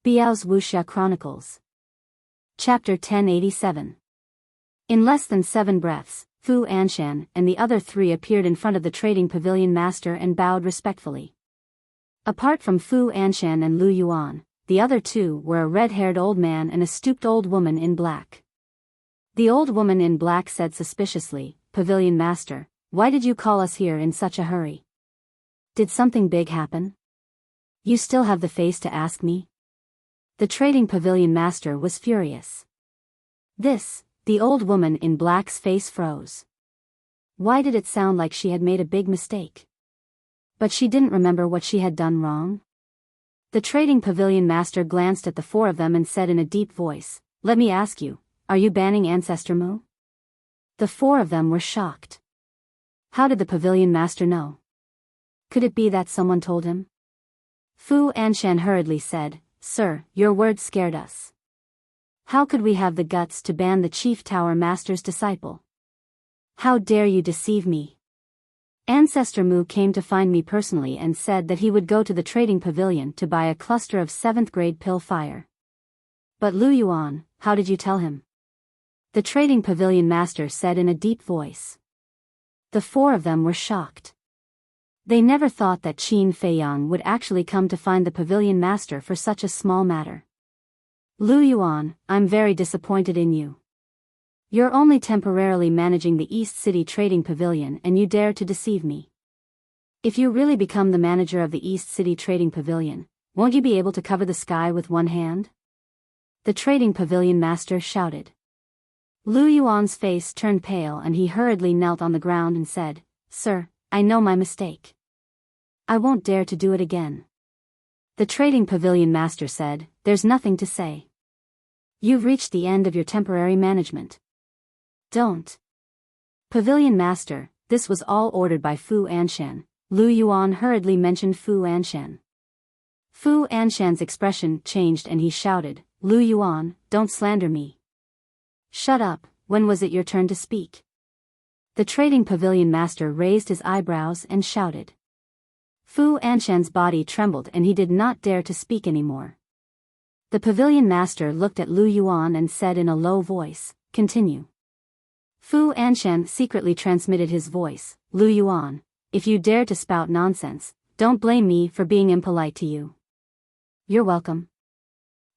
Biyao's Wuxia Chronicles. Chapter 1087. In less than 7 breaths, Fu Anshan and the other 3 appeared in front of the trading pavilion master and bowed respectfully. Apart from Fu Anshan and Lu Yuan, the other 2 were a red-haired old man and a stooped old woman in black. The old woman in black said suspiciously, "Pavilion master, why did you call us here in such a hurry? Did something big happen? You still have the face to ask me?" The trading pavilion master was furious. The old woman in black's face froze. Why did it sound like she had made a big mistake? But she didn't remember what she had done wrong. The trading pavilion master glanced at the 4 of them and said in a deep voice, "Let me ask you, are you banning Ancestor Mu?" The 4 of them were shocked. How did the pavilion master know? Could it be that someone told him? Fu Anshan hurriedly said, "Sir, your words scared us. How could we have the guts to ban the Chief Tower Master's disciple? How dare you deceive me? Ancestor Mu came to find me personally and said that he would go to the trading pavilion to buy a cluster of 7th grade pill fire. But Lu Yuan, how did you tell him?" The trading pavilion master said in a deep voice. The 4 of them were shocked. They never thought that Qin Feiyang would actually come to find the pavilion master for such a small matter. "Lu Yuan, I'm very disappointed in you. You're only temporarily managing the East City Trading Pavilion and you dare to deceive me. If you really become the manager of the East City Trading Pavilion, won't you be able to cover the sky with one hand?" The trading pavilion master shouted. Lu Yuan's face turned pale and he hurriedly knelt on the ground and said, "Sir, I know my mistake. I won't dare to do it again." The trading pavilion master said, "There's nothing to say. You've reached the end of your temporary management. Don't." "Pavilion master, this was all ordered by Fu Anshan." Lu Yuan hurriedly mentioned Fu Anshan. Fu Anshan's expression changed and he shouted, "Lu Yuan, don't slander me." "Shut up, when was it your turn to speak?" The trading pavilion master raised his eyebrows and shouted. Fu Anshan's body trembled and he did not dare to speak anymore. The pavilion master looked at Lu Yuan and said in a low voice, "Continue." Fu Anshan secretly transmitted his voice, "Lu Yuan, if you dare to spout nonsense, don't blame me for being impolite to you. You're welcome.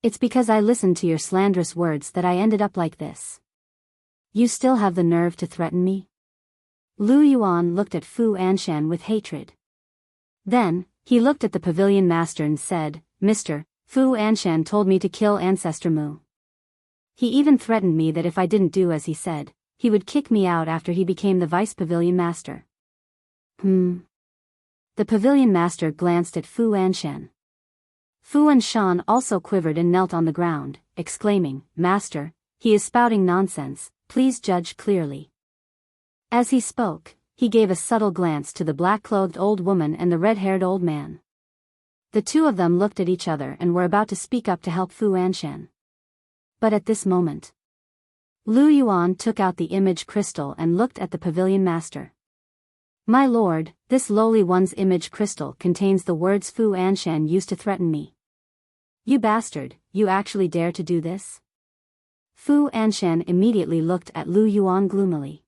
It's because I listened to your slanderous words that I ended up like this. You still have the nerve to threaten me?" Lu Yuan looked at Fu Anshan with hatred. Then, he looked at the pavilion master and said, "Mr. Fu Anshan told me to kill Ancestor Mu. He even threatened me that if I didn't do as he said, he would kick me out after he became the vice pavilion master." The pavilion master glanced at Fu Anshan. Fu Anshan also quivered and knelt on the ground, exclaiming, "Master, he is spouting nonsense, please judge clearly." As he spoke, he gave a subtle glance to the black-clothed old woman and the red-haired old man. The 2 of them looked at each other and were about to speak up to help Fu Anshan. But at this moment, Lu Yuan took out the image crystal and looked at the pavilion master. "My lord, this lowly one's image crystal contains the words Fu Anshan used to threaten me. You bastard, you actually dare to do this?" Fu Anshan immediately looked at Lu Yuan gloomily.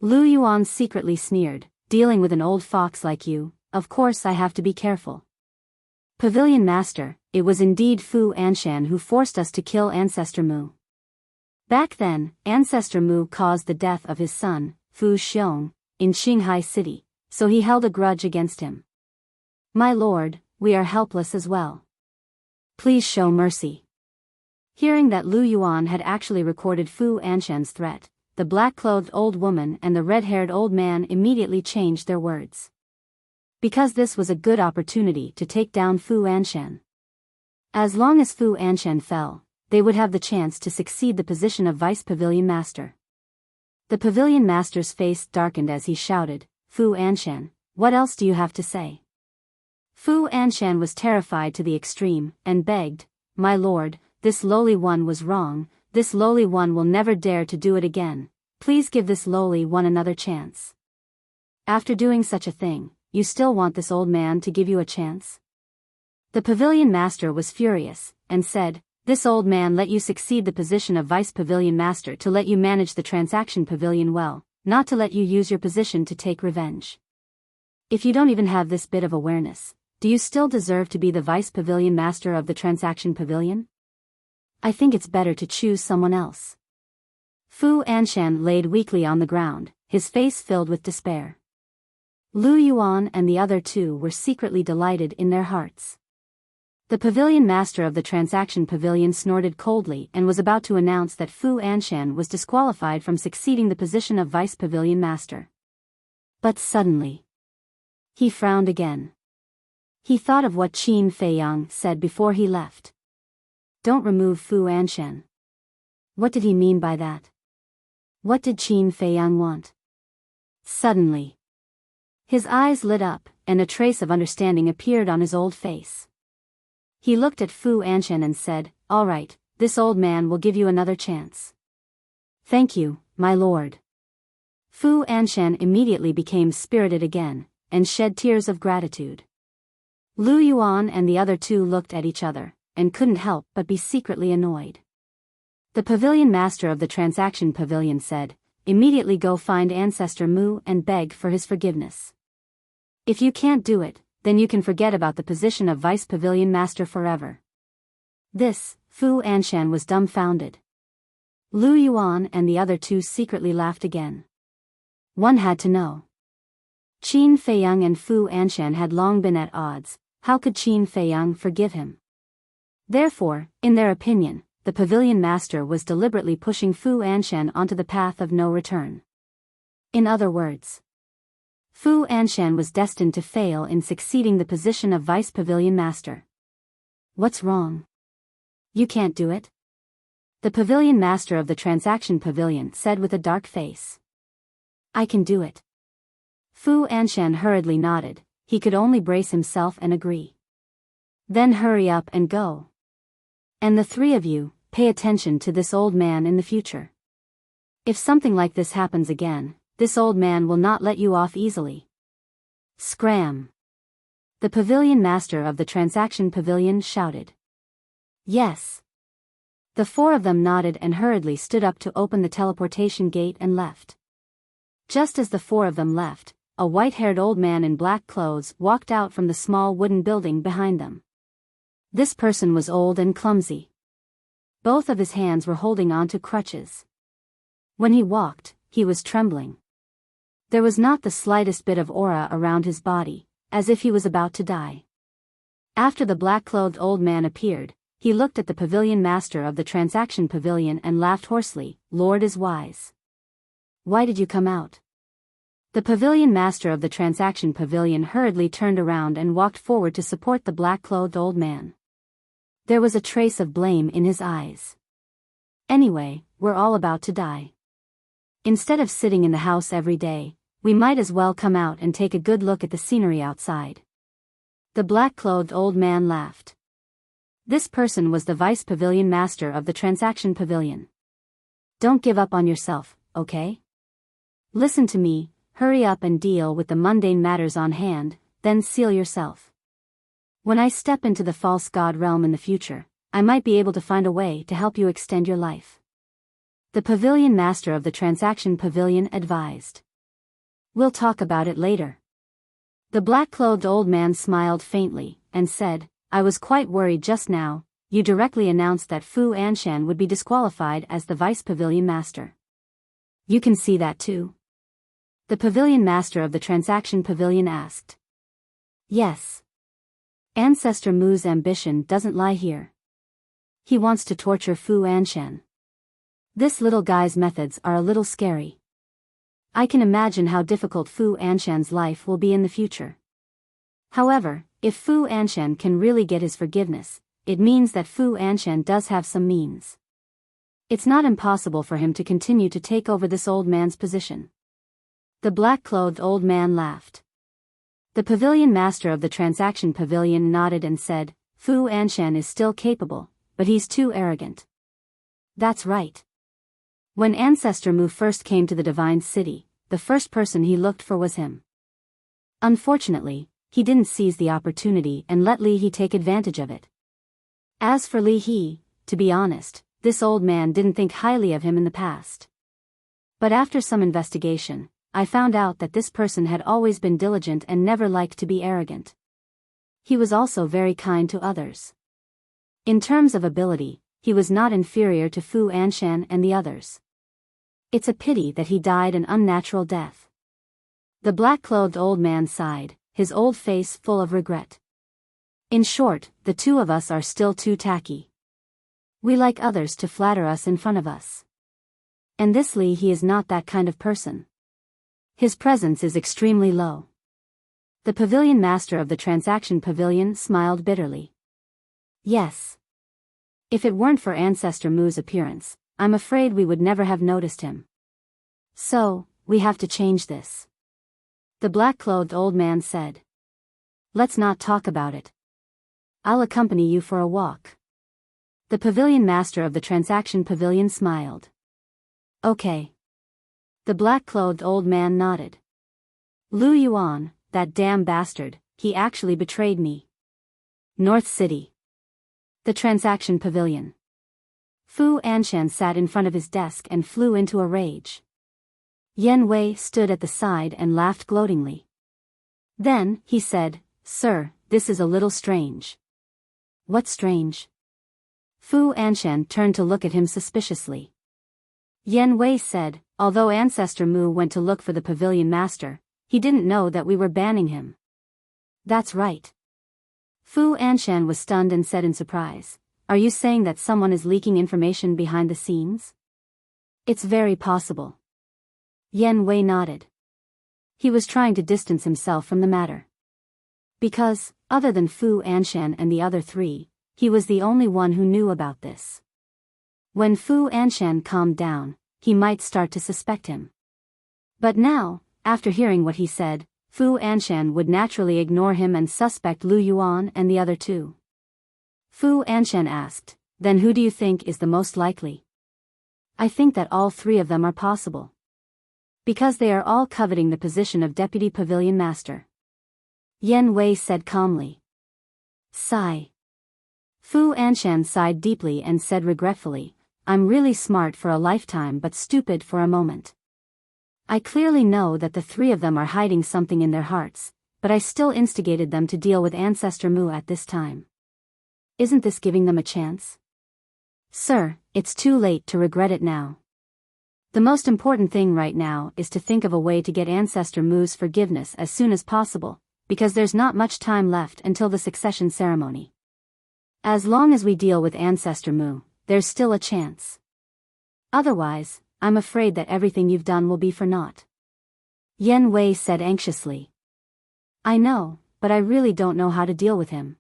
Lu Yuan secretly sneered, "Dealing with an old fox like you, of course I have to be careful. Pavilion master, it was indeed Fu Anshan who forced us to kill Ancestor Mu. Back then, Ancestor Mu caused the death of his son, Fu Xiong, in Qinghai City, so he held a grudge against him. My lord, we are helpless as well. Please show mercy." Hearing that Lu Yuan had actually recorded Fu Anshan's threat, the black-clothed old woman and the red-haired old man immediately changed their words. Because this was a good opportunity to take down Fu Anshan. As long as Fu Anshan fell, they would have the chance to succeed the position of vice pavilion master. The pavilion master's face darkened as he shouted, "Fu Anshan, what else do you have to say?" Fu Anshan was terrified to the extreme, and begged, "My lord, this lowly one was wrong, this lowly one will never dare to do it again, please give this lowly one another chance." After doing such a thing, you still want this old man to give you a chance? The pavilion master was furious, and said, "This old man let you succeed the position of Vice Pavilion Master to let you manage the transaction pavilion well, not to let you use your position to take revenge. If you don't even have this bit of awareness, do you still deserve to be the Vice Pavilion Master of the transaction pavilion? I think it's better to choose someone else." Fu Anshan laid weakly on the ground, his face filled with despair. Lu Yuan and the other two were secretly delighted in their hearts. The pavilion master of the transaction pavilion snorted coldly and was about to announce that Fu Anshan was disqualified from succeeding the position of Vice Pavilion Master. But suddenly, he frowned again. He thought of what Qin Feiyang said before he left. "Don't remove Fu Anshan." What did he mean by that? What did Qin Feiyang want? Suddenly, his eyes lit up, and a trace of understanding appeared on his old face. He looked at Fu Anshan and said, "All right, this old man will give you another chance." "Thank you, my lord." Fu Anshan immediately became spirited again, and shed tears of gratitude. Lu Yuan and the other two looked at each other, and couldn't help but be secretly annoyed. The pavilion master of the transaction pavilion said, "Immediately go find Ancestor Mu and beg for his forgiveness. If you can't do it, then you can forget about the position of Vice Pavilion Master forever." This, Fu Anshan was dumbfounded. Lu Yuan and the other two secretly laughed again. One had to know. Qin Feiyang and Fu Anshan had long been at odds. How could Qin Feiyang forgive him? Therefore, in their opinion, the pavilion master was deliberately pushing Fu Anshan onto the path of no return. In other words, Fu Anshan was destined to fail in succeeding the position of Vice Pavilion Master. What's wrong? You can't do it? The pavilion master of the transaction pavilion said with a dark face. "I can do it." Fu Anshan hurriedly nodded. He could only brace himself and agree. "Then hurry up and go. And the three of you, pay attention to this old man in the future. If something like this happens again, this old man will not let you off easily." Scram! The pavilion master of the transaction pavilion shouted. "Yes." The four of them nodded and hurriedly stood up to open the teleportation gate and left. Just as the four of them left, a white-haired old man in black clothes walked out from the small wooden building behind them. This person was old and clumsy. Both of his hands were holding onto crutches. When he walked, he was trembling. There was not the slightest bit of aura around his body, as if he was about to die. After the black-clothed old man appeared, he looked at the pavilion master of the transaction pavilion and laughed hoarsely. "Lord is wise. Why did you come out?" The pavilion master of the transaction pavilion hurriedly turned around and walked forward to support the black-clothed old man. There was a trace of blame in his eyes. "Anyway, we're all about to die. Instead of sitting in the house every day, we might as well come out and take a good look at the scenery outside." The black-clothed old man laughed. This person was the Vice Pavilion Master of the transaction pavilion. "Don't give up on yourself, okay? Listen to me, hurry up and deal with the mundane matters on hand, then seal yourself. When I step into the false god realm in the future, I might be able to find a way to help you extend your life." The pavilion master of the transaction pavilion advised. "We'll talk about it later." The black-clothed old man smiled faintly, and said, "I was quite worried just now. You directly announced that Fu Anshan would be disqualified as the Vice Pavilion Master. You can see that too?" The pavilion master of the transaction pavilion asked. "Yes. Ancestor Mu's ambition doesn't lie here. He wants to torture Fu Anshan. This little guy's methods are a little scary. I can imagine how difficult Fu Anshan's life will be in the future. However, if Fu Anshan can really get his forgiveness, it means that Fu Anshan does have some means. It's not impossible for him to continue to take over this old man's position." The black-clothed old man laughed. The pavilion master of the transaction pavilion nodded and said, "Fu Anshan is still capable, but he's too arrogant." "That's right. When Ancestor Mu first came to the Divine City, the first person he looked for was him. Unfortunately, he didn't seize the opportunity and let Li He take advantage of it. As for Li He, to be honest, this old man didn't think highly of him in the past. But after some investigation, I found out that this person had always been diligent and never liked to be arrogant. He was also very kind to others. In terms of ability, he was not inferior to Fu Anshan and the others. It's a pity that he died an unnatural death. The black-clothed old man sighed, his old face full of regret. In short, the two of us are still too tacky. We like others to flatter us in front of us. And this Li He is not that kind of person. His presence is extremely low. The pavilion master of the transaction pavilion smiled bitterly. Yes. If it weren't for Ancestor Mu's appearance, I'm afraid we would never have noticed him. So, we have to change this. The black-clothed old man said. Let's not talk about it. I'll accompany you for a walk. The pavilion master of the transaction pavilion smiled. Okay. The black-clothed old man nodded. Lu Yuan, that damn bastard, he actually betrayed me. North City. The transaction pavilion. Fu Anshan sat in front of his desk and flew into a rage. Yen Wei stood at the side and laughed gloatingly. Then, he said, Sir, this is a little strange. What's strange? Fu Anshan turned to look at him suspiciously. Yen Wei said, although Ancestor Mu went to look for the pavilion master, he didn't know that we were banning him. That's right. Fu Anshan was stunned and said in surprise, Are you saying that someone is leaking information behind the scenes? It's very possible. Yen Wei nodded. He was trying to distance himself from the matter. Because, other than Fu Anshan and the other three, he was the only one who knew about this. When Fu Anshan calmed down, he might start to suspect him. But now, after hearing what he said, Fu Anshan would naturally ignore him and suspect Lu Yuan and the other two. Fu Anshan asked, Then who do you think is the most likely? I think that all three of them are possible. Because they are all coveting the position of Deputy Pavilion Master. Yen Wei said calmly. Sigh. Fu Anshan sighed deeply and said regretfully, I'm really smart for a lifetime but stupid for a moment. I clearly know that the three of them are hiding something in their hearts, but I still instigated them to deal with Ancestor Mu at this time. Isn't this giving them a chance? Sir, it's too late to regret it now. The most important thing right now is to think of a way to get Ancestor Mu's forgiveness as soon as possible, because there's not much time left until the succession ceremony. As long as we deal with Ancestor Mu, there's still a chance. Otherwise, I'm afraid that everything you've done will be for naught. Yen Wei said anxiously. I know, but I really don't know how to deal with him.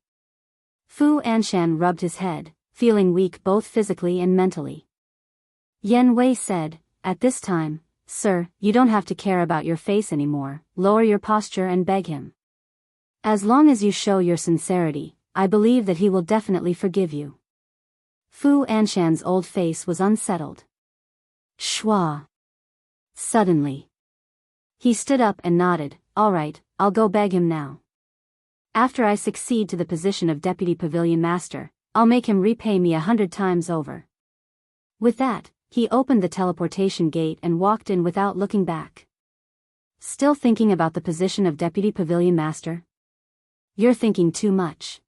Fu Anshan rubbed his head, feeling weak both physically and mentally. Yen Wei said, At this time, sir, you don't have to care about your face anymore, lower your posture and beg him. As long as you show your sincerity, I believe that he will definitely forgive you. Fu Anshan's old face was unsettled. Shwa. Suddenly. He stood up and nodded, All right, I'll go beg him now. After I succeed to the position of Deputy Pavilion Master, I'll make him repay me 100 times over. With that, he opened the teleportation gate and walked in without looking back. Still thinking about the position of Deputy Pavilion Master? You're thinking too much.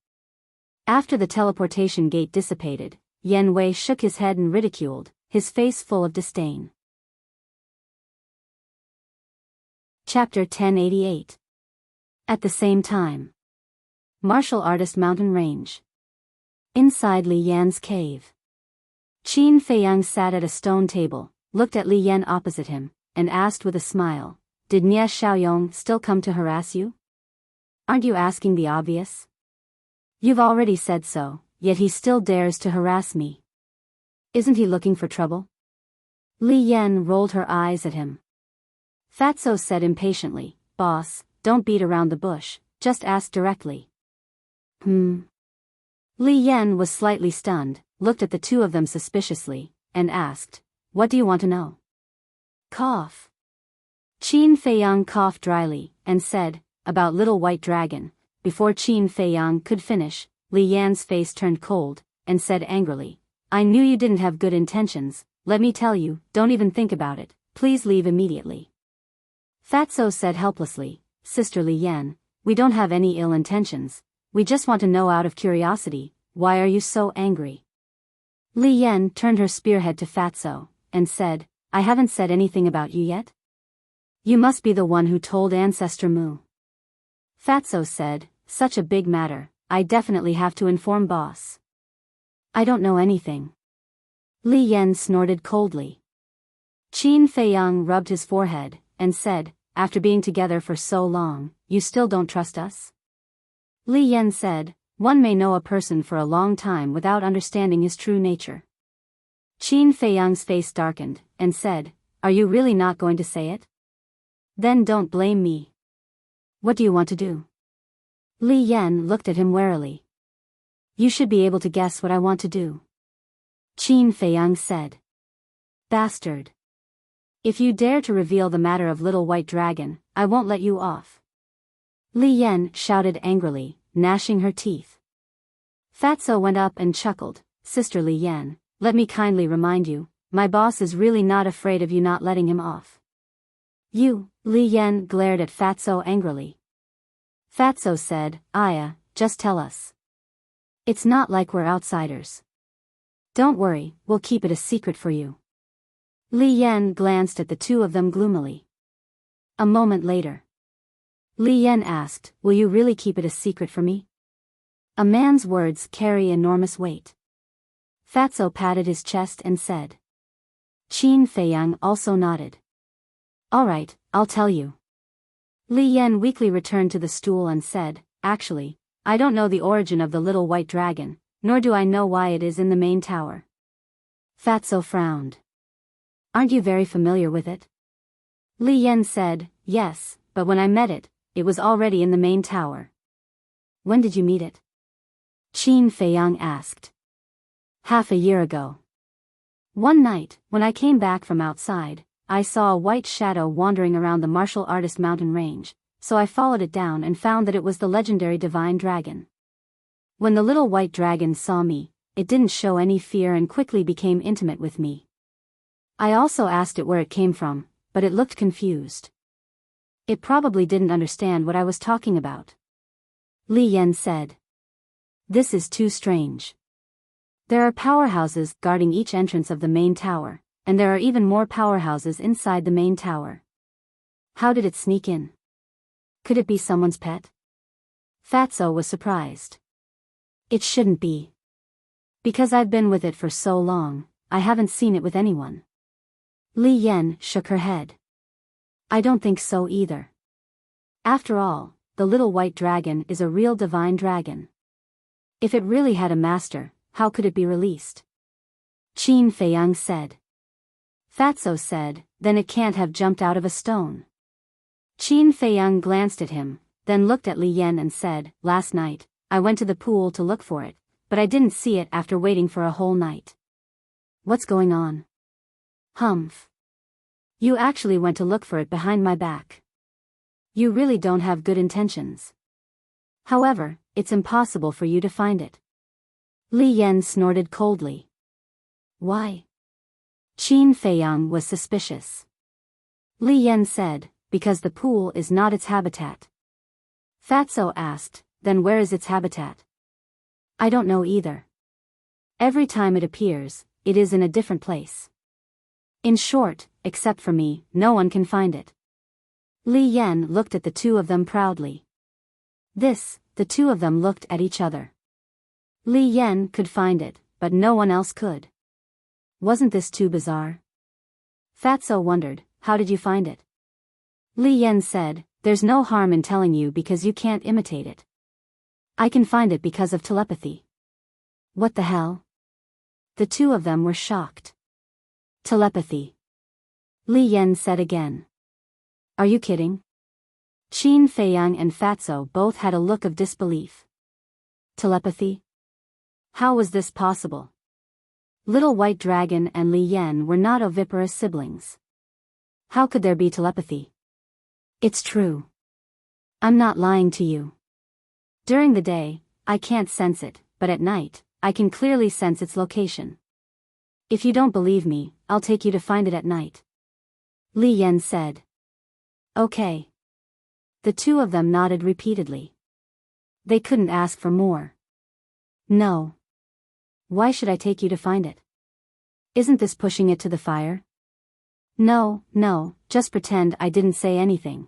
After the teleportation gate dissipated, Yen Wei shook his head and ridiculed, his face full of disdain. Chapter 1088. At the same time. Martial Artist Mountain Range. Inside Li Yan's cave. Qin Feiyang sat at a stone table, looked at Li Yan opposite him, and asked with a smile, Did Nie Xiaoyong still come to harass you? Aren't you asking the obvious? You've already said so, yet he still dares to harass me. Isn't he looking for trouble? Li Yan rolled her eyes at him. Fatso said impatiently, Boss, don't beat around the bush, just ask directly. Li Yan was slightly stunned, looked at the two of them suspiciously, and asked, What do you want to know? Cough. Qin Feiyang coughed dryly, and said, About Little White Dragon. Before Qin Feiyang could finish, Li Yan's face turned cold, and said angrily, I knew you didn't have good intentions. Let me tell you, don't even think about it. Please leave immediately. Fatso said helplessly, Sister Li Yan, we don't have any ill intentions. We just want to know out of curiosity, why are you so angry? Li Yan turned her spearhead to Fatso, and said, I haven't said anything about you yet? You must be the one who told Ancestor Mu. Fatso said, such a big matter, I definitely have to inform boss. I don't know anything. Li Yan snorted coldly. Qin Feiyang rubbed his forehead, and said, after being together for so long, you still don't trust us? Li Yan said, one may know a person for a long time without understanding his true nature. Qin Feiyang's face darkened, and said, are you really not going to say it? Then don't blame me. What do you want to do? Li Yan looked at him warily. You should be able to guess what I want to do. Qin Feiyang said. Bastard. If you dare to reveal the matter of Little White Dragon, I won't let you off. Li Yan shouted angrily, gnashing her teeth. Fatso went up and chuckled, Sister Li Yan, let me kindly remind you, my boss is really not afraid of you not letting him off. You, Li Yan glared at Fatso angrily. Fatso said, Aya, just tell us. It's not like we're outsiders. Don't worry, we'll keep it a secret for you. Li Yan glanced at the two of them gloomily. A moment later. Li Yan asked, will you really keep it a secret for me? A man's words carry enormous weight. Fatso patted his chest and said. Qin Feiyang also nodded. All right, I'll tell you. Li Yan weakly returned to the stool and said, actually, I don't know the origin of the Little White Dragon, nor do I know why it is in the main tower. Fatso frowned. Aren't you very familiar with it? Li Yan said, yes, but when I met it, it was already in the main tower. When did you meet it? Qin Feiyang asked. Half a year ago. One night, when I came back from outside, I saw a white shadow wandering around the martial artist mountain range, so I followed it down and found that it was the legendary divine dragon. When the Little White Dragon saw me, it didn't show any fear and quickly became intimate with me. I also asked it where it came from, but it looked confused. It probably didn't understand what I was talking about. Li Yan said. This is too strange. There are powerhouses guarding each entrance of the main tower, and there are even more powerhouses inside the main tower. How did it sneak in? Could it be someone's pet? Fatso was surprised. It shouldn't be. Because I've been with it for so long, I haven't seen it with anyone. Li Yan shook her head. I don't think so either. After all, the Little White Dragon is a real divine dragon. If it really had a master, how could it be released? Qin Feiyang said. Fatso said, then it can't have jumped out of a stone. Qin Feiyang glanced at him, then looked at Li Yan and said, last night, I went to the pool to look for it, but I didn't see it after waiting for a whole night. What's going on? Humph. You actually went to look for it behind my back. You really don't have good intentions. However, it's impossible for you to find it. Li Yan snorted coldly. Why? Qin Feiyang was suspicious. Li Yan said, because the pool is not its habitat. Fatso asked, then where is its habitat? I don't know either. Every time it appears, it is in a different place. In short, except for me, no one can find it. Li Yan looked at the two of them proudly. The two of them looked at each other. Li Yan could find it, but no one else could. Wasn't this too bizarre? Fatso wondered, how did you find it? Li Yan said, there's no harm in telling you because you can't imitate it. I can find it because of telepathy. What the hell? The two of them were shocked. Telepathy. Li Yan said again. Are you kidding? Qin Feiyang and Fatso both had a look of disbelief. Telepathy? How was this possible? Little White Dragon and Li Yan were not oviparous siblings. How could there be telepathy? It's true. I'm not lying to you. During the day, I can't sense it, but at night, I can clearly sense its location. If you don't believe me, I'll take you to find it at night. Li Yan said. Okay. The two of them nodded repeatedly. They couldn't ask for more. No. Why should I take you to find it? Isn't this pushing it to the fire? No, just pretend I didn't say anything.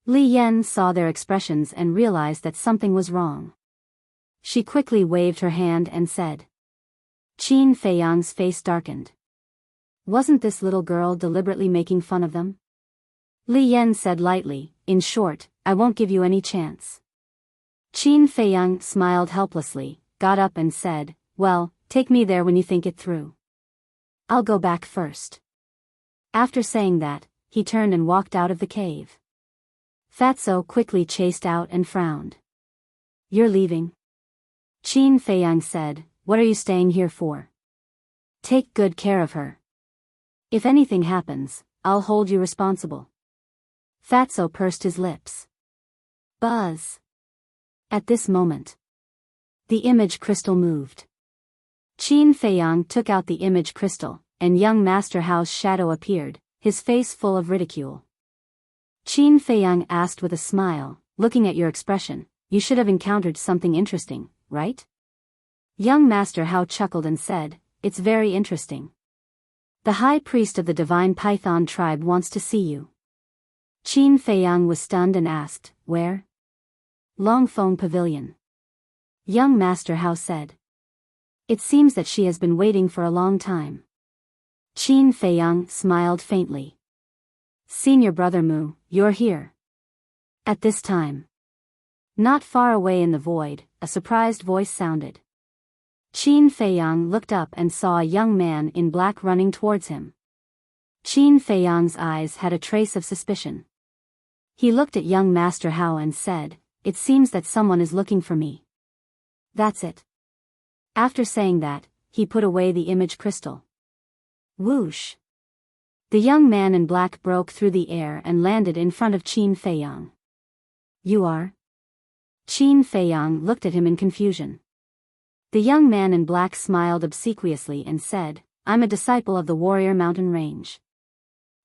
Li Yan saw their expressions and realized that something was wrong. She quickly waved her hand and said. Qin Feiyang's face darkened. Wasn't this little girl deliberately making fun of them? Li Yan said lightly, in short, I won't give you any chance. Qin Feiyang smiled helplessly, got up and said, well, take me there when you think it through. I'll go back first. After saying that, he turned and walked out of the cave. Fatso quickly chased out and frowned. You're leaving? Qin Feiyang said, what are you staying here for? Take good care of her. If anything happens, I'll hold you responsible. Fatso pursed his lips. Buzz. At this moment, the image crystal moved. Qin Feiyang took out the image crystal, and young Master Hao's shadow appeared, his face full of ridicule. Qin Feiyang asked with a smile, looking at your expression, you should have encountered something interesting, right? Young Master Hao chuckled and said, it's very interesting. The high priest of the divine python tribe wants to see you. Qin Feiyang was stunned and asked, where? Longfeng Pavilion. Young Master Hao said. It seems that she has been waiting for a long time. Qin Feiyang smiled faintly. Senior brother Mu, you're here. At this time. Not far away in the void, a surprised voice sounded. Qin Feiyang looked up and saw a young man in black running towards him. Qin Feiyang's eyes had a trace of suspicion. He looked at young Master Hao and said, it seems that someone is looking for me. That's it. After saying that, he put away the image crystal. Whoosh! The young man in black broke through the air and landed in front of Qin Feiyang. You are? Qin Feiyang looked at him in confusion. The young man in black smiled obsequiously and said, I'm a disciple of the warrior mountain range.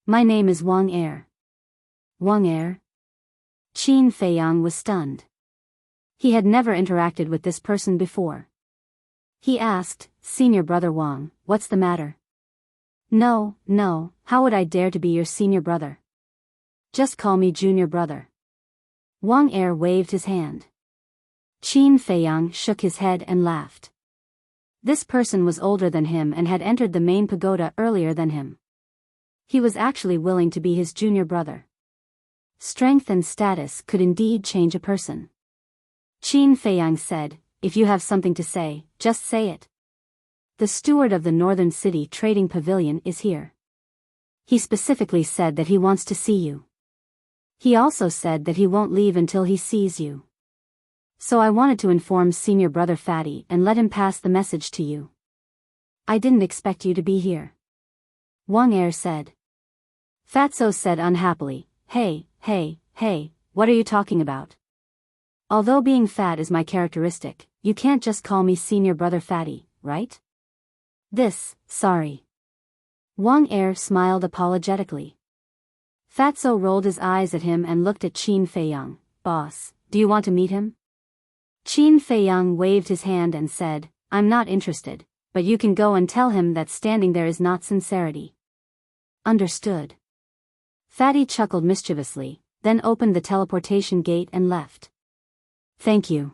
My name is Wang Er. Wang Er? Qin Feiyang was stunned. He had never interacted with this person before. He asked, Senior brother Wang, what's the matter? No, how would I dare to be your senior brother? Just call me junior brother. Wang Er waved his hand. Qin Feiyang shook his head and laughed. This person was older than him and had entered the main pagoda earlier than him. He was actually willing to be his junior brother. Strength and status could indeed change a person. Qin Feiyang said, if you have something to say, just say it. The steward of the Northern City Trading Pavilion is here. He specifically said that he wants to see you. He also said that he won't leave until he sees you. So I wanted to inform Senior Brother Fatty and let him pass the message to you. I didn't expect you to be here. Wang Er said. Fatso said unhappily, Hey, what are you talking about? Although being fat is my characteristic, you can't just call me Senior Brother Fatty, right? Sorry. Wang Er smiled apologetically. Fatso rolled his eyes at him and looked at Qin Feiyang. Boss, do you want to meet him? Qin Feiyang waved his hand and said, I'm not interested, but you can go and tell him that standing there is not sincerity. Understood. Fatty chuckled mischievously, then opened the teleportation gate and left. Thank you.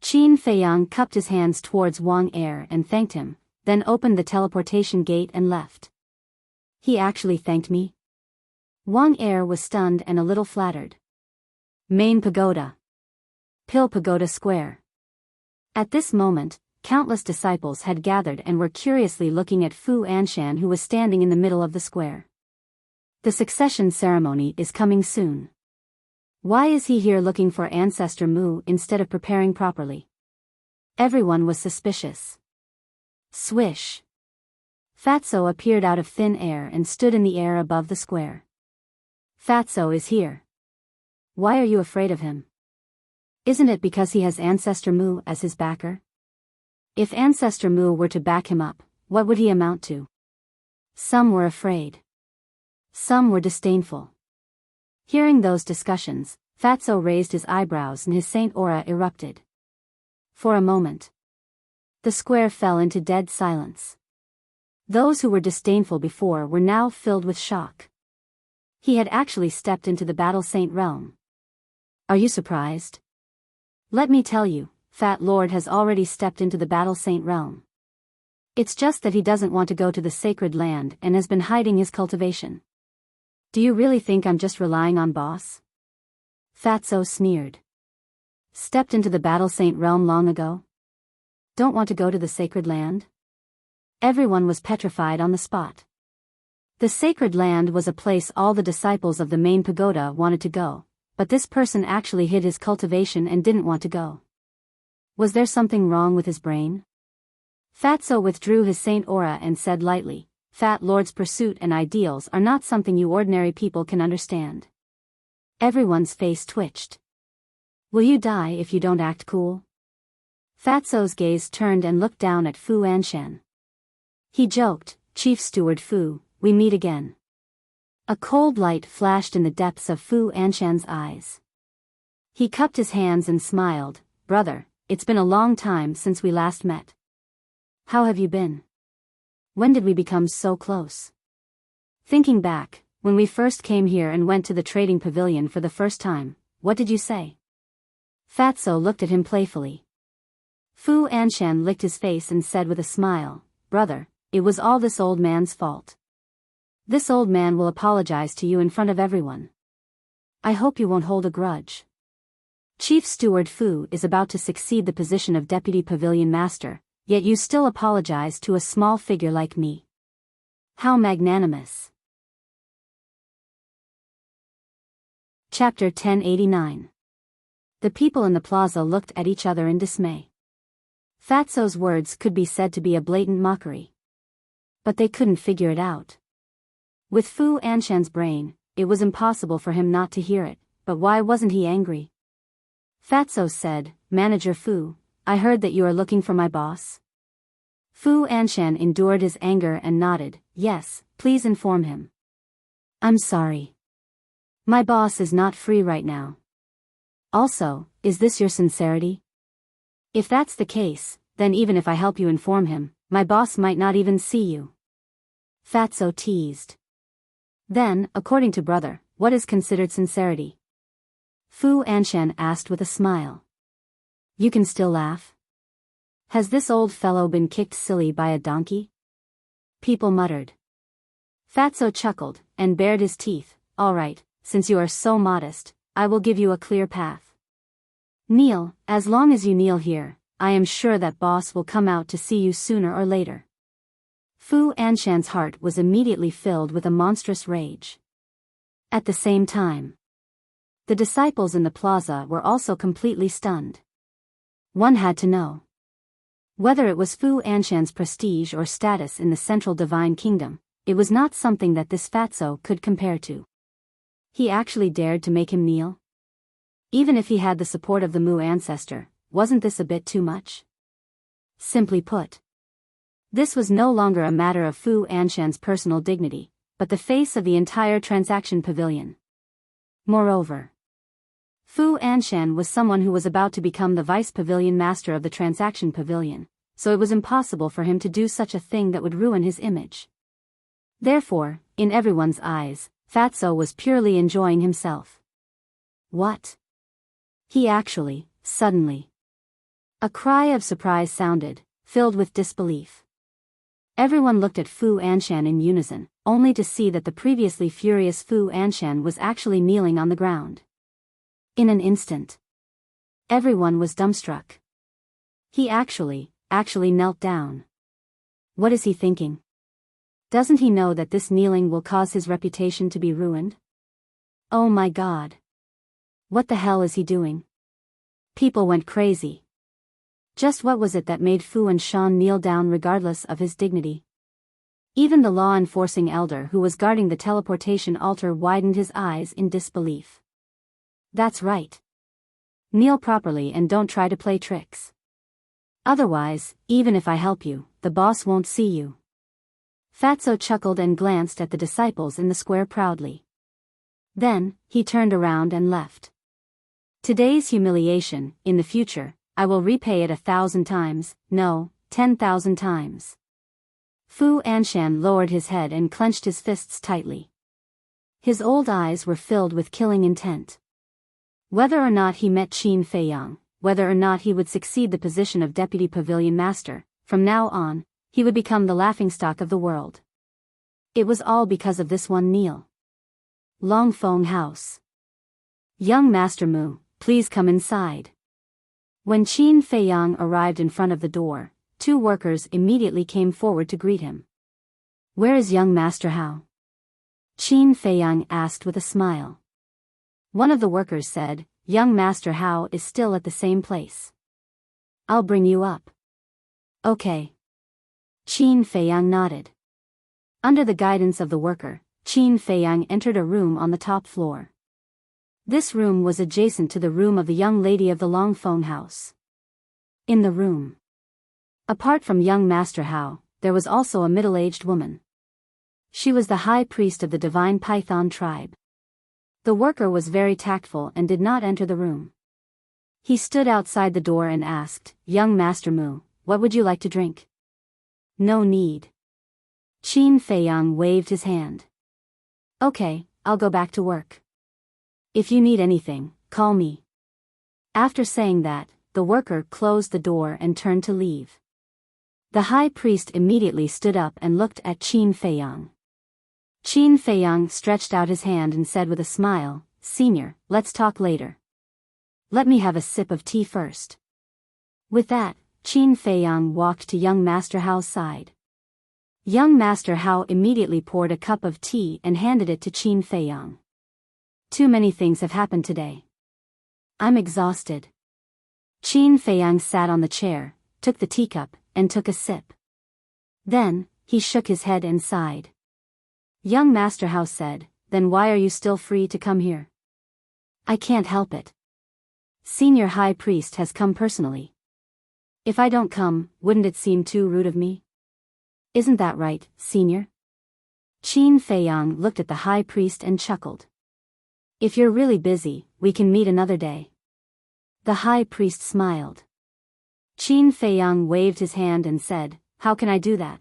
Qin Feiyang cupped his hands towards Wang Er and thanked him, then opened the teleportation gate and left. He actually thanked me? Wang Er was stunned and a little flattered. Main Pagoda. Pill Pagoda Square. At this moment, countless disciples had gathered and were curiously looking at Fu Anshan, who was standing in the middle of the square. The succession ceremony is coming soon. Why is he here looking for Ancestor Mu instead of preparing properly? Everyone was suspicious. Swish. Fatso appeared out of thin air and stood in the air above the square. Fatso is here. Why are you afraid of him? Isn't it because he has Ancestor Mu as his backer? If Ancestor Mu were to back him up, what would he amount to? Some were afraid. Some were disdainful. Hearing those discussions, Fatso raised his eyebrows and his saint aura erupted. For a moment, the square fell into dead silence. Those who were disdainful before were now filled with shock. He had actually stepped into the Battle Saint realm. Are you surprised? Let me tell you, Fat Lord has already stepped into the Battle Saint realm. It's just that he doesn't want to go to the sacred land and has been hiding his cultivation. Do you really think I'm just relying on boss? Fatso sneered. Stepped into the Battle Saint realm long ago? Don't want to go to the sacred land? Everyone was petrified on the spot. The sacred land was a place all the disciples of the main pagoda wanted to go, but this person actually hid his cultivation and didn't want to go. Was there something wrong with his brain? Fatso withdrew his saint aura and said lightly, Fat Lord's pursuit and ideals are not something you ordinary people can understand. Everyone's face twitched. Will you die if you don't act cool? Fatso's gaze turned and looked down at Fu Anshan. He joked, Chief Steward Fu, we meet again. A cold light flashed in the depths of Fu Anshan's eyes. He cupped his hands and smiled, Brother, it's been a long time since we last met. How have you been? When did we become so close? Thinking back, when we first came here and went to the trading pavilion for the first time, what did you say? Fatso looked at him playfully. Fu Anshan licked his face and said with a smile, Brother, it was all this old man's fault. This old man will apologize to you in front of everyone. I hope you won't hold a grudge. Chief Steward Fu is about to succeed the position of Deputy Pavilion Master, yet you still apologize to a small figure like me. How magnanimous. Chapter 1089. The people in the plaza looked at each other in dismay. Fatso's words could be said to be a blatant mockery. But they couldn't figure it out. With Fu Anshan's brain, it was impossible for him not to hear it, but why wasn't he angry? Fatso said, Manager Fu, I heard that you are looking for my boss. Fu Anshan endured his anger and nodded, Yes, please inform him. I'm sorry. My boss is not free right now. Also, is this your sincerity? If that's the case, then even if I help you inform him, my boss might not even see you. Fatso teased. Then, according to brother, what is considered sincerity? Fu Anshan asked with a smile. You can still laugh? Has this old fellow been kicked silly by a donkey? People muttered. Fatso chuckled, and bared his teeth, All right, since you are so modest, I will give you a clear path. Kneel, as long as you kneel here, I am sure that boss will come out to see you sooner or later. Fu Anshan's heart was immediately filled with a monstrous rage. At the same time, the disciples in the plaza were also completely stunned. One had to know. Whether it was Fu Anshan's prestige or status in the Central Divine Kingdom, it was not something that this Fatso could compare to. He actually dared to make him kneel? Even if he had the support of the Mu ancestor, wasn't this a bit too much? Simply put, this was no longer a matter of Fu Anshan's personal dignity, but the face of the entire transaction pavilion. Moreover, Fu Anshan was someone who was about to become the vice pavilion master of the transaction pavilion, so it was impossible for him to do such a thing that would ruin his image. Therefore, in everyone's eyes, Fatso was purely enjoying himself. What? He actually, suddenly. A cry of surprise sounded, filled with disbelief. Everyone looked at Fu Anshan in unison, only to see that the previously furious Fu Anshan was actually kneeling on the ground. In an instant, everyone was dumbstruck. He actually knelt down. What is he thinking? Doesn't he know that this kneeling will cause his reputation to be ruined? Oh my God. What the hell is he doing? People went crazy. Just what was it that made Fu Anshan kneel down regardless of his dignity? Even the law-enforcing elder who was guarding the teleportation altar widened his eyes in disbelief. That's right. Kneel properly and don't try to play tricks. Otherwise, even if I help you, the boss won't see you. Fatso chuckled and glanced at the disciples in the square proudly. Then, he turned around and left. Today's humiliation, in the future, I will repay it 1,000 times, no, 10,000 times. Fu Anshan lowered his head and clenched his fists tightly. His old eyes were filled with killing intent. Whether or not he met Qin Feiyang, whether or not he would succeed the position of Deputy Pavilion Master, from now on, he would become the laughingstock of the world. It was all because of this one meal. Longfeng House. Young Master Mu, please come inside. When Qin Feiyang arrived in front of the door, 2 workers immediately came forward to greet him. Where is young Master Hao? Qin Feiyang asked with a smile. One of the workers said, young Master Hao is still at the same place. I'll bring you up. Okay. Qin Feiyang nodded. Under the guidance of the worker, Qin Feiyang entered a room on the top floor. This room was adjacent to the room of the young lady of the Longfeng House. In the room, apart from young Master Hao, there was also a middle-aged woman. She was the high priest of the divine Python tribe. The worker was very tactful and did not enter the room. He stood outside the door and asked, young Master Mu, what would you like to drink? No need. Qin Feiyang waved his hand. Okay, I'll go back to work. If you need anything, call me. After saying that, the worker closed the door and turned to leave. The high priest immediately stood up and looked at Qin Feiyang. Qin Feiyang stretched out his hand and said with a smile, Senior, let's talk later. Let me have a sip of tea first. With that, Qin Feiyang walked to young Master Hao's side. Young Master Hao immediately poured a cup of tea and handed it to Qin Feiyang. Too many things have happened today. I'm exhausted. Qin Feiyang sat on the chair, took the teacup, and took a sip. Then, he shook his head and sighed. Young Master Hao said, then why are you still free to come here? I can't help it. Senior High Priest has come personally. If I don't come, wouldn't it seem too rude of me? Isn't that right, Senior? Qin Feiyang looked at the High Priest and chuckled. If you're really busy, we can meet another day. The High Priest smiled. Qin Feiyang waved his hand and said, how can I do that?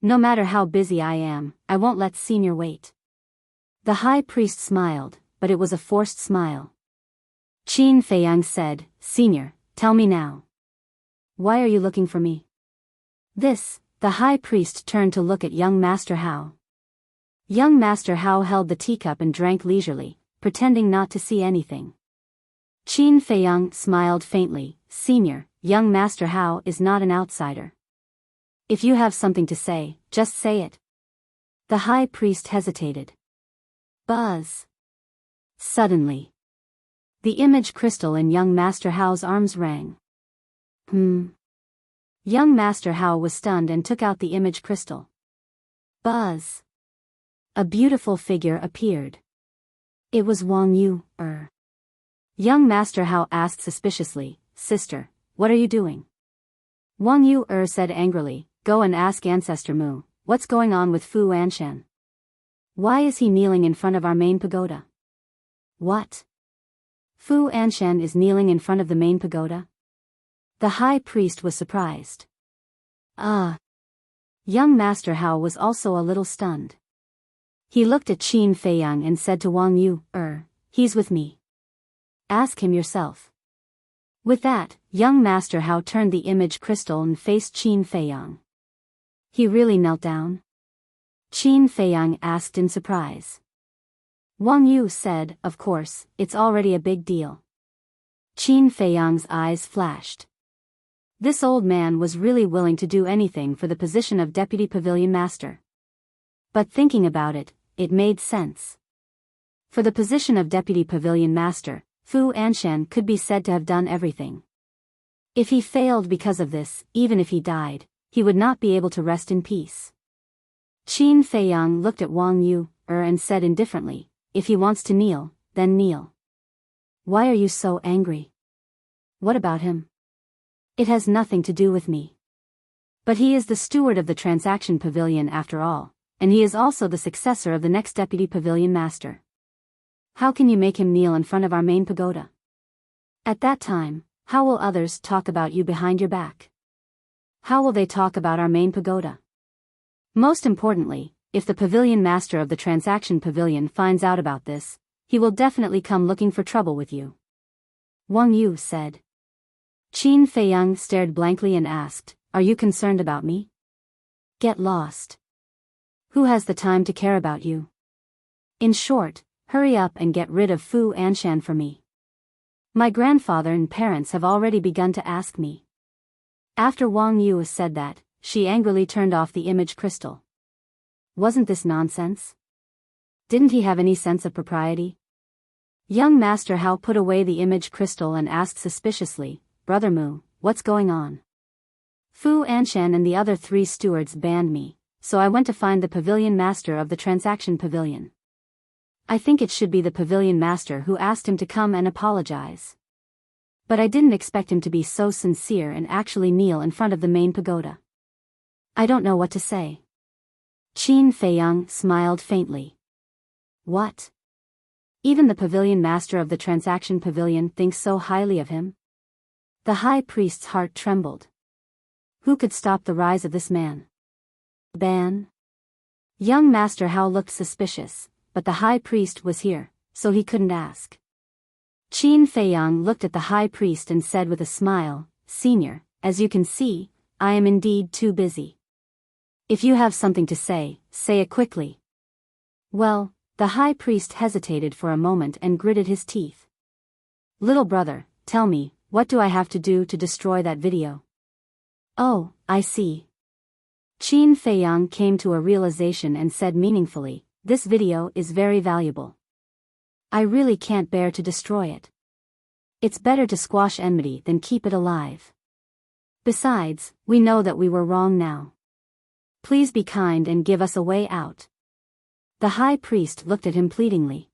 No matter how busy I am, I won't let Senior wait. The High Priest smiled, but it was a forced smile. Qin Feiyang said, Senior, tell me now. Why are you looking for me? The High Priest turned to look at young Master Hao. Young Master Hao held the teacup and drank leisurely, pretending not to see anything. Qin Feiyang smiled faintly, Senior, young Master Hao is not an outsider. If you have something to say, just say it. The High Priest hesitated. Buzz. Suddenly, the image crystal in young Master Hao's arms rang. Young Master Hao was stunned and took out the image crystal. Buzz. A beautiful figure appeared. It was Wang Yu. Young Master Hao asked suspiciously, Sister, what are you doing? Wang Yu said angrily, Go and ask Ancestor Mu, what's going on with Fu Anshan? Why is he kneeling in front of our main pagoda? What? Fu Anshan is kneeling in front of the main pagoda? The High Priest was surprised. Young Master Hao was also a little stunned. He looked at Qin Feiyang and said to Wang Yu, he's with me. Ask him yourself. With that, young Master Hao turned the image crystal and faced Qin Feiyang. He really knelt down? Qin Feiyang asked in surprise. Wang Yu said, Of course, it's already a big deal. Qin Feiyang's eyes flashed. This old man was really willing to do anything for the position of Deputy Pavilion Master. But thinking about it, it made sense. For the position of Deputy Pavilion Master, Fu Anshan could be said to have done everything. If he failed because of this, even if he died, he would not be able to rest in peace. Qin Feiyang looked at Wang Yu, and said indifferently, If he wants to kneel, then kneel. Why are you so angry? What about him? It has nothing to do with me. But he is the steward of the transaction pavilion after all, and he is also the successor of the next deputy pavilion master. How can you make him kneel in front of our main pagoda? At that time, how will others talk about you behind your back? How will they talk about our main pagoda? Most importantly, if the pavilion master of the transaction pavilion finds out about this, he will definitely come looking for trouble with you. Wang Yu said. Qin Feiyang stared blankly and asked, Are you concerned about me? Get lost. Who has the time to care about you? In short, hurry up and get rid of Fu Anshan for me. My grandfather and parents have already begun to ask me. After Wang Yu said that, she angrily turned off the image crystal. Wasn't this nonsense? Didn't he have any sense of propriety? Young Master Hao put away the image crystal and asked suspiciously, Brother Mu, what's going on? Fu Anshan and the other 3 stewards banned me, so I went to find the pavilion master of the transaction pavilion. I think it should be the pavilion master who asked him to come and apologize. But I didn't expect him to be so sincere and actually kneel in front of the main pagoda. I don't know what to say. Qin Feiyang smiled faintly. What? Even the pavilion master of the transaction pavilion thinks so highly of him? The high priest's heart trembled. Who could stop the rise of this man? Ban? Young Master Hao looked suspicious, but the high priest was here, so he couldn't ask. Qin Feiyang looked at the high priest and said with a smile, Senior, as you can see, I am indeed too busy. If you have something to say it quickly. Well, the high priest hesitated for a moment and gritted his teeth. Little brother, tell me, what do I have to do to destroy that video? Oh, I see. Qin Feiyang came to a realization and said meaningfully, This video is very valuable. I really can't bear to destroy it. It's better to squash enmity than keep it alive. Besides, we know that we were wrong now. Please be kind and give us a way out. The high priest looked at him pleadingly.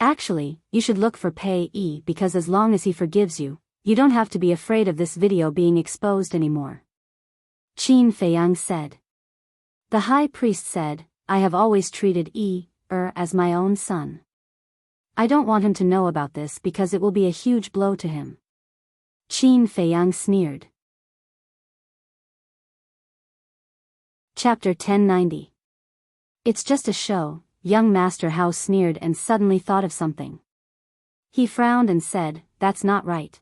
Actually, you should look for Pei Yi because as long as he forgives you, you don't have to be afraid of this video being exposed anymore. Qin Feiyang said. The high priest said, I have always treated Yi as my own son. I don't want him to know about this because it will be a huge blow to him. Qin Feiyang sneered. Chapter 1090. It's just a show, young Master Hao sneered and suddenly thought of something. He frowned and said, That's not right.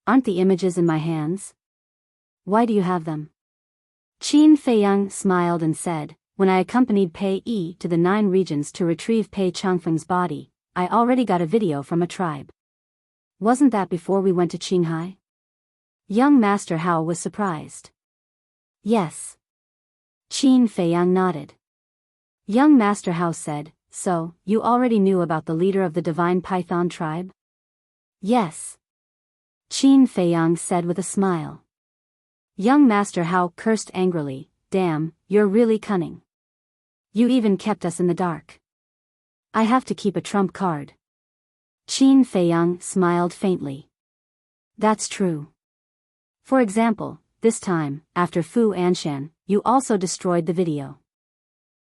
Aren't the images in my hands? Why do you have them? Qin Feiyang smiled and said, When I accompanied Pei Yi to the 9 regions to retrieve Pei Changfeng's body, I already got a video from a tribe. Wasn't that before we went to Qinghai? Young Master Hao was surprised. Yes. Qin Feiyang nodded. Young Master Hao said, So, you already knew about the leader of the Divine Python tribe? Yes. Qin Feiyang said with a smile. Young Master Hao cursed angrily, Damn, you're really cunning. You even kept us in the dark. I have to keep a trump card. Qin Feiyang smiled faintly. That's true. For example, this time, after Fu Anshan, you also destroyed the video.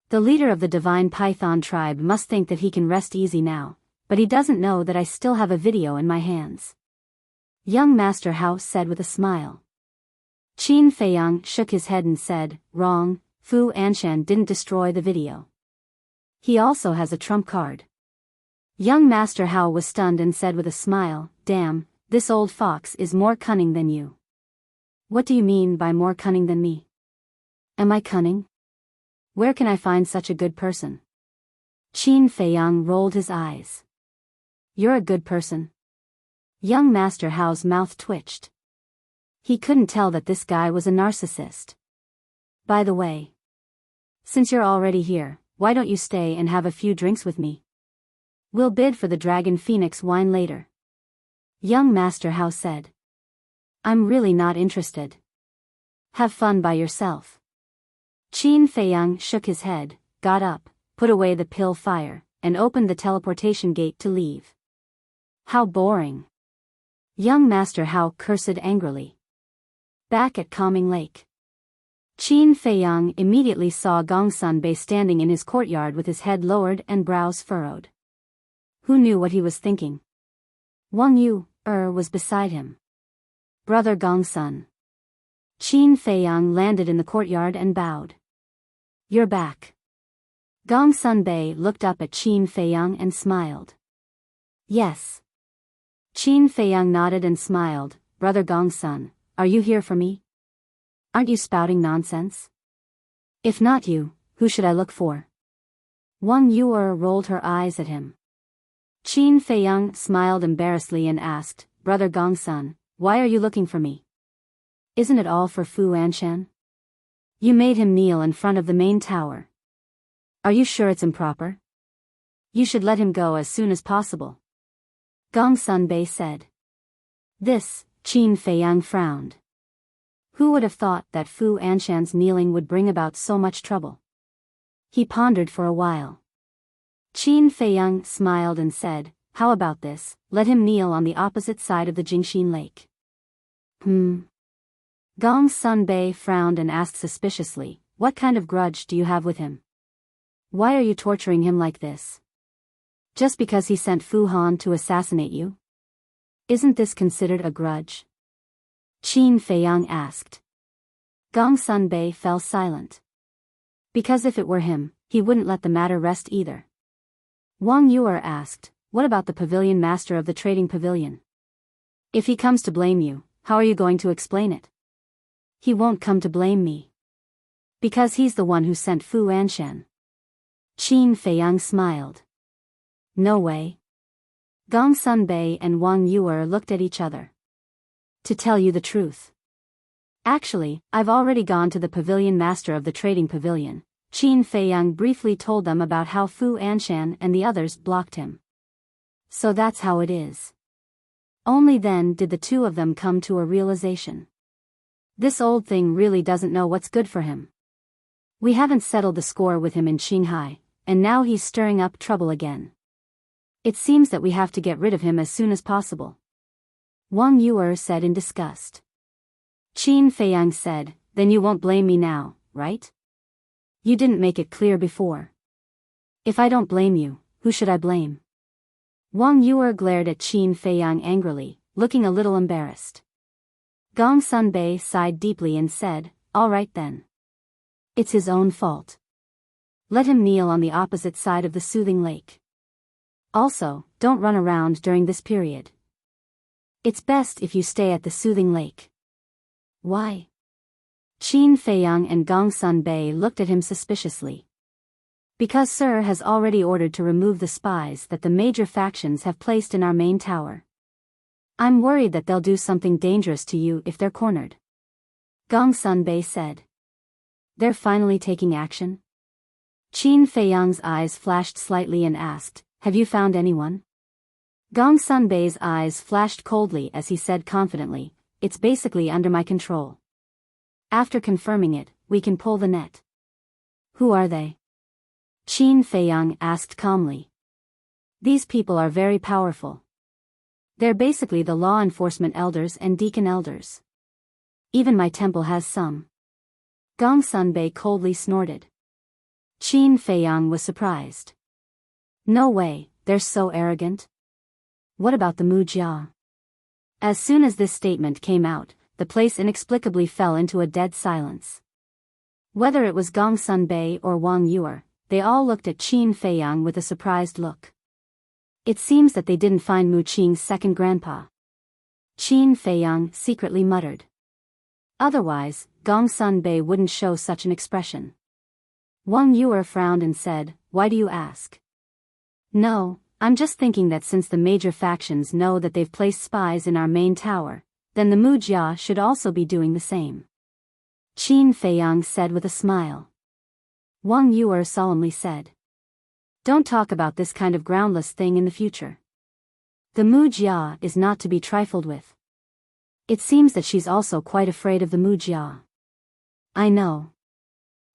The leader of the Divine Python tribe must think that he can rest easy now, but he doesn't know that I still have a video in my hands. Young Master Hao said with a smile. Qin Feiyang shook his head and said, Wrong, Fu Anshan didn't destroy the video. He also has a trump card. Young Master Hao was stunned and said with a smile, Damn, this old fox is more cunning than you. What do you mean by more cunning than me? Am I cunning? Where can I find such a good person? Qin Feiyang rolled his eyes. You're a good person. Young Master Hao's mouth twitched. He couldn't tell that this guy was a narcissist. By the way, since you're already here, why don't you stay and have a few drinks with me? We'll bid for the Dragon Phoenix wine later. Young Master Hao said. I'm really not interested. Have fun by yourself. Qin Feiyang shook his head, got up, put away the pill fire, and opened the teleportation gate to leave. How boring. Young Master Hao cursed angrily. Back at Calming Lake. Qin Feiyang immediately saw Gongsun Bei standing in his courtyard with his head lowered and brows furrowed. Who knew what he was thinking? Wang Yu was beside him. Brother Gongsun. Qin Feiyang landed in the courtyard and bowed. You're back. Gongsun Bei looked up at Qin Feiyang and smiled. Yes. Qin Feiyang nodded and smiled. Brother Gongsun, are you here for me? Aren't you spouting nonsense? If not you, who should I look for? Wang Yu rolled her eyes at him. Qin Feiyang smiled embarrassedly and asked, Brother Gongsun, why are you looking for me? Isn't it all for Fu Anshan? You made him kneel in front of the main tower. Are you sure it's improper? You should let him go as soon as possible. Gongsun Bei said. This, Qin Feiyang frowned. Who would have thought that Fu Anshan's kneeling would bring about so much trouble? He pondered for a while. Qin Feiyang smiled and said, how about this, let him kneel on the opposite side of the Jingxin Lake. Gongsun Bei frowned and asked suspiciously, what kind of grudge do you have with him? Why are you torturing him like this? Just because he sent Fu Han to assassinate you? Isn't this considered a grudge? Qin Feiyang asked. Gongsun Bei fell silent. Because if it were him, he wouldn't let the matter rest either. Wang Yu asked, what about the pavilion master of the trading pavilion? If he comes to blame you, how are you going to explain it? He won't come to blame me. Because he's the one who sent Fu Anshan. Qin Feiyang smiled. No way. Gongsun Bei and Wang Yu looked at each other. To tell you the truth. Actually, I've already gone to the pavilion master of the trading pavilion. Qin Feiyang briefly told them about how Fu Anshan and the others blocked him. So that's how it is. Only then did the two of them come to a realization. This old thing really doesn't know what's good for him. We haven't settled the score with him in Qinghai, and now he's stirring up trouble again. It seems that we have to get rid of him as soon as possible. Wang Yu said in disgust. Qin Feiyang said, then you won't blame me now, right? You didn't make it clear before. If I don't blame you, who should I blame? Wang Yu glared at Qin Feiyang angrily, looking a little embarrassed. Gongsun Bei sighed deeply and said, all right then. It's his own fault. Let him kneel on the opposite side of the soothing lake. Also, don't run around during this period. It's best if you stay at the soothing lake. Why? Qin Feiyang and Gongsun Bei looked at him suspiciously. Because Sir has already ordered to remove the spies that the major factions have placed in our main tower. I'm worried that they'll do something dangerous to you if they're cornered. Gongsun Bei said. They're finally taking action? Qin Feiyang's eyes flashed slightly and asked, have you found anyone? Gongsun Bei's eyes flashed coldly as he said confidently, it's basically under my control. After confirming it, we can pull the net. Who are they? Qin Feiyang asked calmly. These people are very powerful. They're basically the law enforcement elders and deacon elders. Even my temple has some. Gongsun Bei coldly snorted. Qin Feiyang was surprised. No way, they're so arrogant. What about the Mujia? As soon as this statement came out, the place inexplicably fell into a dead silence. Whether it was Gongsun Bei or Wang Yu, they all looked at Qin Feiyang with a surprised look. It seems that they didn't find Mu Qing's second grandpa. Qin Feiyang secretly muttered. Otherwise, Gongsun Bei wouldn't show such an expression. Wang Yu frowned and said, why do you ask? No, I'm just thinking that since the major factions know that they've placed spies in our main tower, then the Mujia should also be doing the same. Qin Feiyang said with a smile. Wang Yu solemnly said. Don't talk about this kind of groundless thing in the future. The Mujia is not to be trifled with. It seems that she's also quite afraid of the Mujia. I know.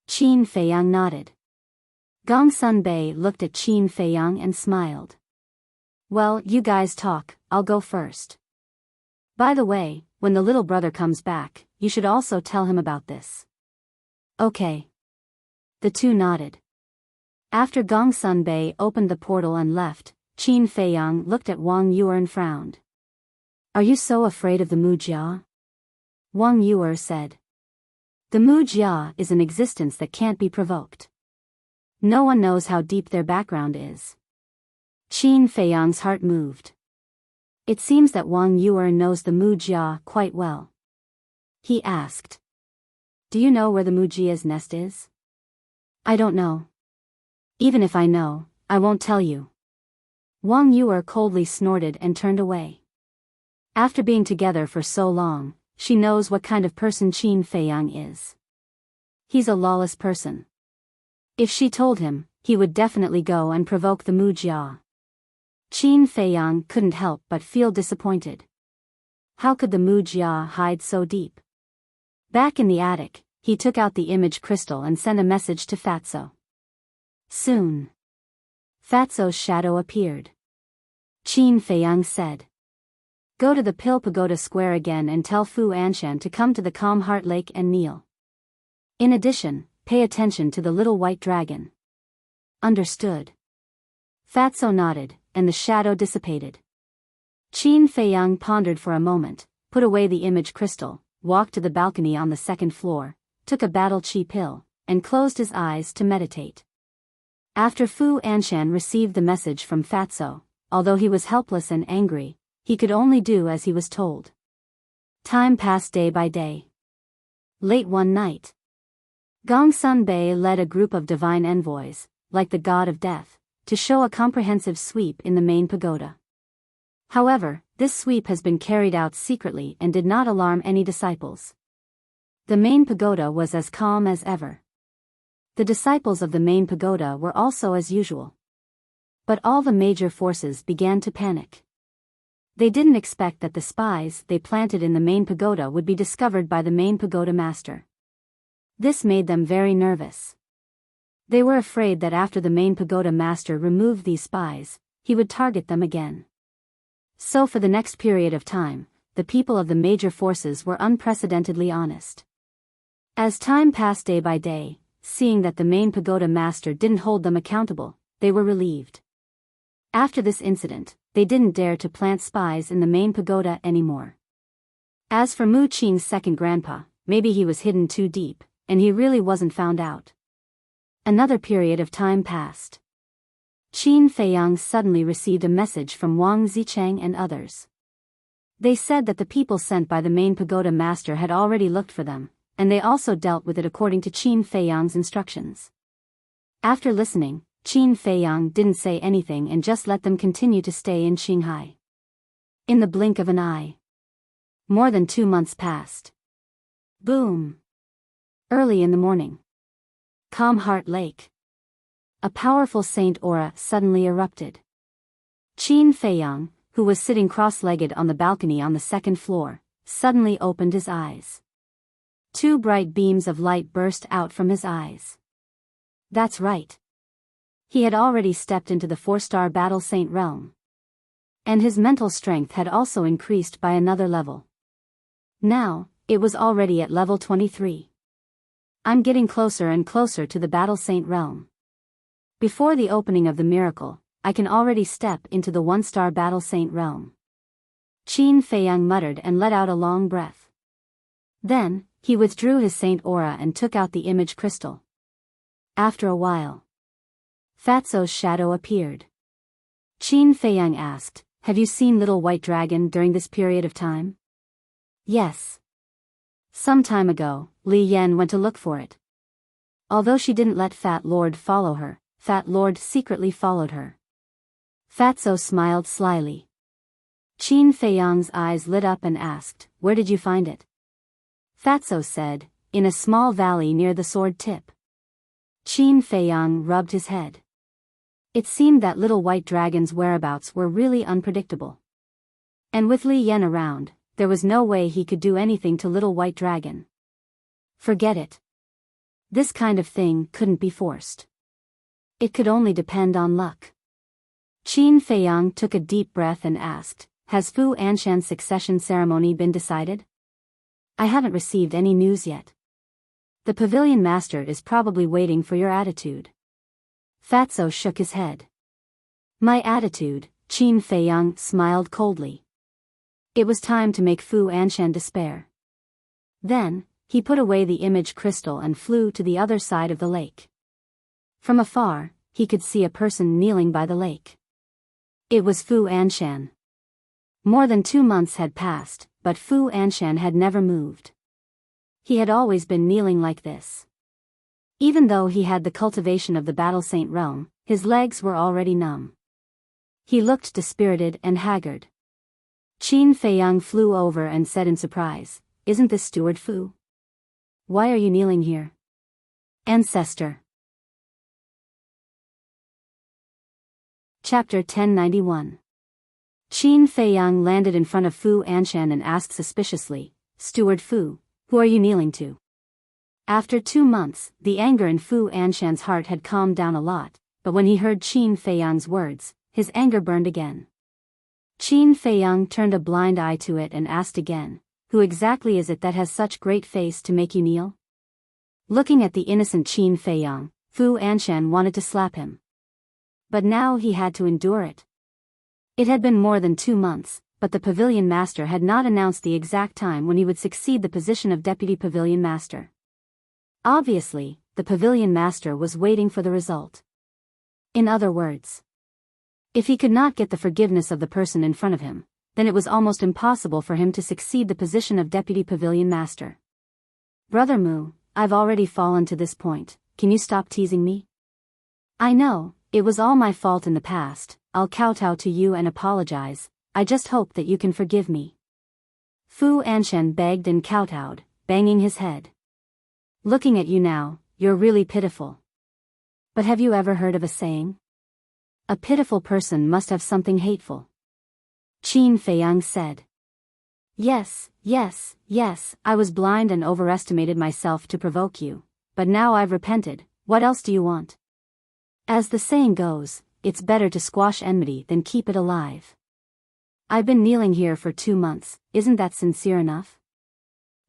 Qin Feiyang nodded. Gongsun Bei looked at Qin Feiyang and smiled. Well, you guys talk, I'll go first. By the way, when the little brother comes back, you should also tell him about this. Okay. The two nodded. After Gongsun Bei opened the portal and left, Qin Feiyang looked at Wang Yuer and frowned. Are you so afraid of the Mujia? Wang Yuer said. The Mujia is an existence that can't be provoked. No one knows how deep their background is. Qin Feiyang's heart moved. It seems that Wang Yuer knows the Mujia quite well. He asked. Do you know where the Mujia's nest is? I don't know. Even if I know, I won't tell you. Wang Yuer coldly snorted and turned away. After being together for so long, she knows what kind of person Qin Feiyang is. He's a lawless person. If she told him, he would definitely go and provoke the Mujia. Qin Feiyang couldn't help but feel disappointed. How could the Mujia hide so deep? Back in the attic, he took out the image crystal and sent a message to Fatso. Soon, Fatso's shadow appeared. Qin Feiyang said. Go to the Pill Pagoda Square again and tell Fu Anshan to come to the Calm Heart Lake and kneel. In addition, pay attention to the little white dragon. Understood. Fatso nodded, and the shadow dissipated. Qin Feiyang pondered for a moment, put away the image crystal, walked to the balcony on the second floor, took a battle chi pill, and closed his eyes to meditate. After Fu Anshan received the message from Fatso, although he was helpless and angry, he could only do as he was told. Time passed day by day. Late one night, Gongsun Bei led a group of divine envoys, like the god of death, to show a comprehensive sweep in the main pagoda. However, this sweep has been carried out secretly and did not alarm any disciples. The main pagoda was as calm as ever. The disciples of the main pagoda were also as usual. But all the major forces began to panic. They didn't expect that the spies they planted in the main pagoda would be discovered by the main pagoda master. This made them very nervous. They were afraid that after the main pagoda master removed these spies, he would target them again. So for the next period of time, the people of the major forces were unprecedentedly honest. As time passed day by day, seeing that the main pagoda master didn't hold them accountable, they were relieved. After this incident, they didn't dare to plant spies in the main pagoda anymore. As for Mu Qin's second grandpa, maybe he was hidden too deep, and he really wasn't found out. Another period of time passed. Qin Feiyang suddenly received a message from Wang Zicheng and others. They said that the people sent by the main pagoda master had already looked for them, and they also dealt with it according to Qin Feiyang's instructions. After listening, Qin Feiyang didn't say anything and just let them continue to stay in Qinghai. In the blink of an eye, more than 2 months passed. Boom! Early in the morning. Calm Heart Lake. A powerful saint aura suddenly erupted. Qin Feiyang, who was sitting cross-legged on the balcony on the second floor, suddenly opened his eyes. 2 bright beams of light burst out from his eyes. That's right. He had already stepped into the 4-star battle saint realm. And his mental strength had also increased by another level. Now, it was already at level 23. I'm getting closer and closer to the battle saint realm. Before the opening of the miracle, I can already step into the 1-star battle saint realm. Qin Feiyang muttered and let out a long breath. Then, he withdrew his saint aura and took out the image crystal. After a while, Fatso's shadow appeared. Qin Feiyang asked, have you seen Little White Dragon during this period of time? Yes. Some time ago, Li Yan went to look for it. Although she didn't let Fat Lord follow her, Fat Lord secretly followed her. Fatso smiled slyly. Qin Feiyang's eyes lit up and asked, where did you find it? Fatso said, in a small valley near the sword tip. Qin Feiyang rubbed his head. It seemed that Little White Dragon's whereabouts were really unpredictable. And with Li Yan around, there was no way he could do anything to Little White Dragon. Forget it. This kind of thing couldn't be forced. It could only depend on luck. Qin Feiyang took a deep breath and asked, has Fu Anshan's succession ceremony been decided? I haven't received any news yet. The pavilion master is probably waiting for your attitude. Fatso shook his head. My attitude, Qin Feiyang smiled coldly. It was time to make Fu Anshan despair. Then, he put away the image crystal and flew to the other side of the lake. From afar, he could see a person kneeling by the lake. It was Fu Anshan. More than 2 months had passed, but Fu Anshan had never moved. He had always been kneeling like this. Even though he had the cultivation of the Battle Saint realm, his legs were already numb. He looked dispirited and haggard. Qin Feiyang flew over and said in surprise, Isn't this Steward Fu? Why are you kneeling here? Ancestor. Chapter 1091. Qin Feiyang landed in front of Fu Anshan and asked suspiciously, Steward Fu, who are you kneeling to? After 2 months, the anger in Fu Anshan's heart had calmed down a lot, but when he heard Qin Feiyang's words, his anger burned again. Qin Feiyang turned a blind eye to it and asked again, Who exactly is it that has such great face to make you kneel? Looking at the innocent Qin Feiyang, Fu Anshan wanted to slap him. But now he had to endure it. It had been more than 2 months, but the pavilion master had not announced the exact time when he would succeed the position of deputy pavilion master. Obviously, the pavilion master was waiting for the result. In other words, if he could not get the forgiveness of the person in front of him, then it was almost impossible for him to succeed the position of deputy pavilion master. Brother Mu, I've already fallen to this point, can you stop teasing me? I know, it was all my fault in the past, I'll kowtow to you and apologize, I just hope that you can forgive me. Fu Anshan begged and kowtowed, banging his head. Looking at you now, you're really pitiful. But have you ever heard of a saying? A pitiful person must have something hateful. Qin Feiyang said. Yes, I was blind and overestimated myself to provoke you, but now I've repented, what else do you want? As the saying goes, it's better to squash enmity than keep it alive. I've been kneeling here for 2 months, isn't that sincere enough?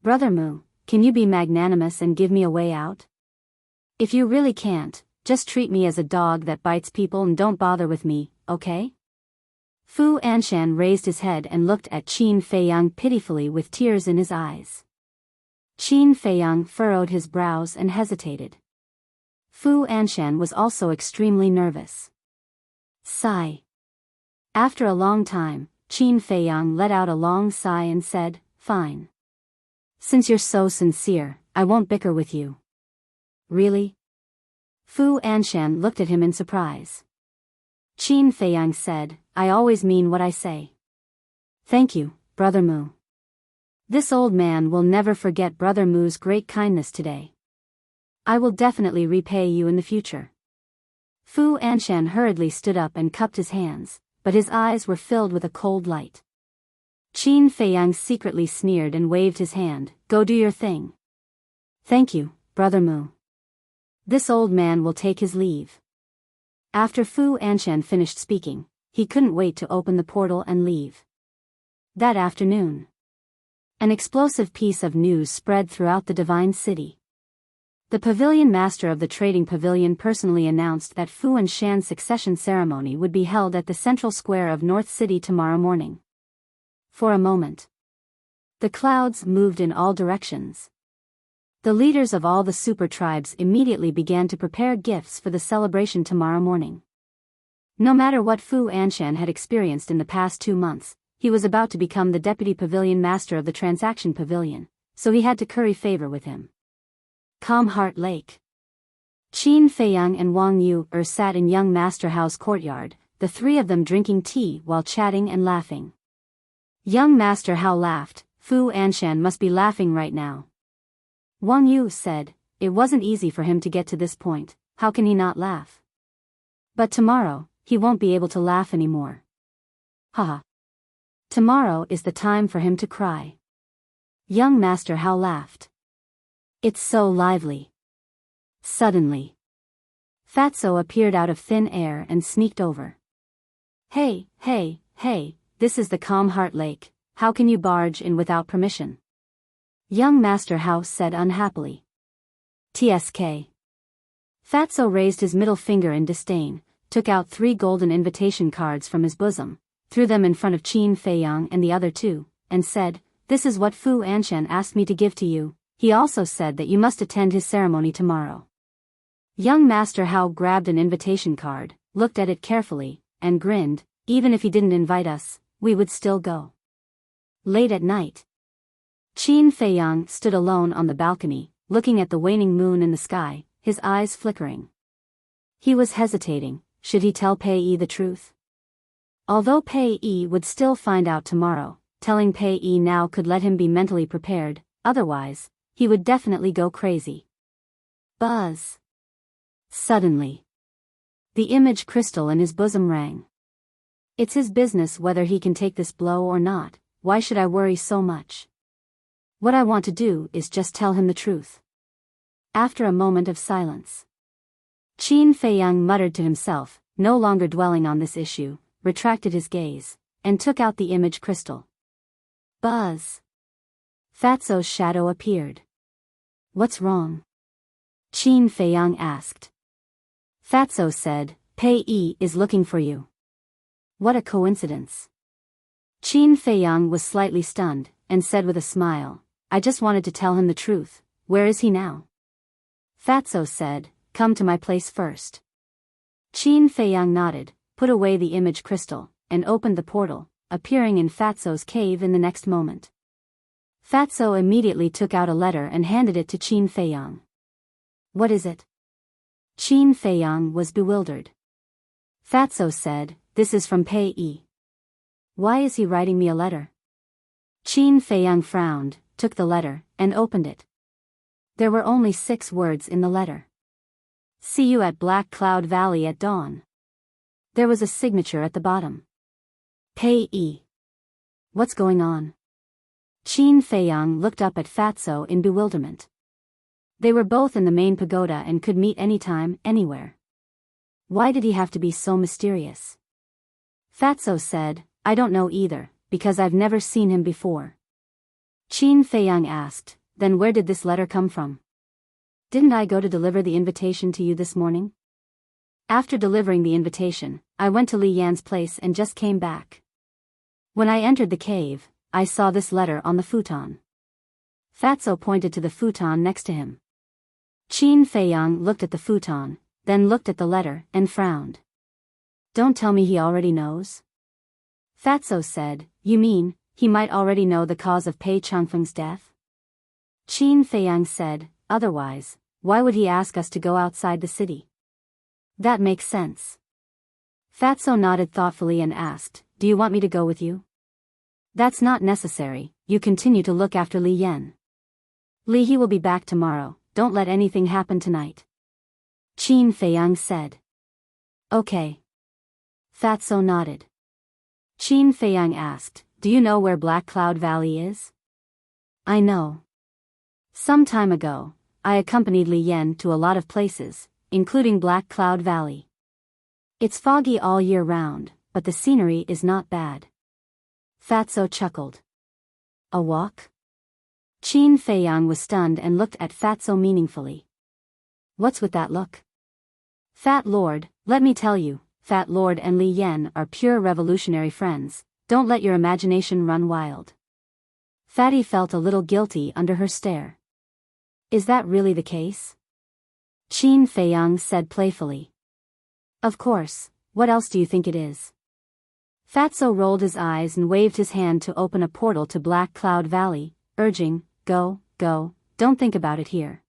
Brother Mu, can you be magnanimous and give me a way out? If you really can't, just treat me as a dog that bites people and don't bother with me, okay? Fu Anshan raised his head and looked at Qin Feiyang pitifully with tears in his eyes. Qin Feiyang furrowed his brows and hesitated. Fu Anshan was also extremely nervous. Sigh. After a long time, Qin Feiyang let out a long sigh and said, Fine. Since you're so sincere, I won't bicker with you. Really? Fu Anshan looked at him in surprise. Qin Feiyang said, I always mean what I say. Thank you, Brother Mu. This old man will never forget Brother Mu's great kindness today. I will definitely repay you in the future. Fu Anshan hurriedly stood up and cupped his hands, but his eyes were filled with a cold light. Qin Feiyang secretly sneered and waved his hand, Go do your thing. Thank you, Brother Mu. This old man will take his leave. After Fu Anshan finished speaking, he couldn't wait to open the portal and leave. That afternoon, an explosive piece of news spread throughout the divine city. The pavilion master of the trading pavilion personally announced that Fu Anshan's succession ceremony would be held at the central square of North City tomorrow morning. For a moment, the clouds moved in all directions. The leaders of all the super tribes immediately began to prepare gifts for the celebration tomorrow morning. No matter what Fu Anshan had experienced in the past 2 months, he was about to become the deputy pavilion master of the transaction pavilion, so he had to curry favor with him. Calm Heart Lake. Qin Feiyang and Wang Yu sat in young Master Hao's courtyard, the 3 of them drinking tea while chatting and laughing. Young Master Hao laughed, Fu Anshan must be laughing right now. Wang Yu said, it wasn't easy for him to get to this point, how can he not laugh? But tomorrow, he won't be able to laugh anymore. Haha. Tomorrow is the time for him to cry. Young Master Hao laughed. It's so lively. Suddenly, Fatso appeared out of thin air and sneaked over. Hey, this is the Calm Heart Lake, how can you barge in without permission? Young Master House said unhappily. TSK. Fatso raised his middle finger in disdain, took out 3 golden invitation cards from his bosom, threw them in front of Qin Feiyang and the other 2, and said, "This is what Fu Anshan asked me to give to you. He also said that you must attend his ceremony tomorrow." Young Master Hao grabbed an invitation card, looked at it carefully, and grinned. "Even if he didn't invite us, we would still go." Late at night, Qin Feiyang stood alone on the balcony, looking at the waning moon in the sky, his eyes flickering. He was hesitating. Should he tell Pei Yi the truth? Although Pei Yi would still find out tomorrow, telling Pei Yi now could let him be mentally prepared, otherwise, he would definitely go crazy. Buzz. Suddenly, the image crystal in his bosom rang. It's his business whether he can take this blow or not. Why should I worry so much? What I want to do is just tell him the truth. After a moment of silence, Qin Feiyang muttered to himself, no longer dwelling on this issue, retracted his gaze, and took out the image crystal. Buzz. Fatso's shadow appeared. "What's wrong?" Qin Feiyang asked. Fatso said, "Pei Yi is looking for you." What a coincidence. Qin Feiyang was slightly stunned, and said with a smile, "I just wanted to tell him the truth. Where is he now?" Fatso said, "Come to my place first." Qin Feiyang nodded, put away the image crystal, and opened the portal, appearing in Fatso's cave in the next moment. Fatso immediately took out a letter and handed it to Qin Feiyang. "What is it?" Qin Feiyang was bewildered. Fatso said, "This is from Pei Yi." "Why is he writing me a letter?" Qin Feiyang frowned, took the letter, and opened it. There were only 6 words in the letter. "See you at Black Cloud Valley at dawn." There was a signature at the bottom. Pei Yi. What's going on? Qin Feiyang looked up at Fatso in bewilderment. They were both in the main pagoda and could meet anytime, anywhere. Why did he have to be so mysterious? Fatso said, "I don't know either, because I've never seen him before." Qin Feiyang asked, "Then where did this letter come from?" "Didn't I go to deliver the invitation to you this morning?" "After delivering the invitation, I went to Li Yan's place and just came back. When I entered the cave, I saw this letter on the futon." Fatso pointed to the futon next to him. Qin Feiyang looked at the futon, then looked at the letter, and frowned. "Don't tell me he already knows?" Fatso said, "You mean, he might already know the cause of Pei Changfeng's death?" Qin Feiyang said, "Otherwise, why would he ask us to go outside the city?" "That makes sense." Fatso nodded thoughtfully and asked, "Do you want me to go with you?" "That's not necessary, you continue to look after Li Yan. He will be back tomorrow, don't let anything happen tonight." Qin Feiyang said. "Okay." Fatso nodded. Qin Feiyang asked, "Do you know where Black Cloud Valley is?" "I know. Some time ago, I accompanied Li Yan to a lot of places, including Black Cloud Valley. It's foggy all year round, but the scenery is not bad." Fatso chuckled. "A walk?" Qin Feiyang was stunned and looked at Fatso meaningfully. "What's with that look?" "Fat Lord, let me tell you, Fat Lord and Li Yan are pure revolutionary friends, don't let your imagination run wild." Fatty felt a little guilty under her stare. "Is that really the case?" Qin Feiyang said playfully. "Of course, what else do you think it is?" Fatso rolled his eyes and waved his hand to open a portal to Black Cloud Valley, urging, "Go, go, don't think about it here."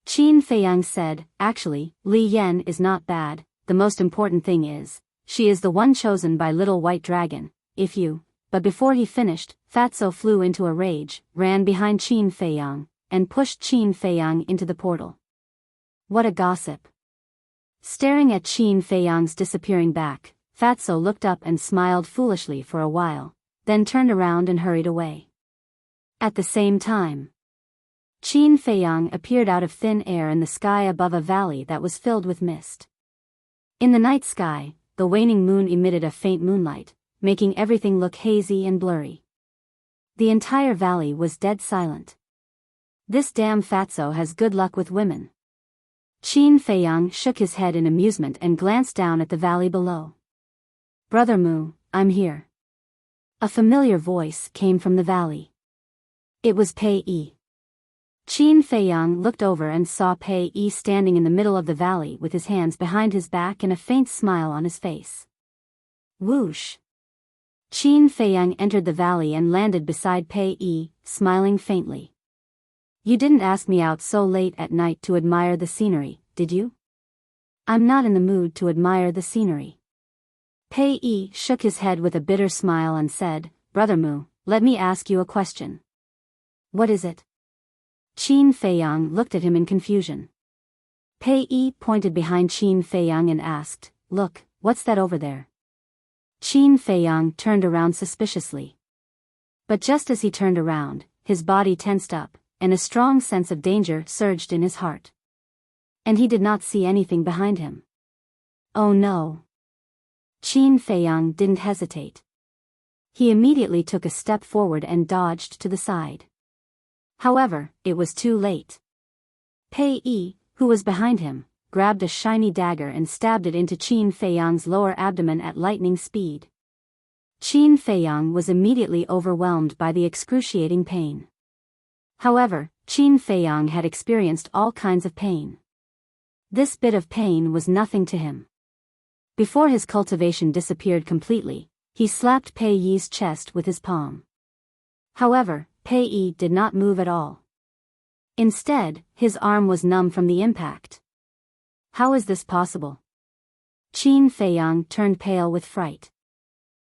Qin Feiyang said, "Actually, Li Yan is not bad, the most important thing is, she is the one chosen by Little White Dragon, if you..." But before he finished, Fatso flew into a rage, ran behind Qin Feiyang, and pushed Qin Feiyang into the portal. What a gossip. Staring at Qin Feiyang's disappearing back, Fatso looked up and smiled foolishly for a while, then turned around and hurried away. At the same time, Qin Feiyang appeared out of thin air in the sky above a valley that was filled with mist. In the night sky, the waning moon emitted a faint moonlight, making everything look hazy and blurry. The entire valley was dead silent. This damn fatso has good luck with women. Qin Feiyang shook his head in amusement and glanced down at the valley below. Brother Mu, I'm here. A familiar voice came from the valley. It was Pei Yi. Qin Feiyang looked over and saw Pei Yi standing in the middle of the valley with his hands behind his back and a faint smile on his face. Whoosh! Qin Feiyang entered the valley and landed beside Pei Yi, smiling faintly. You didn't ask me out so late at night to admire the scenery, did you? I'm not in the mood to admire the scenery. Pei Yi shook his head with a bitter smile and said, Brother Mu, let me ask you a question. What is it? Qin Feiyang looked at him in confusion. Pei Yi pointed behind Qin Feiyang and asked, Look, what's that over there? Qin Feiyang turned around suspiciously. But just as he turned around, his body tensed up, and a strong sense of danger surged in his heart. And he did not see anything behind him. Oh no! Qin Feiyang didn't hesitate. He immediately took a step forward and dodged to the side. However, it was too late. Pei Yi, who was behind him, grabbed a shiny dagger and stabbed it into Qin Feiyang's lower abdomen at lightning speed. Qin Feiyang was immediately overwhelmed by the excruciating pain. However, Qin Feiyang had experienced all kinds of pain. This bit of pain was nothing to him. Before his cultivation disappeared completely, he slapped Pei Yi's chest with his palm. However, Pei Yi did not move at all. Instead, his arm was numb from the impact. How is this possible? Qin Feiyang turned pale with fright.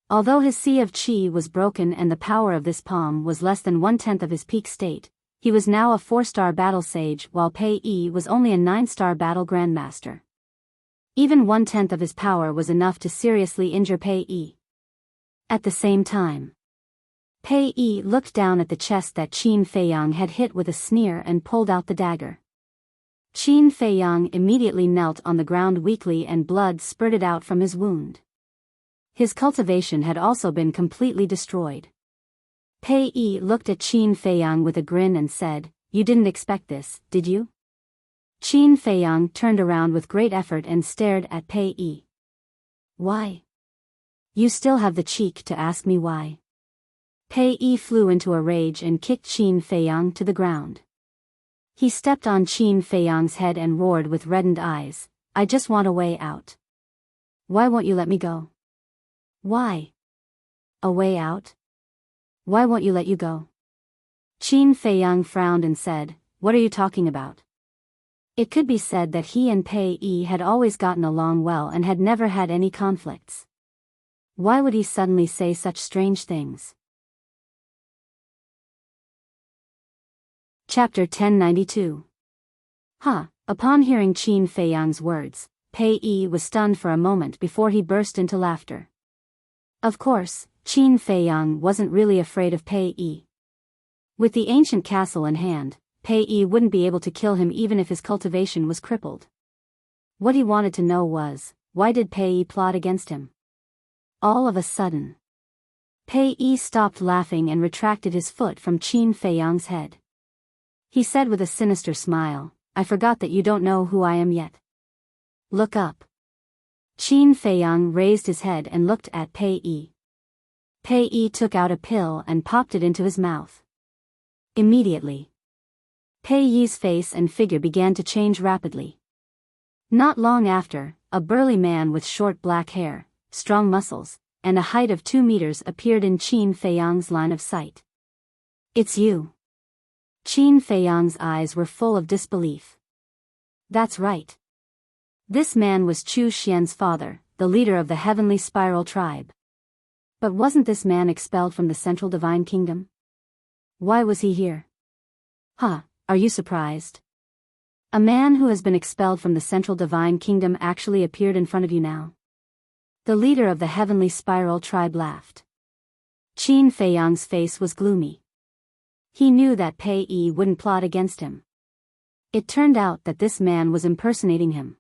Although his sea of qi was broken and the power of this palm was less than 1/10 of his peak state, he was now a 4-star battle sage while Pei Yi was only a 9-star battle grandmaster. Even 1/10 of his power was enough to seriously injure Pei Yi. At the same time, Pei Yi looked down at the chest that Qin Feiyang had hit with a sneer and pulled out the dagger. Qin Feiyang immediately knelt on the ground weakly and blood spurted out from his wound. His cultivation had also been completely destroyed. Pei Yi looked at Qin Feiyang with a grin and said, You didn't expect this, did you? Qin Feiyang turned around with great effort and stared at Pei Yi. Why? You still have the cheek to ask me why. Pei Yi flew into a rage and kicked Qin Feiyang to the ground. He stepped on Qin Feiyang's head and roared with reddened eyes, I just want a way out. Why won't you let me go? Why? A way out? Why won't you let you go? Qin Feiyang frowned and said, What are you talking about? It could be said that he and Pei Yi had always gotten along well and had never had any conflicts. Why would he suddenly say such strange things? Chapter 1092. Upon hearing Qin Feiyang's words, Pei Yi was stunned for a moment before he burst into laughter. Of course, Qin Feiyang wasn't really afraid of Pei Yi. With the ancient castle in hand, Pei Yi wouldn't be able to kill him even if his cultivation was crippled. What he wanted to know was, why did Pei Yi plot against him? All of a sudden, Pei Yi stopped laughing and retracted his foot from Qin Feiyang's head. He said with a sinister smile, I forgot that you don't know who I am yet. Look up. Qin Feiyang raised his head and looked at Pei Yi. Pei Yi took out a pill and popped it into his mouth. Immediately, Pei Yi's face and figure began to change rapidly. Not long after, a burly man with short black hair, strong muscles, and a height of 2 meters appeared in Qin Feiyang's line of sight. It's you. Qin Feiyang's eyes were full of disbelief. That's right. This man was Chu Xian's father, the leader of the Heavenly Spiral tribe. But wasn't this man expelled from the Central Divine Kingdom? Why was he here? Are you surprised? A man who has been expelled from the Central Divine Kingdom actually appeared in front of you now. The leader of the Heavenly Spiral tribe laughed. Qin Feiyang's face was gloomy. He knew that Pei Yi wouldn't plot against him. It turned out that this man was impersonating him.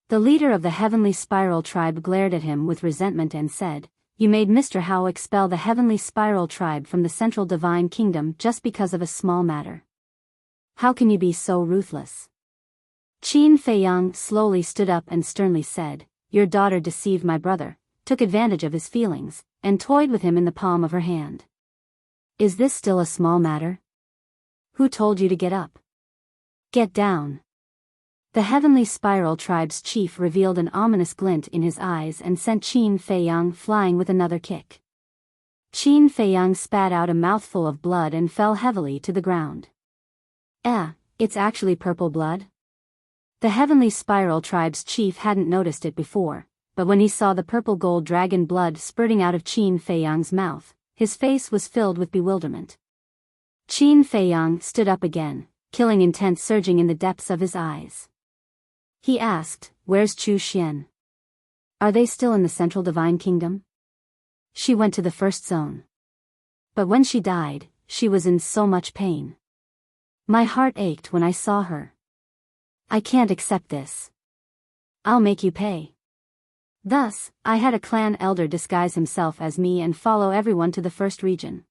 The leader of the Heavenly Spiral tribe glared at him with resentment and said, You made Mr. Hao expel the Heavenly Spiral tribe from the Central Divine Kingdom just because of a small matter. How can you be so ruthless? Qin Feiyang slowly stood up and sternly said, your daughter deceived my brother, took advantage of his feelings, and toyed with him in the palm of her hand. Is this still a small matter? Who told you to get up? Get down. The Heavenly Spiral Tribe's chief revealed an ominous glint in his eyes and sent Qin Feiyang flying with another kick. Qin Feiyang spat out a mouthful of blood and fell heavily to the ground. It's actually purple blood? The Heavenly Spiral Tribe's chief hadn't noticed it before, but when he saw the purple gold dragon blood spurting out of Qin Feiyang's mouth, his face was filled with bewilderment. Qin Feiyang stood up again, killing intent surging in the depths of his eyes. He asked, where's Chu Xian? Are they still in the Central Divine Kingdom? She went to the first zone. But when she died, she was in so much pain. My heart ached when I saw her. I can't accept this. I'll make you pay. Thus, I had a clan elder disguise himself as me and follow everyone to the first region.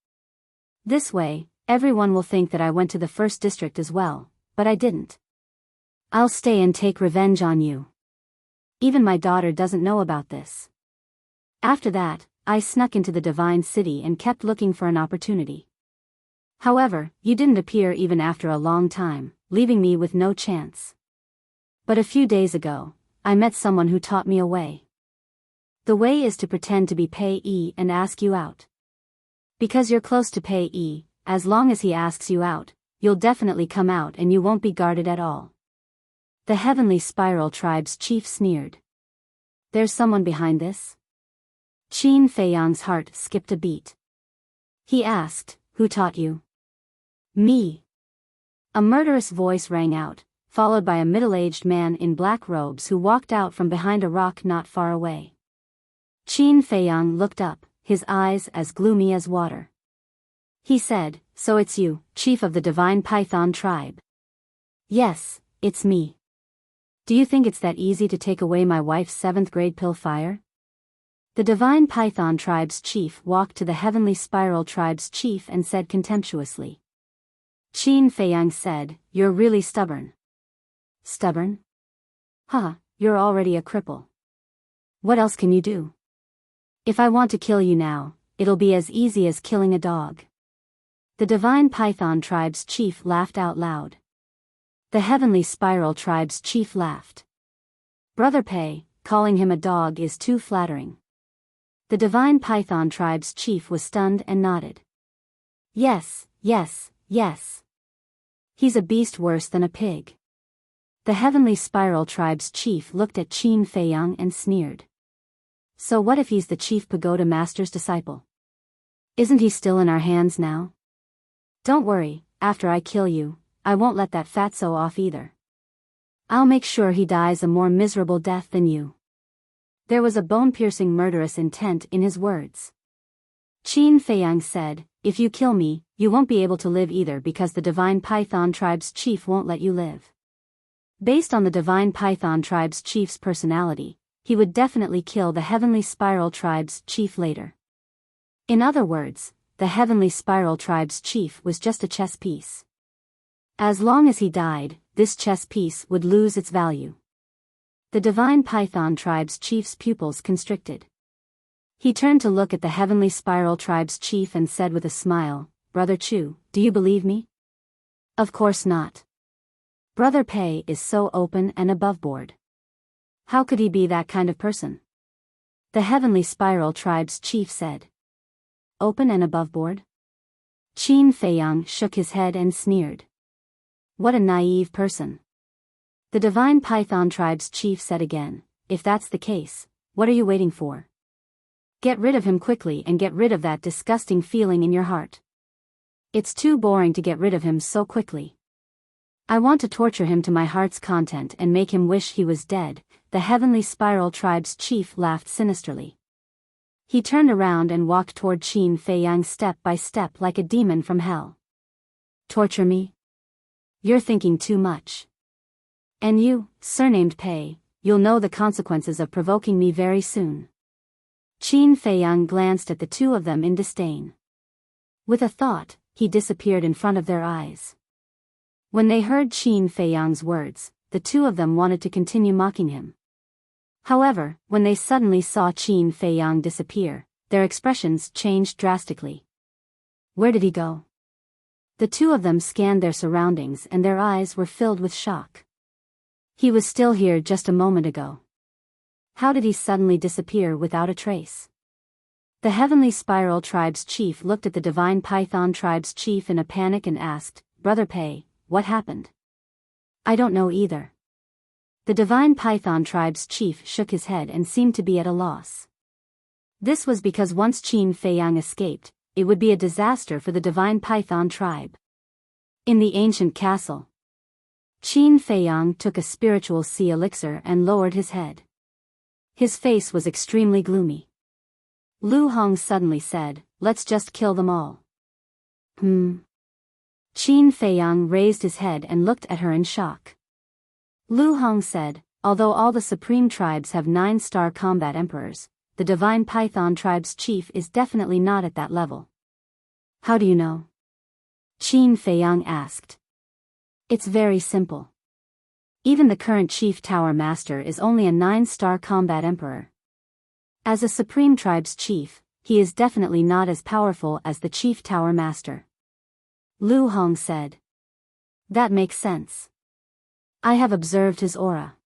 This way, everyone will think that I went to the first district as well, but I didn't. I'll stay and take revenge on you. Even my daughter doesn't know about this. After that, I snuck into the Divine City and kept looking for an opportunity. However, you didn't appear even after a long time, leaving me with no chance. But a few days ago, I met someone who taught me a way. The way is to pretend to be Pei Yi and ask you out. Because you're close to Pei Yi, as long as he asks you out, you'll definitely come out and you won't be guarded at all. The Heavenly Spiral Tribe's chief sneered. There's someone behind this? Qin Feiyang's heart skipped a beat. He asked, who taught you? Me. A murderous voice rang out, followed by a middle-aged man in black robes who walked out from behind a rock not far away. Qin Feiyang looked up, his eyes as gloomy as water. He said, so it's you, chief of the Divine Python tribe. Yes, it's me. Do you think it's that easy to take away my wife's 7th grade pill fire? The Divine Python tribe's chief walked to the Heavenly Spiral tribe's chief and said contemptuously. Qin Feiyang said, you're really stubborn. Stubborn? You're already a cripple. What else can you do? If I want to kill you now, it'll be as easy as killing a dog. The Divine Python tribe's chief laughed out loud. The Heavenly Spiral tribe's chief laughed. Brother Pei, calling him a dog is too flattering. The Divine Python tribe's chief was stunned and nodded. Yes. He's a beast worse than a pig. The Heavenly Spiral tribe's chief looked at Qin Feiyang and sneered. So what if he's the chief pagoda master's disciple? Isn't he still in our hands now? Don't worry, after I kill you, I won't let that fatso off either. I'll make sure he dies a more miserable death than you. There was a bone-piercing murderous intent in his words. Qin Feiyang said, if you kill me, you won't be able to live either because the Divine Python tribe's chief won't let you live. Based on the Divine Python tribe's chief's personality, he would definitely kill the Heavenly Spiral tribe's chief later. In other words, the Heavenly Spiral tribe's chief was just a chess piece. As long as he died, this chess piece would lose its value. The Divine Python tribe's chief's pupils constricted. He turned to look at the Heavenly Spiral tribe's chief and said with a smile, Brother Chu, do you believe me? Of course not. Brother Pei is so open and aboveboard. How could he be that kind of person? The Heavenly Spiral tribe's chief said. Open and aboveboard? Qin Feiyang shook his head and sneered. What a naive person. The Divine Python tribe's chief said again, if that's the case, what are you waiting for? Get rid of him quickly and get rid of that disgusting feeling in your heart. It's too boring to get rid of him so quickly. I want to torture him to my heart's content and make him wish he was dead. The Heavenly Spiral tribe's chief laughed sinisterly. He turned around and walked toward Qin Feiyang step by step like a demon from hell. Torture me? You're thinking too much. And you, surnamed Pei, you'll know the consequences of provoking me very soon. Qin Feiyang glanced at the two of them in disdain. With a thought, he disappeared in front of their eyes. When they heard Qin Feiyang's words, the two of them wanted to continue mocking him. However, when they suddenly saw Qin Feiyang disappear, their expressions changed drastically. Where did he go? The two of them scanned their surroundings and their eyes were filled with shock. He was still here just a moment ago. How did he suddenly disappear without a trace? The Heavenly Spiral Tribe's chief looked at the Divine Python Tribe's chief in a panic and asked, "Brother Pei, what happened?" "I don't know either." The Divine Python Tribe's chief shook his head and seemed to be at a loss. This was because once Qin Feiyang escaped, it would be a disaster for the Divine Python Tribe. In the ancient castle, Qin Feiyang took a spiritual sea elixir and lowered his head. His face was extremely gloomy. Lu Hong suddenly said, "Let's just kill them all." Qin Feiyang raised his head and looked at her in shock. Lu Hong said, "Although all the supreme tribes have 9-star combat emperors, the Divine Python Tribe's chief is definitely not at that level." "How do you know?" Qin Feiyang asked. "It's very simple. Even the current Chief Tower Master is only a 9-star combat emperor. As a Supreme Tribe's chief, he is definitely not as powerful as the Chief Tower Master." Lu Hong said. "That makes sense. I have observed his aura.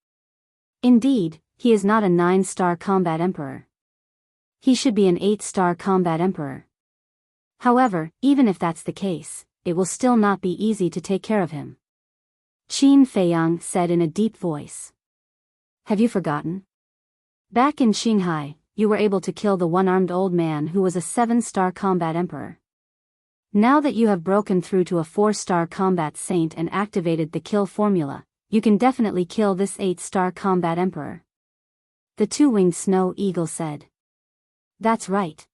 Indeed, he is not a 9-star combat emperor. He should be an 8-star combat emperor. However, even if that's the case, it will still not be easy to take care of him." Qin Feiyang said in a deep voice. "Have you forgotten? Back in Qinghai, you were able to kill the one-armed old man who was a 7-star combat emperor. Now that you have broken through to a 4-star combat saint and activated the kill formula, you can definitely kill this 8-star combat emperor." The two-winged snow eagle said. "That's right.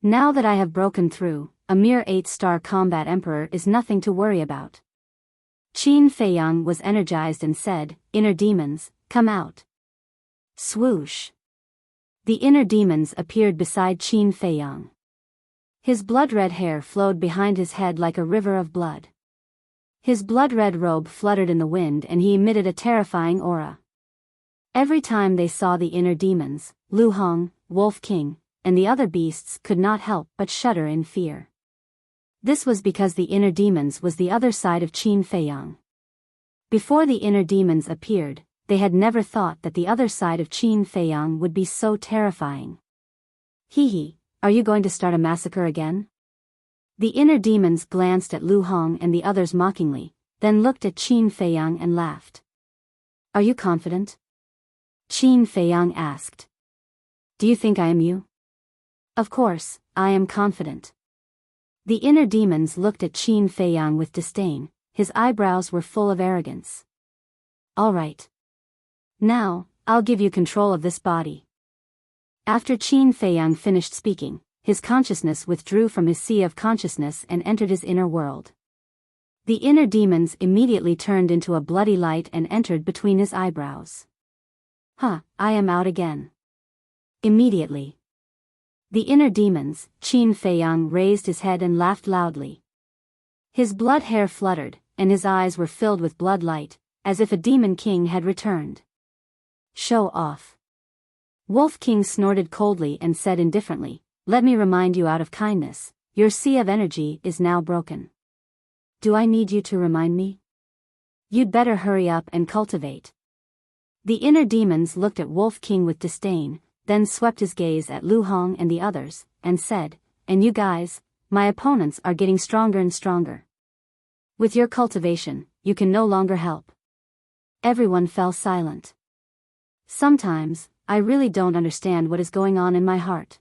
Now that I have broken through, a mere 8-star combat emperor is nothing to worry about." Qin Feiyang was energized and said, "Inner demons, come out." Swoosh. The inner demons appeared beside Qin Feiyang. His blood-red hair flowed behind his head like a river of blood. His blood-red robe fluttered in the wind and he emitted a terrifying aura. Every time they saw the inner demons, Lu Hong, Wolf King, and the other beasts could not help but shudder in fear. This was because the inner demons was the other side of Qin Feiyang. Before the inner demons appeared, they had never thought that the other side of Qin Feiyang would be so terrifying. "Hee, are you going to start a massacre again?" The inner demons glanced at Lu Hong and the others mockingly, then looked at Qin Feiyang and laughed. "Are you confident?" Qin Feiyang asked. "Do you think I am you?" "Of course, I am confident." The inner demons looked at Qin Feiyang with disdain, his eyebrows were full of arrogance. "All right. Now, I'll give you control of this body." After Qin Feiyang finished speaking, his consciousness withdrew from his sea of consciousness and entered his inner world. The inner demons immediately turned into a bloody light and entered between his eyebrows. I am out again." Immediately, the inner demons, Qin Feiyang raised his head and laughed loudly. His blood hair fluttered, and his eyes were filled with blood light, as if a demon king had returned. "Show off." Wolf King snorted coldly and said indifferently, "Let me remind you out of kindness, your sea of energy is now broken." "Do I need you to remind me?" "You'd better hurry up and cultivate." The inner demons looked at Wolf King with disdain, then swept his gaze at Lu Hong and the others, and said, "And you guys, my opponents are getting stronger and stronger. With your cultivation, you can no longer help." Everyone fell silent. Sometimes, I really don't understand what is going on in my heart.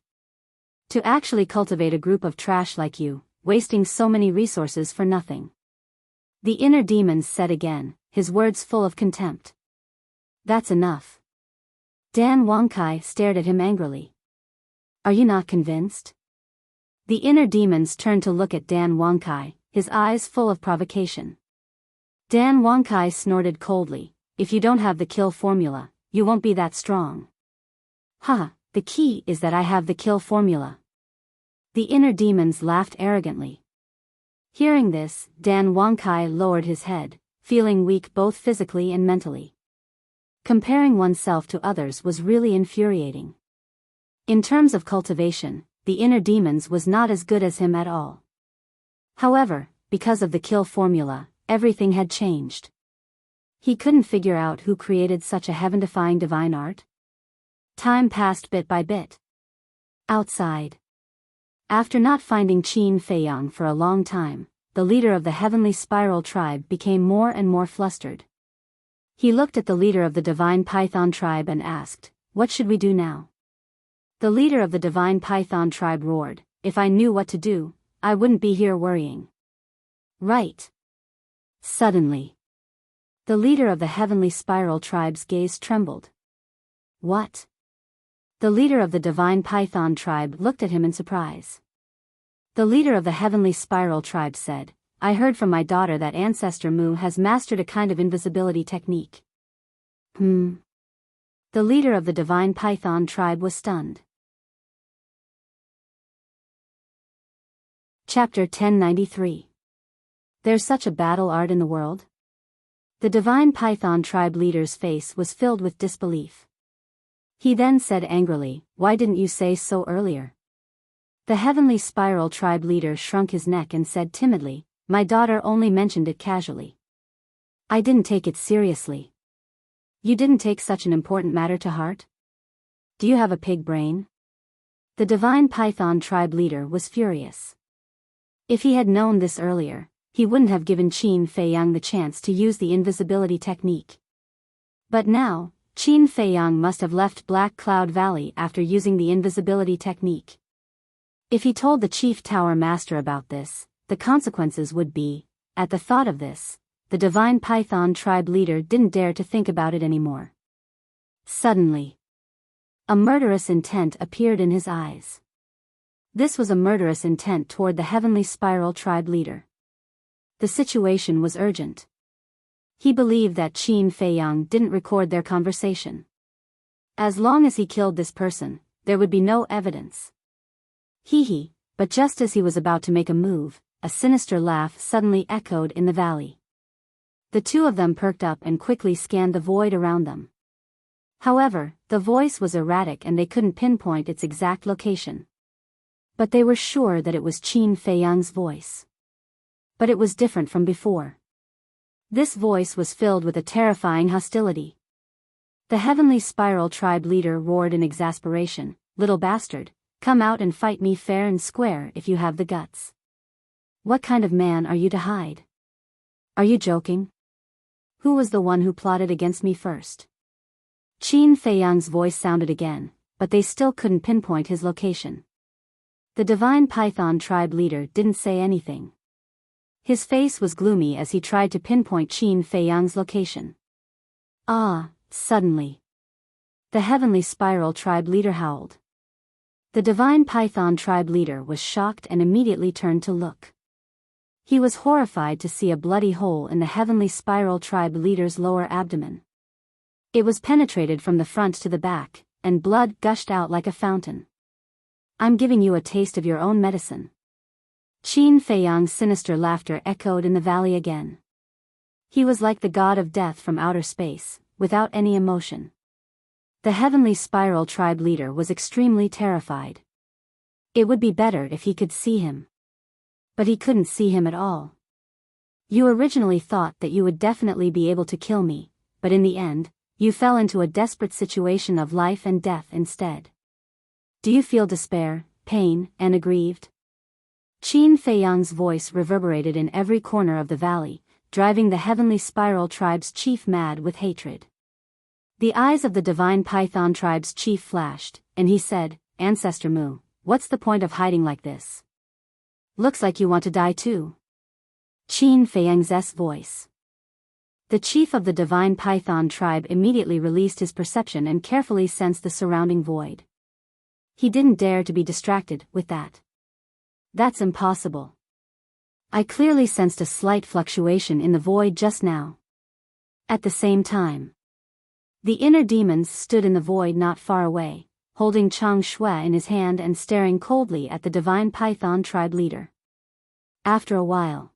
To actually cultivate a group of trash like you, wasting so many resources for nothing. The inner demons said again, his words full of contempt. "That's enough." Dan Wangkai stared at him angrily. "Are you not convinced?" The inner demons turned to look at Dan Wangkai, his eyes full of provocation. Dan Wangkai snorted coldly, "If you don't have the kill formula, you won't be that strong." The key is that I have the kill formula." The inner demons laughed arrogantly. Hearing this, Dan Wangkai lowered his head, feeling weak both physically and mentally. Comparing oneself to others was really infuriating. In terms of cultivation, the inner demons was not as good as him at all. However, because of the kill formula, everything had changed. He couldn't figure out who created such a heaven-defying divine art. Time passed bit by bit. Outside. After not finding Qin Feiyang for a long time, the leader of the Heavenly Spiral tribe became more and more flustered. He looked at the leader of the Divine Python tribe and asked, "What should we do now?" The leader of the Divine Python tribe roared, "If I knew what to do, I wouldn't be here worrying." Right. Suddenly, the leader of the Heavenly Spiral tribe's gaze trembled. What? The leader of the Divine Python tribe looked at him in surprise. The leader of the Heavenly Spiral tribe said, "I heard from my daughter that Ancestor Mu has mastered a kind of invisibility technique." The leader of the Divine Python tribe was stunned. Chapter 1093. There's such a battle art in the world? The Divine Python tribe leader's face was filled with disbelief. He then said angrily, "Why didn't you say so earlier?" The Heavenly Spiral tribe leader shrunk his neck and said timidly, "My daughter only mentioned it casually. I didn't take it seriously." "You didn't take such an important matter to heart? Do you have a pig brain?" The Divine Python tribe leader was furious. If he had known this earlier, he wouldn't have given Qin Feiyang the chance to use the invisibility technique. But now, Qin Feiyang must have left Black Cloud Valley after using the invisibility technique. If he told the Chief Tower Master about this, the consequences would be, at the thought of this, the Divine Python tribe leader didn't dare to think about it anymore. Suddenly, a murderous intent appeared in his eyes. This was a murderous intent toward the Heavenly Spiral tribe leader. The situation was urgent. He believed that Qin Feiyang didn't record their conversation. As long as he killed this person, there would be no evidence. Hee, but just as he was about to make a move, a sinister laugh suddenly echoed in the valley. The two of them perked up and quickly scanned the void around them. However, the voice was erratic and they couldn't pinpoint its exact location. But they were sure that it was Qin Feiyang's voice. But it was different from before. This voice was filled with a terrifying hostility. The Heavenly Spiral tribe leader roared in exasperation, "Little bastard, come out and fight me fair and square if you have the guts. What kind of man are you to hide? Are you joking? Who was the one who plotted against me first?" Qin Feiyang's voice sounded again, but they still couldn't pinpoint his location. The Divine Python tribe leader didn't say anything. His face was gloomy as he tried to pinpoint Qin Feiyang's location. Suddenly, the Heavenly Spiral tribe leader howled. The Divine Python tribe leader was shocked and immediately turned to look. He was horrified to see a bloody hole in the Heavenly Spiral tribe leader's lower abdomen. It was penetrated from the front to the back, and blood gushed out like a fountain. "I'm giving you a taste of your own medicine." Qin Feiyang's sinister laughter echoed in the valley again. He was like the god of death from outer space, without any emotion. The Heavenly Spiral tribe leader was extremely terrified. It would be better if he could see him. But he couldn't see him at all. "You originally thought that you would definitely be able to kill me, but in the end, you fell into a desperate situation of life and death instead. Do you feel despair, pain, and aggrieved?" Qin Feiyang's voice reverberated in every corner of the valley, driving the Heavenly Spiral tribe's chief mad with hatred. The eyes of the Divine Python tribe's chief flashed, and he said, "Ancestor Mu, what's the point of hiding like this? Looks like you want to die too." Qin Feiyang's voice. The chief of the Divine Python tribe immediately released his perception and carefully sensed the surrounding void. He didn't dare to be distracted with that. "That's impossible. I clearly sensed a slight fluctuation in the void just now." At the same time, the inner demons stood in the void not far away, holding Chang Shui in his hand and staring coldly at the Divine Python tribe leader. After a while,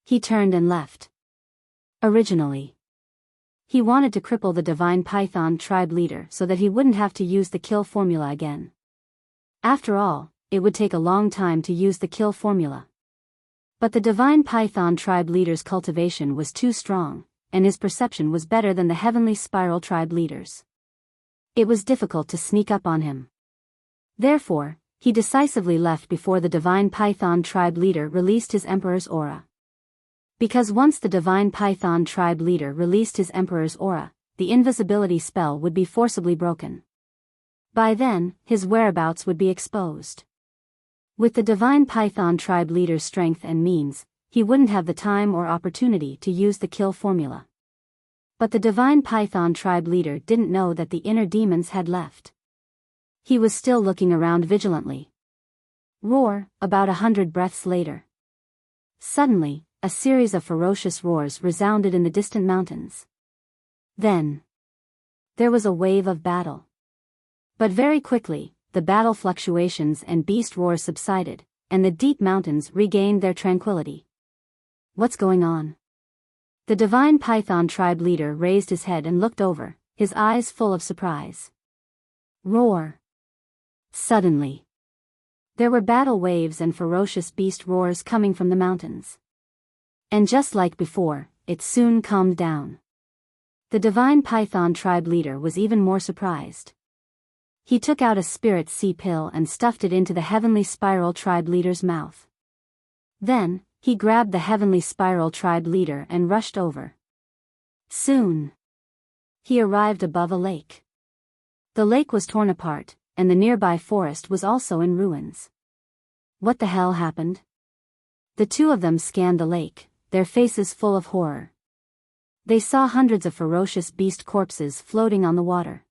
he turned and left. Originally, he wanted to cripple the Divine Python tribe leader so that he wouldn't have to use the kill formula again. After all, it would take a long time to use the kill formula. But the Divine Python tribe leader's cultivation was too strong, and his perception was better than the Heavenly Spiral tribe leader's. It was difficult to sneak up on him. Therefore, he decisively left before the Divine Python tribe leader released his Emperor's aura. Because once the Divine Python tribe leader released his Emperor's aura, the invisibility spell would be forcibly broken. By then, his whereabouts would be exposed. With the Divine Python tribe leader's strength and means, he wouldn't have the time or opportunity to use the kill formula. But the Divine Python tribe leader didn't know that the inner demons had left. He was still looking around vigilantly. Roar, about 100 breaths later. Suddenly, a series of ferocious roars resounded in the distant mountains. Then, there was a wave of battle. But very quickly, the battle fluctuations and beast roars subsided, and the deep mountains regained their tranquility. What's going on? The Divine Python tribe leader raised his head and looked over, his eyes full of surprise. Roar. Suddenly, there were battle waves and ferocious beast roars coming from the mountains. And just like before, it soon calmed down. The Divine Python tribe leader was even more surprised. He took out a spirit sea pill and stuffed it into the Heavenly Spiral tribe leader's mouth. Then, he grabbed the Heavenly Spiral tribe leader and rushed over. Soon, he arrived above a lake. The lake was torn apart, and the nearby forest was also in ruins. What the hell happened? The two of them scanned the lake, their faces full of horror. They saw hundreds of ferocious beast corpses floating on the water.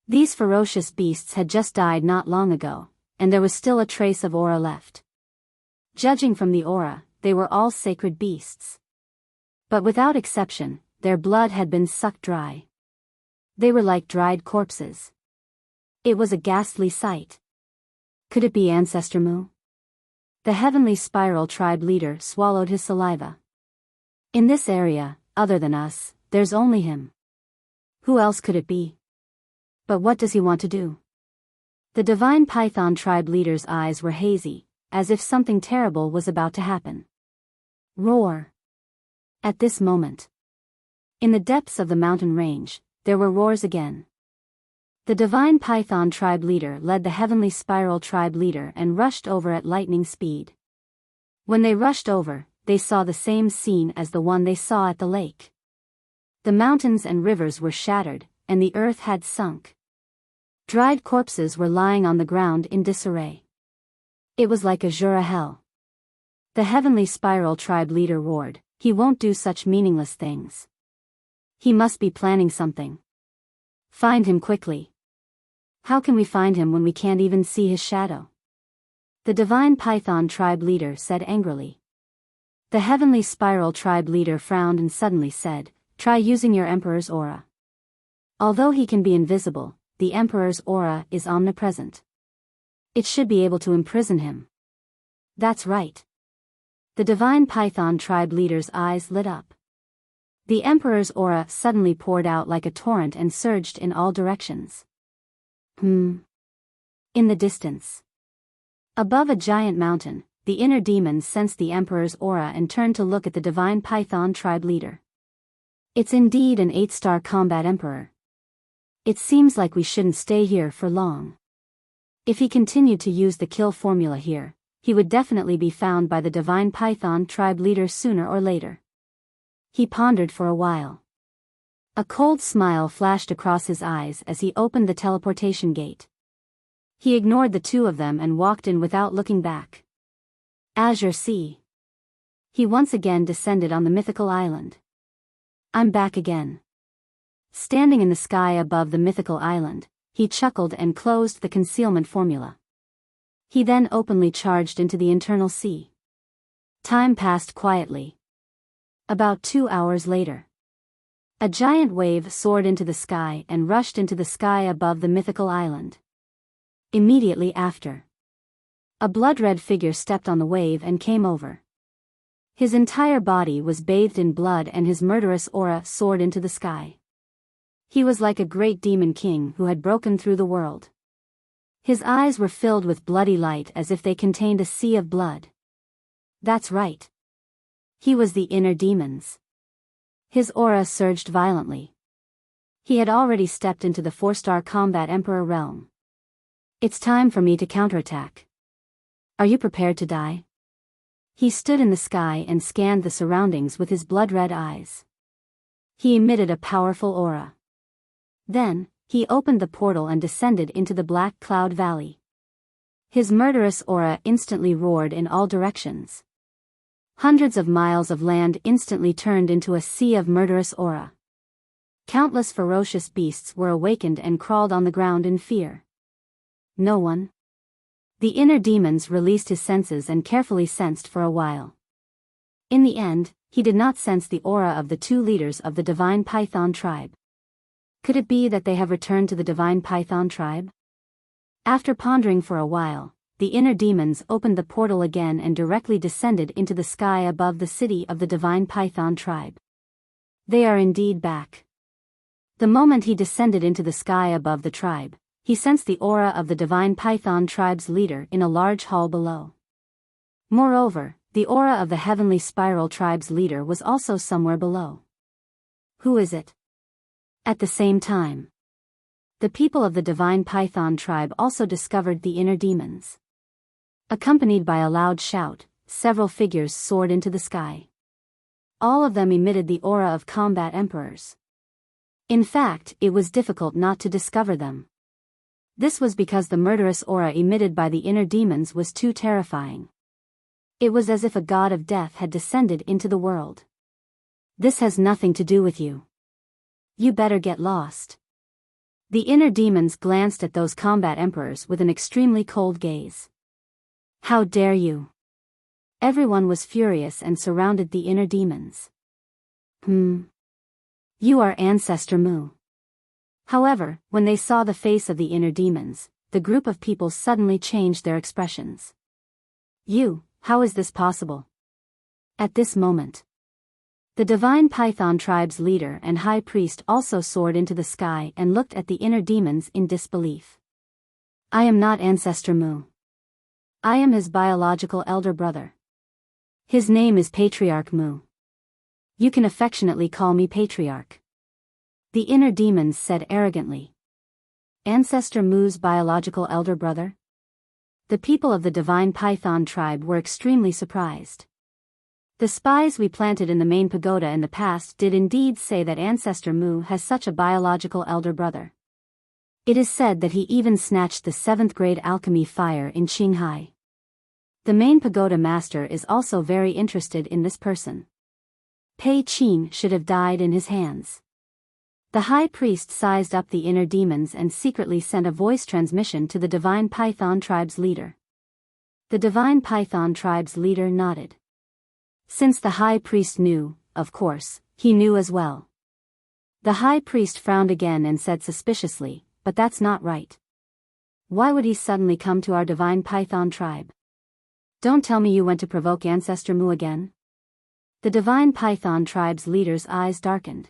These ferocious beasts had just died not long ago, and there was still a trace of aura left. Judging from the aura, they were all sacred beasts. But without exception, their blood had been sucked dry. They were like dried corpses. It was a ghastly sight. Could it be Ancestor Mu? The Heavenly Spiral tribe leader swallowed his saliva. In this area, other than us, there's only him. Who else could it be? But what does he want to do? The Divine Python tribe leader's eyes were hazy, as if something terrible was about to happen. Roar. At this moment, in the depths of the mountain range, there were roars again. The Divine Python tribe leader led the Heavenly Spiral tribe leader and rushed over at lightning speed. When they rushed over, they saw the same scene as the one they saw at the lake. The mountains and rivers were shattered, and the earth had sunk. Dried corpses were lying on the ground in disarray. It was like a Jura hell. The Heavenly Spiral tribe leader roared, "He won't do such meaningless things. He must be planning something. Find him quickly." How can we find him when we can't even see his shadow? The Divine Python tribe leader said angrily. The Heavenly Spiral tribe leader frowned and suddenly said, "Try using your Emperor's aura. Although he can be invisible, the Emperor's aura is omnipresent. It should be able to imprison him." That's right. The Divine Python tribe leader's eyes lit up. The Emperor's aura suddenly poured out like a torrent and surged in all directions. In the distance, above a giant mountain, the inner demons sensed the Emperor's aura and turned to look at the Divine Python tribe leader. It's indeed an 8-star combat Emperor. It seems like we shouldn't stay here for long. If he continued to use the kill formula here, he would definitely be found by the Divine Python tribe leader sooner or later. He pondered for a while. A cold smile flashed across his eyes as he opened the teleportation gate. He ignored the two of them and walked in without looking back. Azure Sea. He once again descended on the mythical island. I'm back again. Standing in the sky above the mythical island, he chuckled and closed the concealment formula. He then openly charged into the internal sea. Time passed quietly. About 2 hours later, a giant wave soared into the sky and rushed into the sky above the mythical island. Immediately after, A blood-red figure stepped on the wave and came over. His entire body was bathed in blood and his murderous aura soared into the sky. He was like a great demon king who had broken through the world. His eyes were filled with bloody light as if they contained a sea of blood. That's right. He was the inner demons. His aura surged violently. He had already stepped into the 4-star combat emperor realm. It's time for me to counterattack. Are you prepared to die? He stood in the sky and scanned the surroundings with his blood-red eyes. He emitted a powerful aura. Then, he opened the portal and descended into the Black Cloud Valley. His murderous aura instantly roared in all directions. Hundreds of miles of land instantly turned into a sea of murderous aura. Countless ferocious beasts were awakened and crawled on the ground in fear. No one. The inner demons released his senses and carefully sensed for a while. In the end, he did not sense the aura of the 2 leaders of the Divine Python tribe. Could it be that they have returned to the Divine Python tribe? After pondering for a while, the inner demons opened the portal again and directly descended into the sky above the city of the Divine Python tribe. They are indeed back. The moment he descended into the sky above the tribe, he sensed the aura of the Divine Python tribe's leader in a large hall below. Moreover, the aura of the Heavenly Spiral tribe's leader was also somewhere below. Who is it? At the same time, the people of the Divine Python tribe also discovered the inner demons. Accompanied by a loud shout, several figures soared into the sky. All of them emitted the aura of combat emperors. In fact, it was difficult not to discover them. This was because the murderous aura emitted by the inner demons was too terrifying. It was as if a god of death had descended into the world. This has nothing to do with you. You better get lost. The inner demons glanced at those combat emperors with an extremely cold gaze. How dare you? Everyone was furious and surrounded the inner demons. You are Ancestor Mu. However, when they saw the face of the inner demons, the group of people suddenly changed their expressions. How is this possible? At this moment, the Divine Python tribe's leader and high priest also soared into the sky and looked at the inner demons in disbelief. I am not Ancestor Mu. I am his biological elder brother. His name is Patriarch Mu. You can affectionately call me Patriarch. The inner demons said arrogantly. Ancestor Mu's biological elder brother? The people of the Divine Python tribe were extremely surprised. The spies we planted in the main pagoda in the past did indeed say that Ancestor Mu has such a biological elder brother. It is said that he even snatched the 7th grade alchemy fire in Qinghai. The main pagoda master is also very interested in this person. Pei Qin should have died in his hands. The high priest sized up the inner demons and secretly sent a voice transmission to the Divine Python tribe's leader. The Divine Python tribe's leader nodded. Since the high priest knew, of course, he knew as well. The high priest frowned again and said suspiciously, but that's not right. Why would he suddenly come to our Divine Python tribe? Don't tell me you went to provoke Ancestor Mu again? The Divine Python tribe's leader's eyes darkened.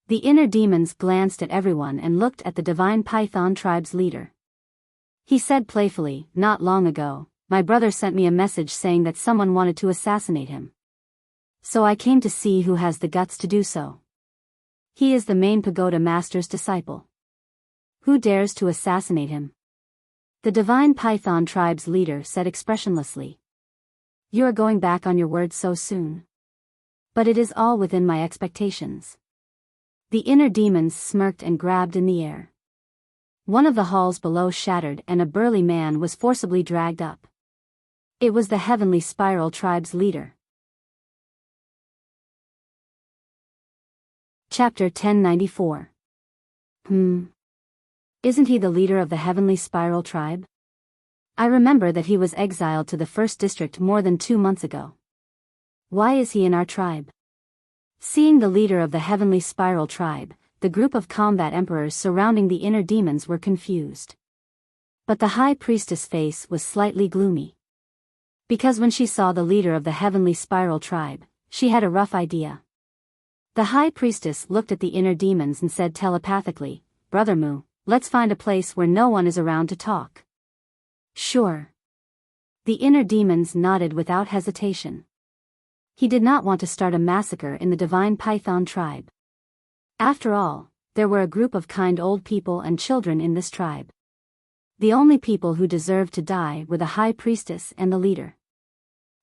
The inner demons glanced at everyone and looked at the Divine Python tribe's leader. He said playfully, not long ago, my brother sent me a message saying that someone wanted to assassinate him. So I came to see who has the guts to do so. He is the main pagoda master's disciple. Who dares to assassinate him? The Divine Python tribe's leader said expressionlessly. You are going back on your word so soon. But it is all within my expectations. The inner demons smirked and grabbed in the air. One of the halls below shattered and a burly man was forcibly dragged up. It was the Heavenly Spiral tribe's leader. Chapter 1094. Isn't he the leader of the Heavenly Spiral tribe? I remember that he was exiled to the 1st district more than 2 months ago. Why is he in our tribe? Seeing the leader of the Heavenly Spiral tribe, the group of combat emperors surrounding the inner demons were confused. But the high priestess' face was slightly gloomy. Because when she saw the leader of the heavenly spiral tribe, she had a rough idea. The high priestess looked at the inner demons and said telepathically, "Brother Mu, let's find a place where no one is around to talk." "Sure." The inner demons nodded without hesitation. He did not want to start a massacre in the divine python tribe. After all, there were a group of kind old people and children in this tribe. The only people who deserved to die were the high priestess and the leader.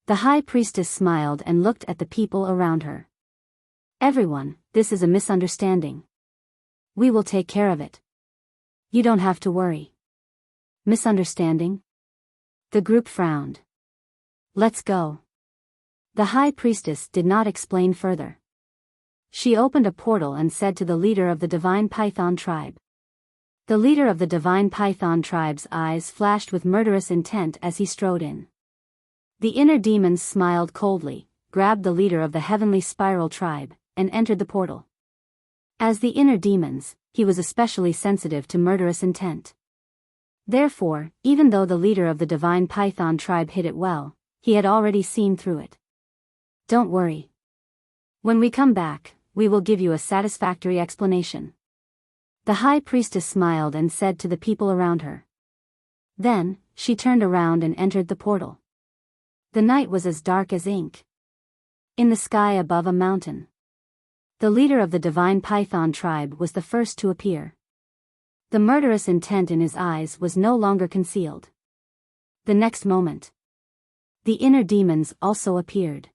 The high priestess smiled and looked at the people around her. "Everyone, this is a misunderstanding. We will take care of it. You don't have to worry." "Misunderstanding?" The group frowned. "Let's go." The high priestess did not explain further. She opened a portal and said to the leader of the divine python tribe. The leader of the divine python tribe's eyes flashed with murderous intent as he strode in. The inner demons smiled coldly, grabbed the leader of the heavenly spiral tribe, and entered the portal. As the inner demons, he was especially sensitive to murderous intent. Therefore, even though the leader of the divine python tribe hid it well, he had already seen through it. "Don't worry. When we come back, we will give you a satisfactory explanation." The high priestess smiled and said to the people around her. Then, she turned around and entered the portal. The night was as dark as ink. In the sky above a mountain, the leader of the divine python tribe was the first to appear. The murderous intent in his eyes was no longer concealed. The next moment, the inner demons also appeared.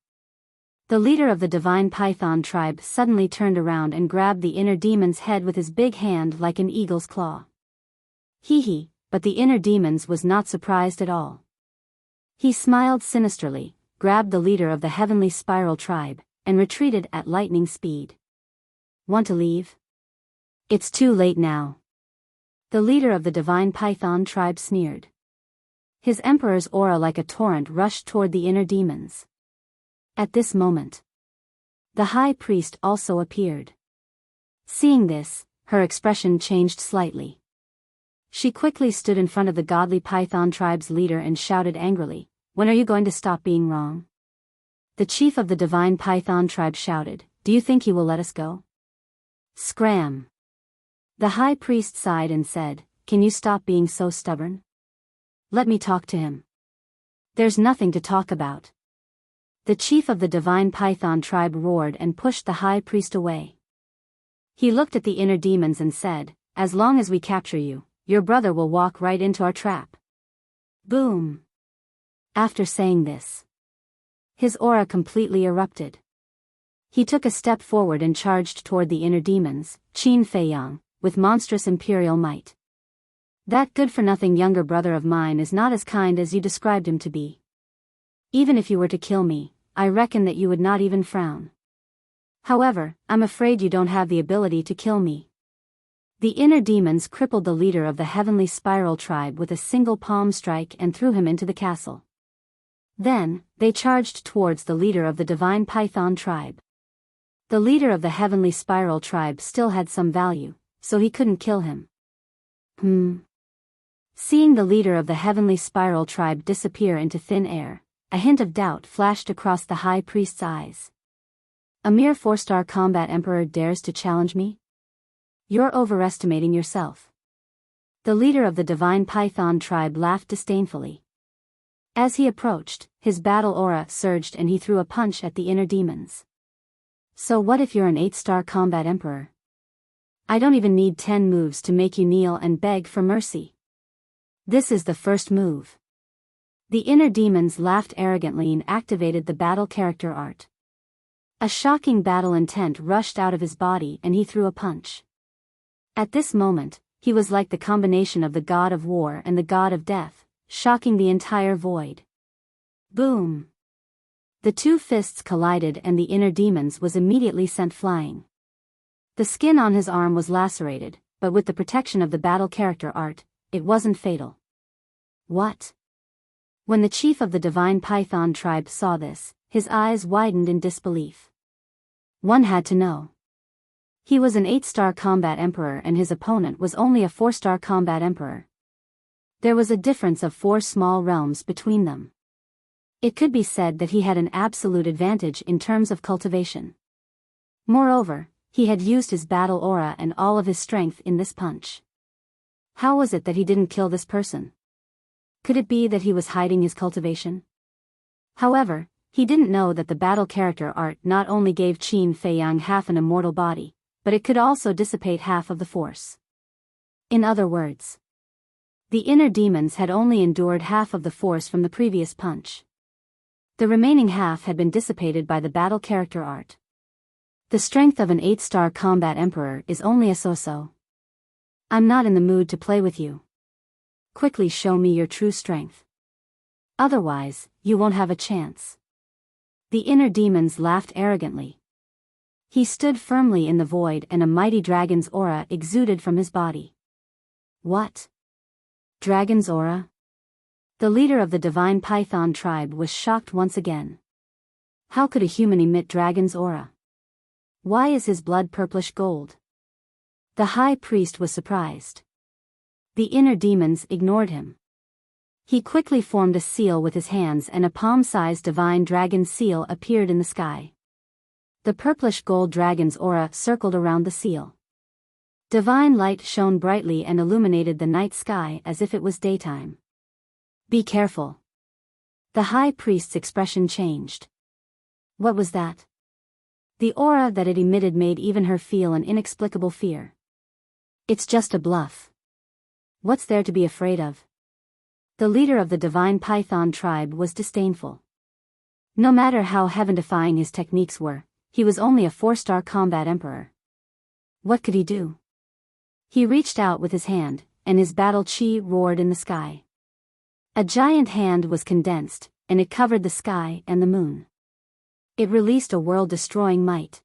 The leader of the divine python tribe suddenly turned around and grabbed the inner demon's head with his big hand like an eagle's claw. Hee, but the inner demons was not surprised at all. He smiled sinisterly, grabbed the leader of the heavenly spiral tribe, and retreated at lightning speed. "Want to leave? It's too late now." The leader of the divine python tribe sneered. His emperor's aura like a torrent rushed toward the inner demons. At this moment, the high priest also appeared. Seeing this, her expression changed slightly. She quickly stood in front of the godly python tribe's leader and shouted angrily, "When are you going to stop being wrong?" The chief of the divine python tribe shouted, "Do you think he will let us go?" Scram! The high priest sighed and said, "Can you stop being so stubborn? Let me talk to him." "There's nothing to talk about." The chief of the divine python tribe roared and pushed the high priest away. He looked at the inner demons and said, "As long as we capture you, your brother will walk right into our trap." Boom! After saying this, his aura completely erupted. He took a step forward and charged toward the inner demons, Qin Feiyang, with monstrous imperial might. "That good-for-nothing younger brother of mine is not as kind as you described him to be. Even if you were to kill me, I reckon that you would not even frown. However, I'm afraid you don't have the ability to kill me." The inner demons crippled the leader of the heavenly spiral tribe with a single palm strike and threw him into the castle. Then, they charged towards the leader of the divine python tribe. The leader of the heavenly spiral tribe still had some value, so he couldn't kill him. Seeing the leader of the heavenly spiral tribe disappear into thin air, a hint of doubt flashed across the high priest's eyes. "A mere 4-star combat emperor dares to challenge me? You're overestimating yourself." The leader of the divine python tribe laughed disdainfully. As he approached, his battle aura surged and he threw a punch at the inner demons. "So what if you're an 8-star combat emperor? I don't even need 10 moves to make you kneel and beg for mercy. This is the first move." The inner demons laughed arrogantly and activated the battle character art. A shocking battle intent rushed out of his body and he threw a punch. At this moment, he was like the combination of the god of war and the god of death, shocking the entire void. Boom! The two fists collided and the inner demons was immediately sent flying. The skin on his arm was lacerated, but with the protection of the battle character art, it wasn't fatal. What? When the chief of the divine python tribe saw this, his eyes widened in disbelief. One had to know. He was an 8-star combat emperor and his opponent was only a 4-star combat emperor. There was a difference of 4 small realms between them. It could be said that he had an absolute advantage in terms of cultivation. Moreover, he had used his battle aura and all of his strength in this punch. How was it that he didn't kill this person? Could it be that he was hiding his cultivation? However, he didn't know that the battle character art not only gave Qin Feiyang half an immortal body, but it could also dissipate half of the force. In other words, the inner demons had only endured half of the force from the previous punch. The remaining half had been dissipated by the battle character art. The strength of an 8-star combat emperor is only a so-so. I'm not in the mood to play with you. Quickly show me your true strength. Otherwise, you won't have a chance. The inner demons laughed arrogantly. He stood firmly in the void and a mighty dragon's aura exuded from his body. What? Dragon's aura? The leader of the divine python tribe was shocked once again. How could a human emit dragon's aura? Why is his blood purplish gold? The high priest was surprised. The inner demons ignored him. He quickly formed a seal with his hands and a palm-sized divine dragon seal appeared in the sky. The purplish gold dragon's aura circled around the seal. Divine light shone brightly and illuminated the night sky as if it was daytime. Be careful. The high priest's expression changed. What was that? The aura that it emitted made even her feel an inexplicable fear. It's just a bluff. What's there to be afraid of? The leader of the divine python tribe was disdainful. No matter how heaven-defying his techniques were, he was only a 4-star combat emperor. What could he do? He reached out with his hand, and his battle chi roared in the sky. A giant hand was condensed, and it covered the sky and the moon. It released a world-destroying might.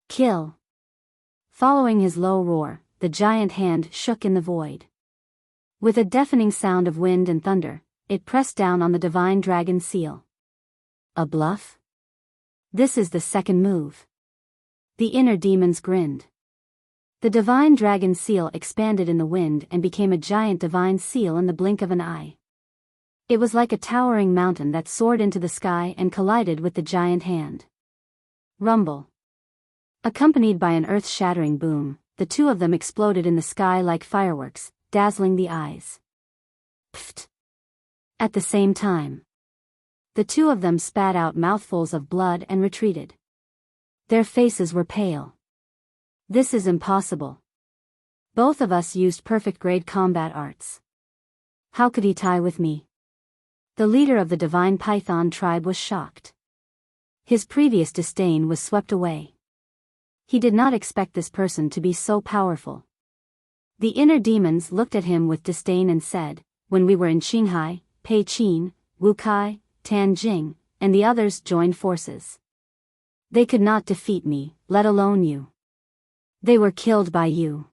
Kill! Following his low roar, the giant hand shook in the void. With a deafening sound of wind and thunder, it pressed down on the divine dragon seal. A bluff? This is the second move. The inner demons grinned. The divine dragon seal expanded in the wind and became a giant divine seal in the blink of an eye. It was like a towering mountain that soared into the sky and collided with the giant hand. Rumble. Accompanied by an earth-shattering boom, the two of them exploded in the sky like fireworks, dazzling the eyes. Pfft. At the same time, the two of them spat out mouthfuls of blood and retreated. Their faces were pale. This is impossible. Both of us used perfect-grade combat arts. How could he tie with me? The leader of the divine python tribe was shocked. His previous disdain was swept away. He did not expect this person to be so powerful. The inner demons looked at him with disdain and said, when we were in Qinghai, Pei Qin, Wu Kai, Tan Jing, and the others joined forces. They could not defeat me, let alone you. They were killed by you.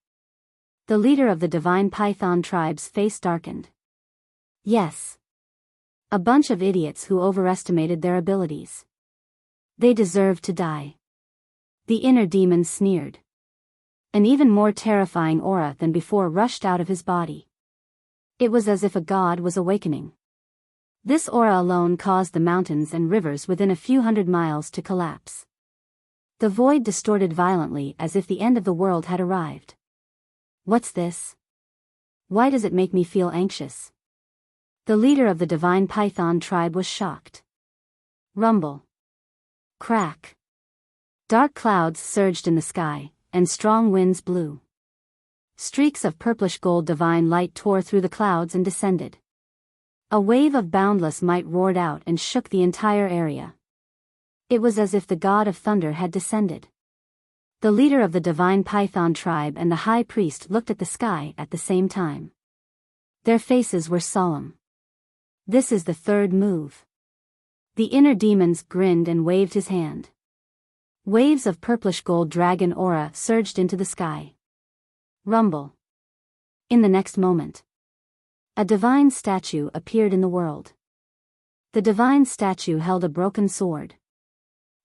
The leader of the divine python tribe's face darkened. Yes. A bunch of idiots who overestimated their abilities. They deserved to die. The inner demon sneered. An even more terrifying aura than before rushed out of his body. It was as if a god was awakening. This aura alone caused the mountains and rivers within a few hundred miles to collapse. The void distorted violently as if the end of the world had arrived. What's this? Why does it make me feel anxious? The leader of the divine python tribe was shocked. Rumble. Crack. Dark clouds surged in the sky, and strong winds blew. Streaks of purplish gold divine light tore through the clouds and descended. A wave of boundless might roared out and shook the entire area. It was as if the god of thunder had descended. The leader of the divine python tribe and the high priest looked at the sky at the same time. Their faces were solemn. This is the third move. The inner demons grinned and waved his hand. Waves of purplish gold dragon aura surged into the sky. Rumble. In the next moment, a divine statue appeared in the world. The divine statue held a broken sword.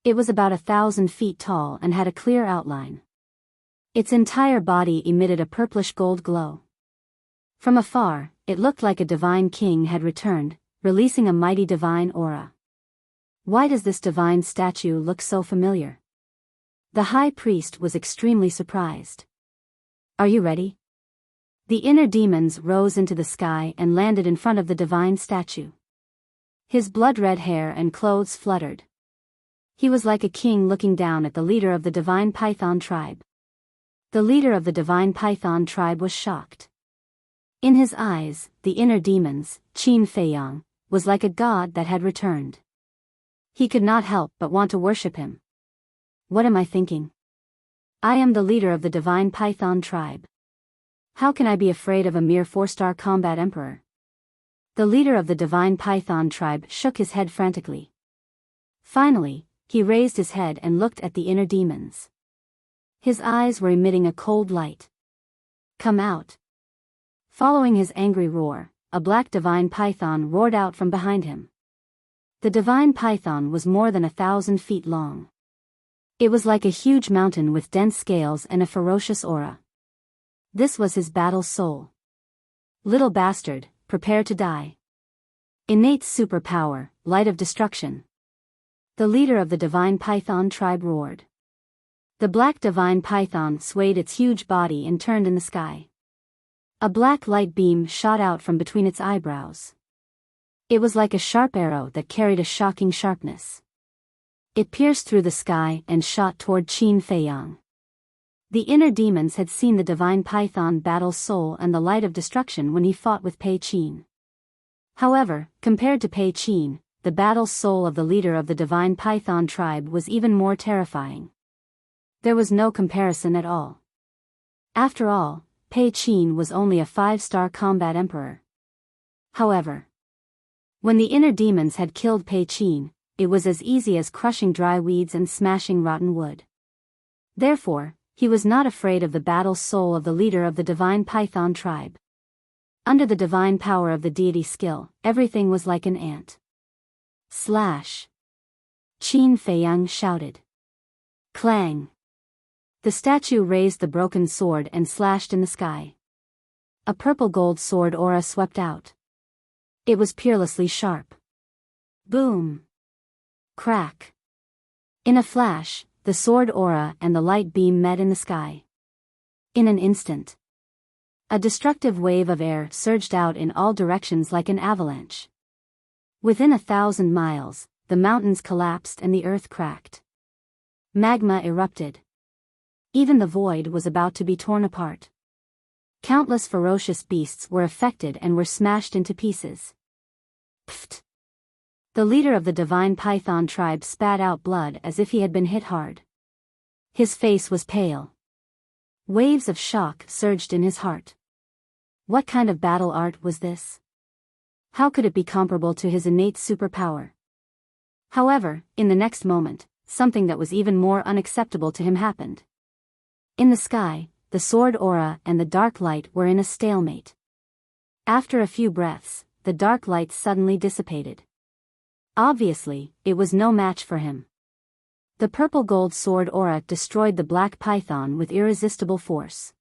It was about 1,000 feet tall and had a clear outline. Its entire body emitted a purplish gold glow. From afar, it looked like a divine king had returned, releasing a mighty divine aura. Why does this divine statue look so familiar? The high priest was extremely surprised. Are you ready? The inner demons rose into the sky and landed in front of the divine statue. His blood-red hair and clothes fluttered. He was like a king looking down at the leader of the divine python tribe. The leader of the divine python tribe was shocked. In his eyes, the inner demons, Qin Feiyang, was like a god that had returned. He could not help but want to worship him. What am I thinking? I am the leader of the divine python tribe. How can I be afraid of a mere 4-star combat emperor? The leader of the divine python tribe shook his head frantically. Finally, he raised his head and looked at the inner demons. His eyes were emitting a cold light. Come out. Following his angry roar, a black divine python roared out from behind him. The divine python was more than 1,000 feet long. It was like a huge mountain with dense scales and a ferocious aura. This was his battle soul. Little bastard, prepare to die. Innate superpower, light of destruction. The leader of the divine python tribe roared. The black divine python swayed its huge body and turned in the sky. A black light beam shot out from between its eyebrows. It was like a sharp arrow that carried a shocking sharpness. It pierced through the sky and shot toward Qin Feiyang. The inner demons had seen the divine python battle soul and the light of destruction when he fought with Pei Qin. However, compared to Pei Qin, the battle soul of the leader of the divine python tribe was even more terrifying. There was no comparison at all. After all, Pei Qin was only a 5-star combat emperor. However, when the inner demons had killed Pei Qin, it was as easy as crushing dry weeds and smashing rotten wood. Therefore, he was not afraid of the battle soul of the leader of the divine python tribe. Under the divine power of the deity skill, everything was like an ant. Slash! Qin Feiyang shouted. Clang! The statue raised the broken sword and slashed in the sky. A purple-gold sword aura swept out. It was peerlessly sharp. Boom! Crack! In a flash, the sword aura and the light beam met in the sky. In an instant, a destructive wave of air surged out in all directions like an avalanche. Within 1,000 miles, the mountains collapsed and the earth cracked. Magma erupted. Even the void was about to be torn apart. Countless ferocious beasts were affected and were smashed into pieces. Pfft! The leader of the divine python tribe spat out blood as if he had been hit hard. His face was pale. Waves of shock surged in his heart. What kind of battle art was this? How could it be comparable to his innate superpower? However, in the next moment, something that was even more unacceptable to him happened. In the sky, the sword aura and the dark light were in a stalemate. After a few breaths, the dark light suddenly dissipated. Obviously, it was no match for him. The purple-gold sword aura destroyed the black python with irresistible force.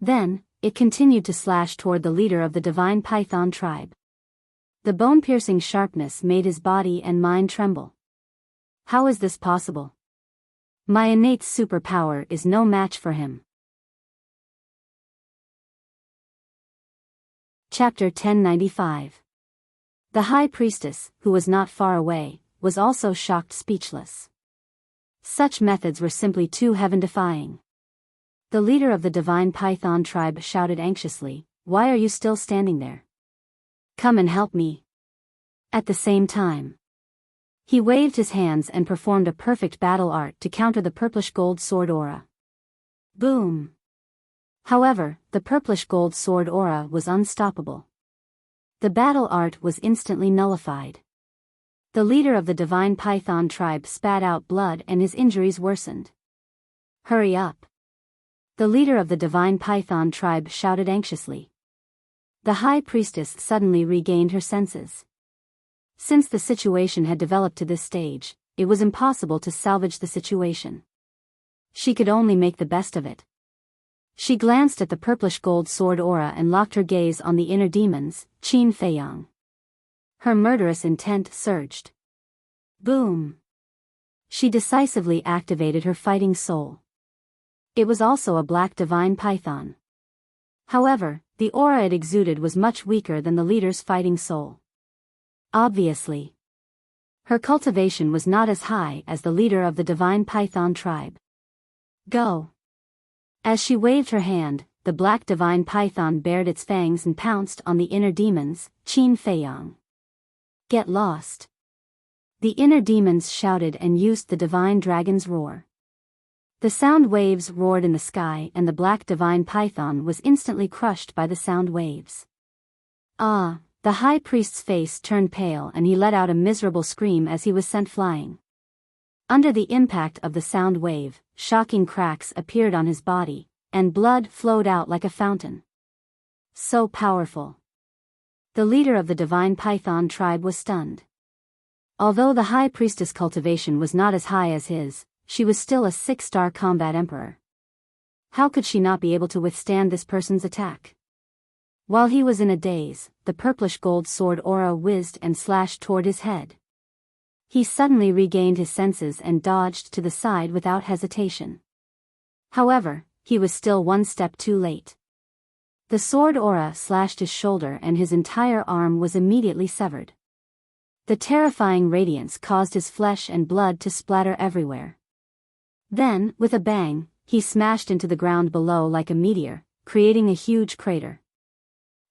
Then, it continued to slash toward the leader of the divine python tribe. The bone-piercing sharpness made his body and mind tremble. How is this possible? My innate superpower is no match for him. Chapter 1095. The high priestess, who was not far away, was also shocked speechless. Such methods were simply too heaven-defying. The leader of the divine python tribe shouted anxiously, "Why are you still standing there? Come and help me." At the same time, he waved his hands and performed a perfect battle art to counter the purplish-gold sword aura. Boom! However, the purplish-gold sword aura was unstoppable. The battle art was instantly nullified. The leader of the divine python tribe spat out blood and his injuries worsened. Hurry up! The leader of the divine python tribe shouted anxiously. The high priestess suddenly regained her senses. Since the situation had developed to this stage, it was impossible to salvage the situation. She could only make the best of it. She glanced at the purplish gold sword aura and locked her gaze on the inner demons, Qin Feiyang. Her murderous intent surged. Boom! She decisively activated her fighting soul. It was also a black divine python. However, the aura it exuded was much weaker than the leader's fighting soul. Obviously, her cultivation was not as high as the leader of the divine python tribe. Go! As she waved her hand, the black divine python bared its fangs and pounced on the inner demons, Qin Feiyang. Get lost! The inner demons shouted and used the divine dragon's roar. The sound waves roared in the sky and the black divine python was instantly crushed by the sound waves. Ah! The high priest's face turned pale and he let out a miserable scream as he was sent flying. Under the impact of the sound wave, shocking cracks appeared on his body, and blood flowed out like a fountain. So powerful. The leader of the divine python tribe was stunned. Although the high priestess' cultivation was not as high as his, she was still a 6-star combat emperor. How could she not be able to withstand this person's attack? While he was in a daze, the purplish gold sword aura whizzed and slashed toward his head. He suddenly regained his senses and dodged to the side without hesitation. However, he was still one step too late. The sword aura slashed his shoulder and his entire arm was immediately severed. The terrifying radiance caused his flesh and blood to splatter everywhere. Then, with a bang, he smashed into the ground below like a meteor, creating a huge crater.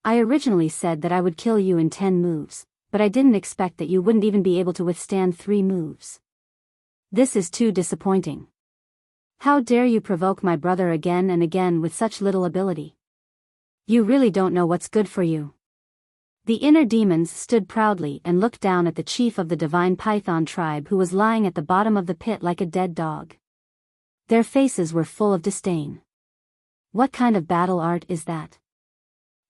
I originally said that I would kill you in 10 moves, but I didn't expect that you wouldn't even be able to withstand 3 moves. This is too disappointing. How dare you provoke my brother again and again with such little ability? You really don't know what's good for you. The inner demons stood proudly and looked down at the chief of the divine python tribe who was lying at the bottom of the pit like a dead dog. Their faces were full of disdain. What kind of battle art is that?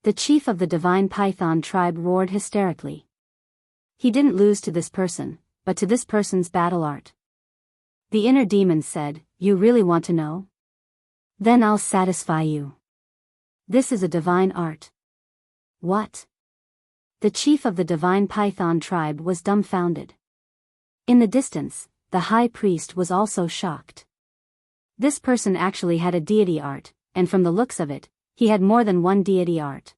The chief of the divine python tribe roared hysterically. He didn't lose to this person, but to this person's battle art. The inner demon said, "You really want to know? Then I'll satisfy you. This is a divine art." What? The chief of the divine python tribe was dumbfounded. In the distance, the high priest was also shocked. This person actually had a deity art, and from the looks of it, he had more than one deity art.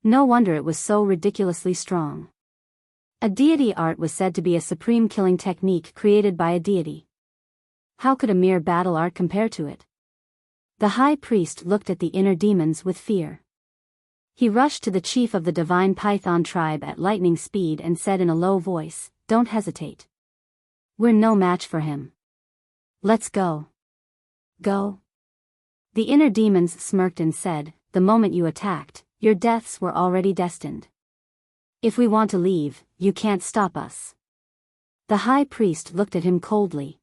No wonder it was so ridiculously strong. A deity art was said to be a supreme killing technique created by a deity. How could a mere battle art compare to it? The high priest looked at the inner demons with fear. He rushed to the chief of the divine python tribe at lightning speed and said in a low voice, "Don't hesitate. We're no match for him. Let's go." Go? The inner demons smirked and said, "The moment you attacked, your deaths were already destined. If we want to leave, you can't stop us." The high priest looked at him coldly.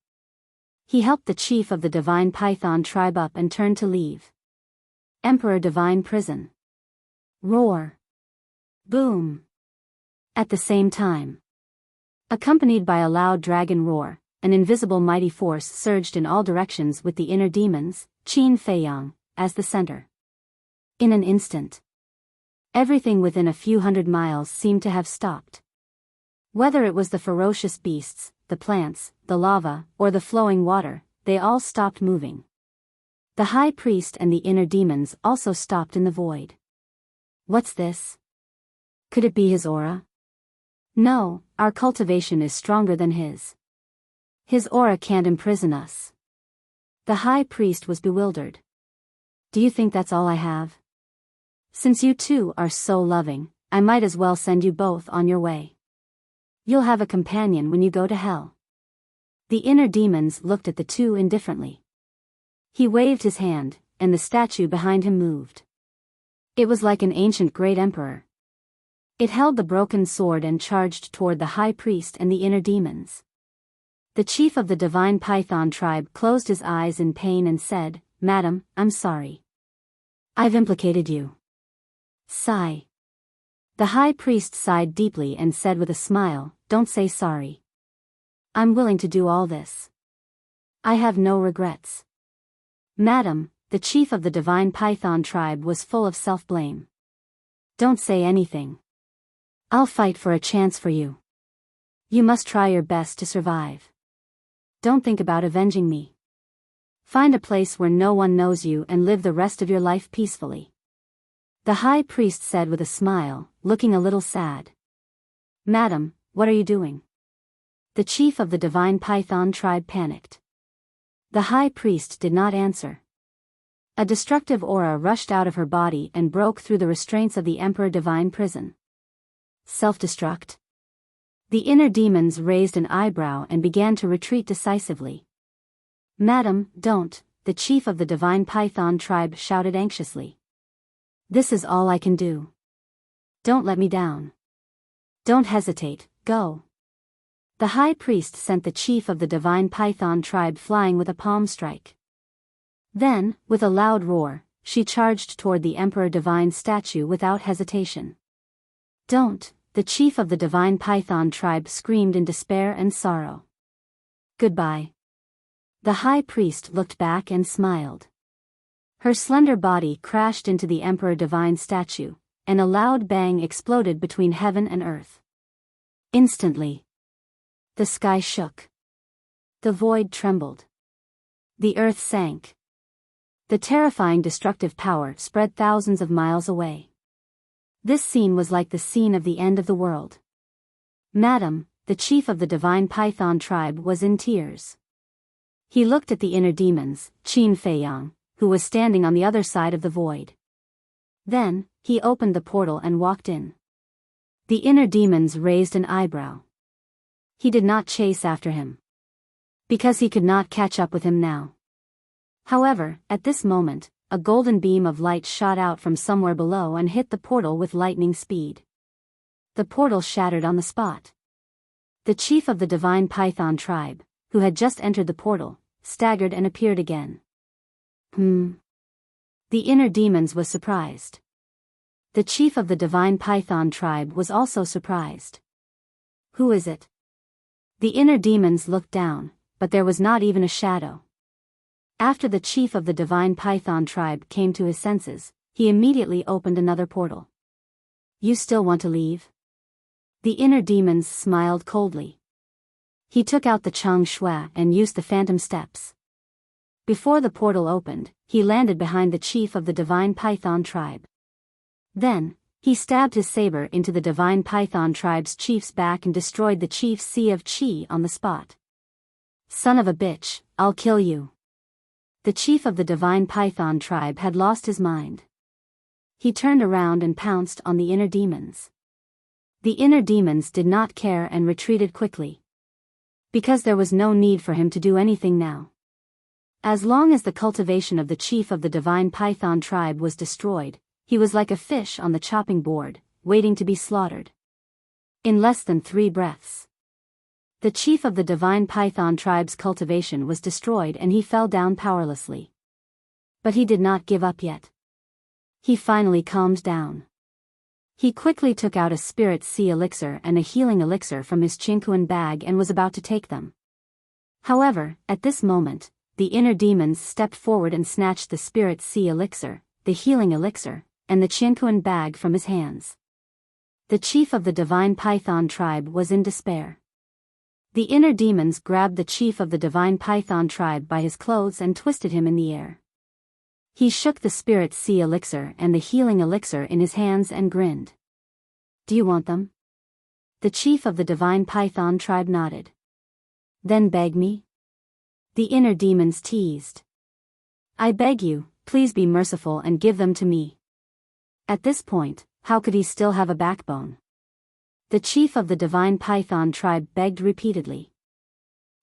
He helped the chief of the divine python tribe up and turned to leave. Emperor Divine Prison. Roar. Boom. At the same time, accompanied by a loud dragon roar, an invisible mighty force surged in all directions with the inner demons, Qin Feiyang, as the center. In an instant, everything within a few hundred miles seemed to have stopped. Whether it was the ferocious beasts, the plants, the lava, or the flowing water, they all stopped moving. The high priest and the inner demons also stopped in the void. What's this? Could it be his aura? No, our cultivation is stronger than his. His aura can't imprison us. The high priest was bewildered. Do you think that's all I have? Since you two are so loving, I might as well send you both on your way. You'll have a companion when you go to hell. The inner demons looked at the two indifferently. He waved his hand, and the statue behind him moved. It was like an ancient great emperor. It held the broken sword and charged toward the high priest and the inner demons. The chief of the divine python tribe closed his eyes in pain and said, "Madam, I'm sorry. I've implicated you." Sigh. The high priest sighed deeply and said with a smile, "Don't say sorry. I'm willing to do all this. I have no regrets. Madam, the chief of the divine python tribe was full of self-blame. Don't say anything. I'll fight for a chance for you. You must try your best to survive. Don't think about avenging me. Find a place where no one knows you and live the rest of your life peacefully. The high priest said with a smile, looking a little sad. Madam, what are you doing? The chief of the divine python tribe panicked. The high priest did not answer. A destructive aura rushed out of her body and broke through the restraints of the Emperor Divine prison. Self-destruct? The inner demons raised an eyebrow and began to retreat decisively. Madam, don't, the chief of the divine python tribe shouted anxiously. This is all I can do. Don't let me down. Don't hesitate, go. The high priest sent the chief of the divine python tribe flying with a palm strike. Then, with a loud roar, she charged toward the Emperor Divine statue without hesitation. Don't, the chief of the divine python tribe screamed in despair and sorrow. Goodbye. The high priest looked back and smiled. Her slender body crashed into the Emperor Divine statue, and a loud bang exploded between heaven and earth. Instantly, the sky shook. The void trembled. The earth sank. The terrifying destructive power spread thousands of miles away. This scene was like the scene of the end of the world. Madam, the chief of the divine python tribe was in tears. He looked at the inner demons, Qin Feiyang, who was standing on the other side of the void. Then, he opened the portal and walked in. The inner demons raised an eyebrow. He did not chase after him, because he could not catch up with him now. However, at this moment, a golden beam of light shot out from somewhere below and hit the portal with lightning speed. The portal shattered on the spot. The chief of the divine python tribe, who had just entered the portal, staggered and appeared again. The inner demons was surprised. The chief of the divine python tribe was also surprised. Who is it? The inner demons looked down, but there was not even a shadow. After the chief of the divine python tribe came to his senses, he immediately opened another portal. You still want to leave? The inner demons smiled coldly. He took out the Chang Shui and used the phantom steps. Before the portal opened, he landed behind the chief of the divine python tribe. Then, he stabbed his saber into the divine python tribe's chief's back and destroyed the chief's sea of chi on the spot. Son of a bitch, I'll kill you. The chief of the divine python tribe had lost his mind. He turned around and pounced on the inner demons. The inner demons did not care and retreated quickly, because there was no need for him to do anything now. As long as the cultivation of the chief of the divine python tribe was destroyed, he was like a fish on the chopping board, waiting to be slaughtered. In less than 3 breaths, the chief of the divine python tribe's cultivation was destroyed and he fell down powerlessly. But he did not give up yet. He finally calmed down. He quickly took out a spirit sea elixir and a healing elixir from his Qinkuan bag and was about to take them. However, at this moment, the inner demons stepped forward and snatched the spirit sea elixir, the healing elixir, and the Qinkuan bag from his hands. The chief of the divine python tribe was in despair. The inner demons grabbed the chief of the divine python tribe by his clothes and twisted him in the air. He shook the spirit sea elixir and the healing elixir in his hands and grinned. Do you want them? The chief of the divine python tribe nodded. Then beg me? The inner demons teased. I beg you, please be merciful and give them to me. At this point, how could he still have a backbone? The chief of the divine python tribe begged repeatedly.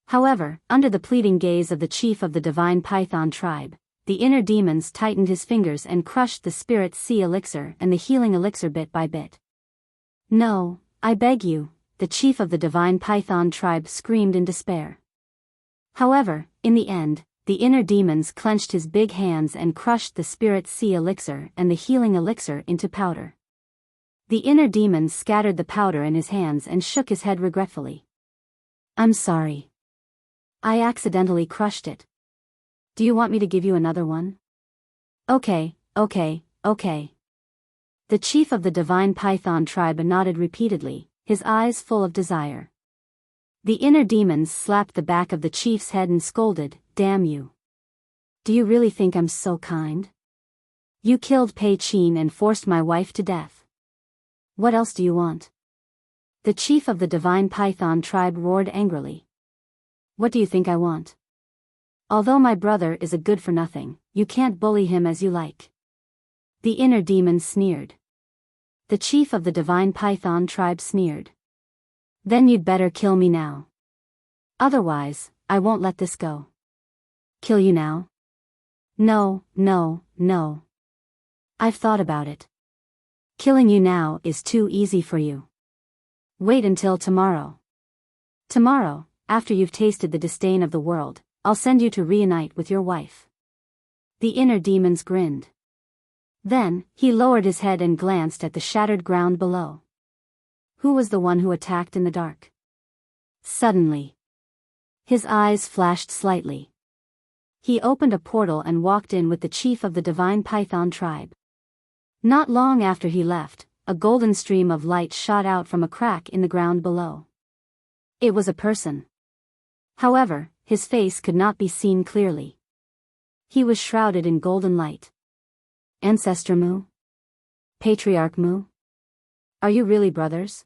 However, under the pleading gaze of the chief of the divine python tribe, the inner demons tightened his fingers and crushed the spirit sea elixir and the healing elixir bit by bit. No, I beg you, the chief of the divine python tribe screamed in despair. However, in the end, the inner demons clenched his big hands and crushed the spirit sea elixir and the healing elixir into powder. The inner demons scattered the powder in his hands and shook his head regretfully. I'm sorry. I accidentally crushed it. Do you want me to give you another one? Okay, okay, okay. The chief of the divine python tribe nodded repeatedly, his eyes full of desire. The inner demons slapped the back of the chief's head and scolded, "Damn you. Do you really think I'm so kind? You killed Pei Qin and forced my wife to death. What else do you want?" The chief of the divine python tribe roared angrily. "What do you think I want? Although my brother is a good-for-nothing, you can't bully him as you like." The inner demon sneered. The chief of the divine python tribe sneered. "Then you'd better kill me now. Otherwise, I won't let this go." "Kill you now?" "No, no, no. I've thought about it. Killing you now is too easy for you. Wait until tomorrow. Tomorrow, after you've tasted the disdain of the world, I'll send you to reunite with your wife." The inner demons grinned. Then, he lowered his head and glanced at the shattered ground below. Who was the one who attacked in the dark? Suddenly, his eyes flashed slightly. He opened a portal and walked in with the chief of the divine python tribe. Not long after he left, a golden stream of light shot out from a crack in the ground below. It was a person. However, his face could not be seen clearly. He was shrouded in golden light. Ancestor Mu? Patriarch Mu? Are you really brothers?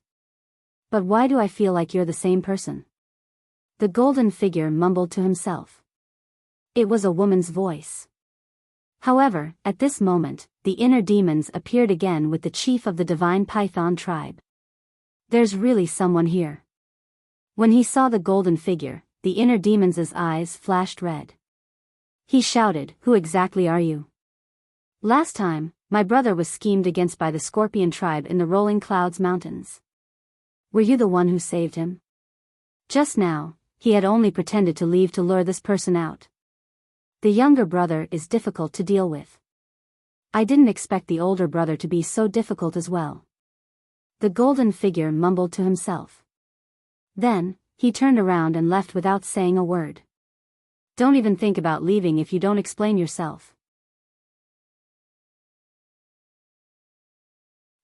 But why do I feel like you're the same person? The golden figure mumbled to himself. It was a woman's voice. However, at this moment, the inner demons appeared again with the chief of the divine python tribe. There's really someone here. When he saw the golden figure, the inner demon's eyes flashed red. He shouted, "Who exactly are you? Last time, my brother was schemed against by the scorpion tribe in the Rolling Clouds Mountains. Were you the one who saved him? Just now, he had only pretended to leave to lure this person out. The younger brother is difficult to deal with. I didn't expect the older brother to be so difficult as well." The golden figure mumbled to himself. Then, he turned around and left without saying a word. Don't even think about leaving if you don't explain yourself.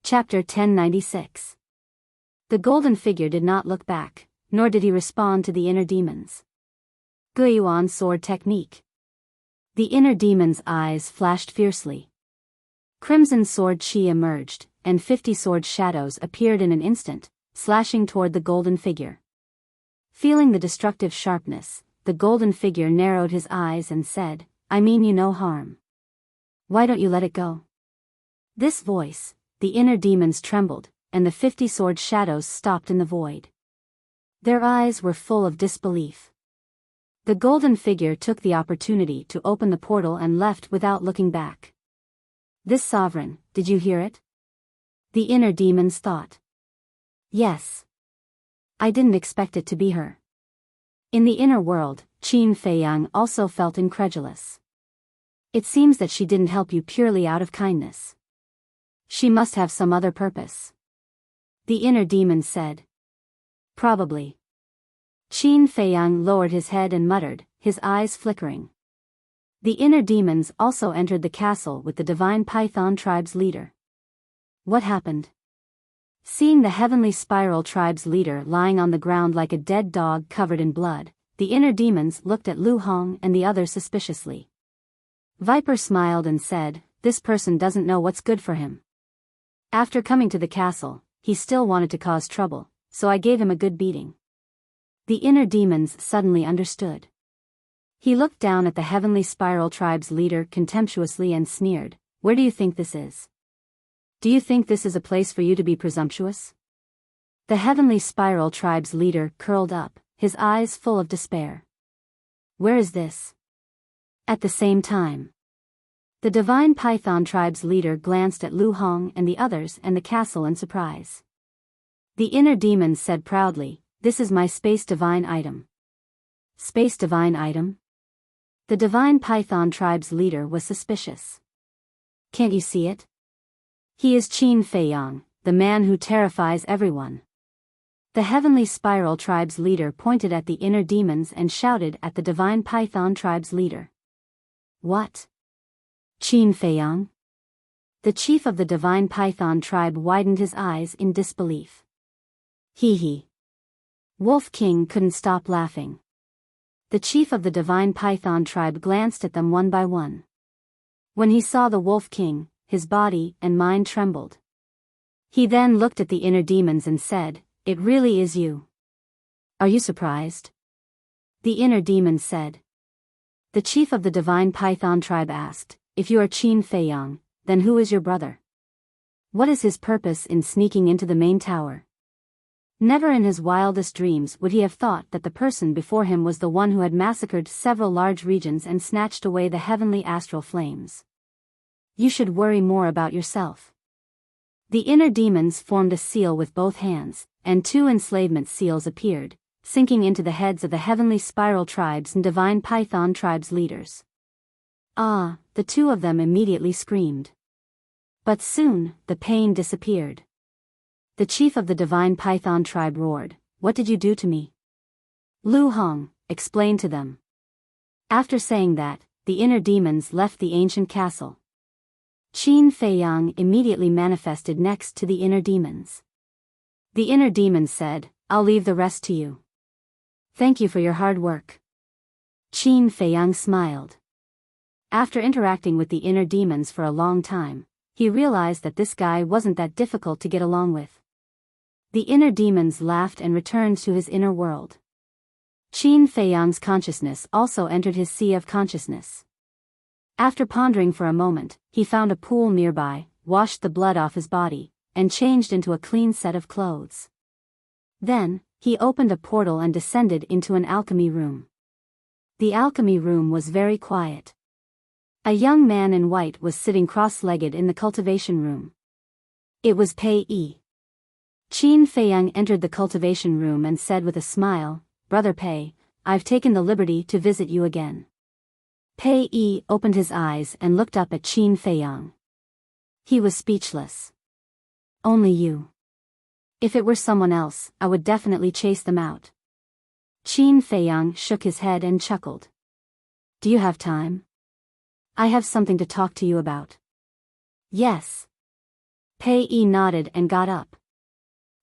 Chapter 1096. The golden figure did not look back, nor did he respond to the inner demons. Guiyuan sword technique. The inner demon's eyes flashed fiercely. Crimson sword chi emerged, and 50 sword shadows appeared in an instant, slashing toward the golden figure. Feeling the destructive sharpness, the golden figure narrowed his eyes and said, "I mean you no harm. Why don't you let it go?" This voice, the inner demons trembled, and the 50 sword shadows stopped in the void. Their eyes were full of disbelief. The golden figure took the opportunity to open the portal and left without looking back. This sovereign, did you hear it? The inner demons thought. Yes. I didn't expect it to be her. In the inner world, Qin Feiyang also felt incredulous. It seems that she didn't help you purely out of kindness. She must have some other purpose. The inner demon said. Probably. Qin Feiyang lowered his head and muttered, his eyes flickering. The inner demons also entered the castle with the divine python tribe's leader. What happened? Seeing the heavenly spiral tribe's leader lying on the ground like a dead dog covered in blood, the inner demons looked at Lu Hong and the others suspiciously. Viper smiled and said, "This person doesn't know what's good for him. After coming to the castle, he still wanted to cause trouble, so I gave him a good beating." The inner demons suddenly understood. He looked down at the heavenly spiral tribe's leader contemptuously and sneered, "Where do you think this is? Do you think this is a place for you to be presumptuous?" The heavenly spiral tribe's leader curled up, his eyes full of despair. "Where is this?" At the same time, the divine python tribe's leader glanced at Lu Hong and the others and the castle in surprise. The inner demons said proudly, "This is my space divine item." Space divine item? The divine python tribe's leader was suspicious. "Can't you see it? He is Qin Feiyang, the man who terrifies everyone." The heavenly spiral tribe's leader pointed at the inner demons and shouted at the divine python tribe's leader. "What? Qin Feiyang? The chief of the divine python tribe widened his eyes in disbelief. Hee hee. Wolf King couldn't stop laughing. The chief of the divine python tribe glanced at them one by one. When he saw the Wolf King, his body and mind trembled. He then looked at the inner demons and said, "It really is you. Are you surprised?" The inner demons said. The chief of the divine python tribe asked, "If you are Qin Feiyang, then who is your brother? What is his purpose in sneaking into the main tower?" Never in his wildest dreams would he have thought that the person before him was the one who had massacred several large regions and snatched away the heavenly astral flames. You should worry more about yourself. The inner demons formed a seal with both hands, and 2 enslavement seals appeared, sinking into the heads of the heavenly spiral tribes and divine python tribes leaders. Ah, the 2 of them immediately screamed. But soon, the pain disappeared. The chief of the divine python tribe roared, "What did you do to me?" Lu Hong explained to them. After saying that, the inner demons left the ancient castle. Qin Feiyang immediately manifested next to the inner demons. The inner demons said, "I'll leave the rest to you. Thank you for your hard work." Qin Feiyang smiled. After interacting with the inner demons for a long time, he realized that this guy wasn't that difficult to get along with. The inner demons laughed and returned to his inner world. Qin Feiyang's consciousness also entered his sea of consciousness. After pondering for a moment, he found a pool nearby, washed the blood off his body, and changed into a clean set of clothes. Then, he opened a portal and descended into an alchemy room. The alchemy room was very quiet. A young man in white was sitting cross-legged in the cultivation room. It was Pei Yi. Qin Feiyang entered the cultivation room and said with a smile, "Brother Pei, I've taken the liberty to visit you again." Pei Yi opened his eyes and looked up at Qin Feiyang. He was speechless. "Only you. If it were someone else, I would definitely chase them out." Qin Feiyang shook his head and chuckled. "Do you have time? I have something to talk to you about." "Yes." Pei Yi nodded and got up.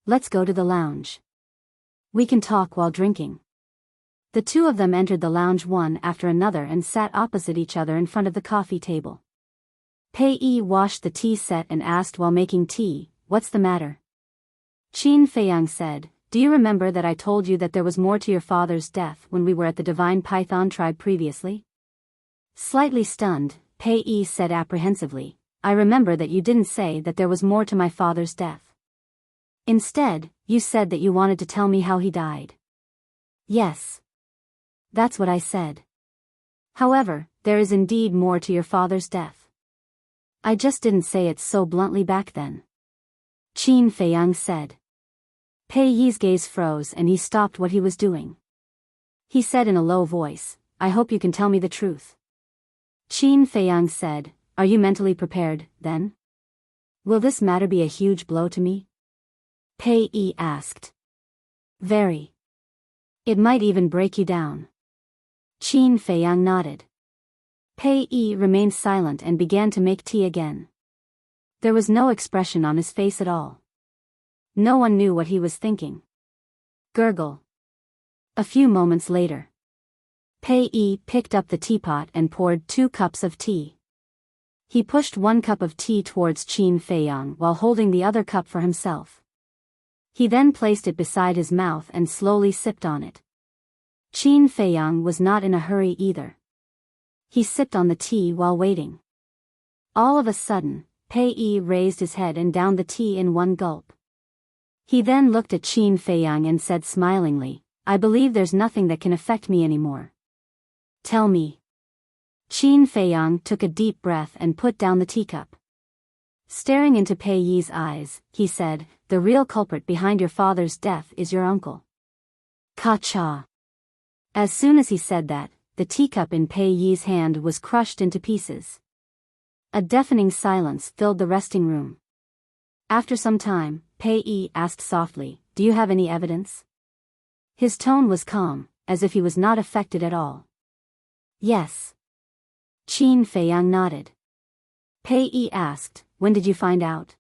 "Let's go to the lounge. We can talk while drinking." The 2 of them entered the lounge one after another and sat opposite each other in front of the coffee table. Pei Yi washed the tea set and asked while making tea, "What's the matter?" Qin Feiyang said, "Do you remember that I told you that there was more to your father's death when we were at the divine python tribe previously?" Slightly stunned, Pei Yi said apprehensively, "I remember that you didn't say that there was more to my father's death. Instead, you said that you wanted to tell me how he died." "Yes. That's what I said. However, there is indeed more to your father's death. I just didn't say it so bluntly back then," Qin Feiyang said. Pei Yi's gaze froze and he stopped what he was doing. He said in a low voice, "I hope you can tell me the truth." Qin Feiyang said, "Are you mentally prepared, then? Will this matter be a huge blow to me?" Pei Yi asked. "Very. It might even break you down." Qin Feiyang nodded. Pei Yi remained silent and began to make tea again. There was no expression on his face at all. No one knew what he was thinking. Gurgle. A few moments later, Pei Yi picked up the teapot and poured 2 cups of tea. He pushed 1 cup of tea towards Qin Feiyang while holding the other cup for himself. He then placed it beside his mouth and slowly sipped on it. Qin Feiyang was not in a hurry either. He sipped on the tea while waiting. All of a sudden, Pei Yi raised his head and downed the tea in 1 gulp. He then looked at Qin Feiyang and said smilingly, "I believe there's nothing that can affect me anymore. Tell me." Qin Feiyang took a deep breath and put down the teacup. Staring into Pei Yi's eyes, he said, "The real culprit behind your father's death is your uncle." Ka-cha. As soon as he said that, the teacup in Pei Yi's hand was crushed into pieces. A deafening silence filled the resting room. After some time, Pei Yi asked softly, "Do you have any evidence?" His tone was calm, as if he was not affected at all. "Yes." Qin Feiyang nodded. Pei Yi asked, when did you find out?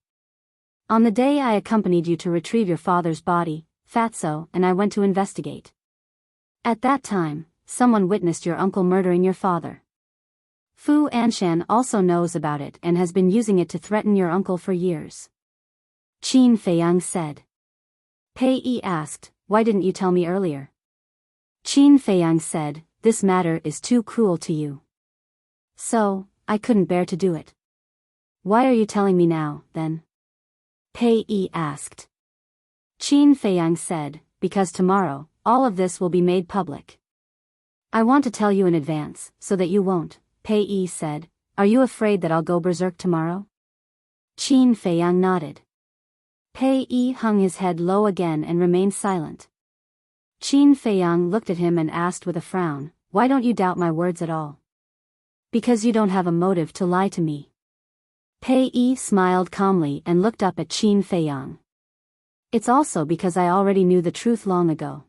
On the day I accompanied you to retrieve your father's body, Fatso and I went to investigate. At that time, someone witnessed your uncle murdering your father. Fu Anshan also knows about it and has been using it to threaten your uncle for years. Qin Feiyang said. Pei Yi asked, why didn't you tell me earlier? Qin Feiyang said, this matter is too cruel to you. So, I couldn't bear to do it. Why are you telling me now, then? Pei Yi asked. Qin Feiyang said, because tomorrow, all of this will be made public. I want to tell you in advance, so that you won't, Pei Yi said. Are you afraid that I'll go berserk tomorrow? Qin Feiyang nodded. Pei Yi hung his head low again and remained silent. Qin Feiyang looked at him and asked with a frown, why don't you doubt my words at all? Because you don't have a motive to lie to me. Pei Yi smiled calmly and looked up at Qin Feiyang. It's also because I already knew the truth long ago.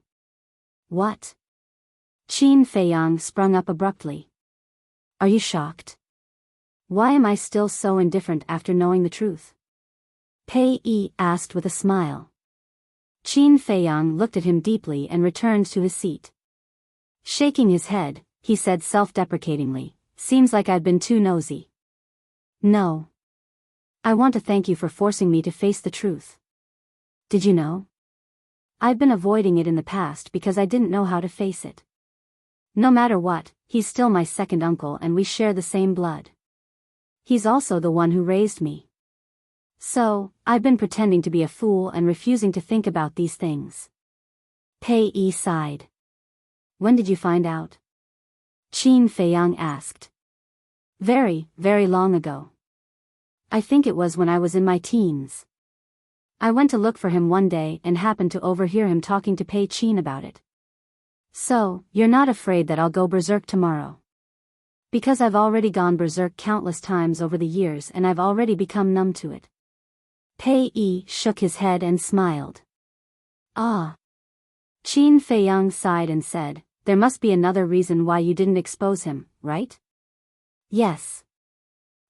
What? Qin Feiyang sprung up abruptly. Are you shocked? Why am I still so indifferent after knowing the truth? Pei Yi asked with a smile. Qin Feiyang looked at him deeply and returned to his seat. Shaking his head, he said self-deprecatingly, seems like I've been too nosy. No. I want to thank you for forcing me to face the truth. Did you know? I've been avoiding it in the past because I didn't know how to face it. No matter what, he's still my second uncle and we share the same blood. He's also the one who raised me. So, I've been pretending to be a fool and refusing to think about these things. Pei Yi sighed. When did you find out? Qin Feiyang asked. Very, very long ago. I think it was when I was in my teens. I went to look for him one day and happened to overhear him talking to Pei Qin about it. So, you're not afraid that I'll go berserk tomorrow? Because I've already gone berserk countless times over the years and I've already become numb to it. Pei Yi shook his head and smiled. Ah. Qin Feiyang sighed and said, there must be another reason why you didn't expose him, right? Yes.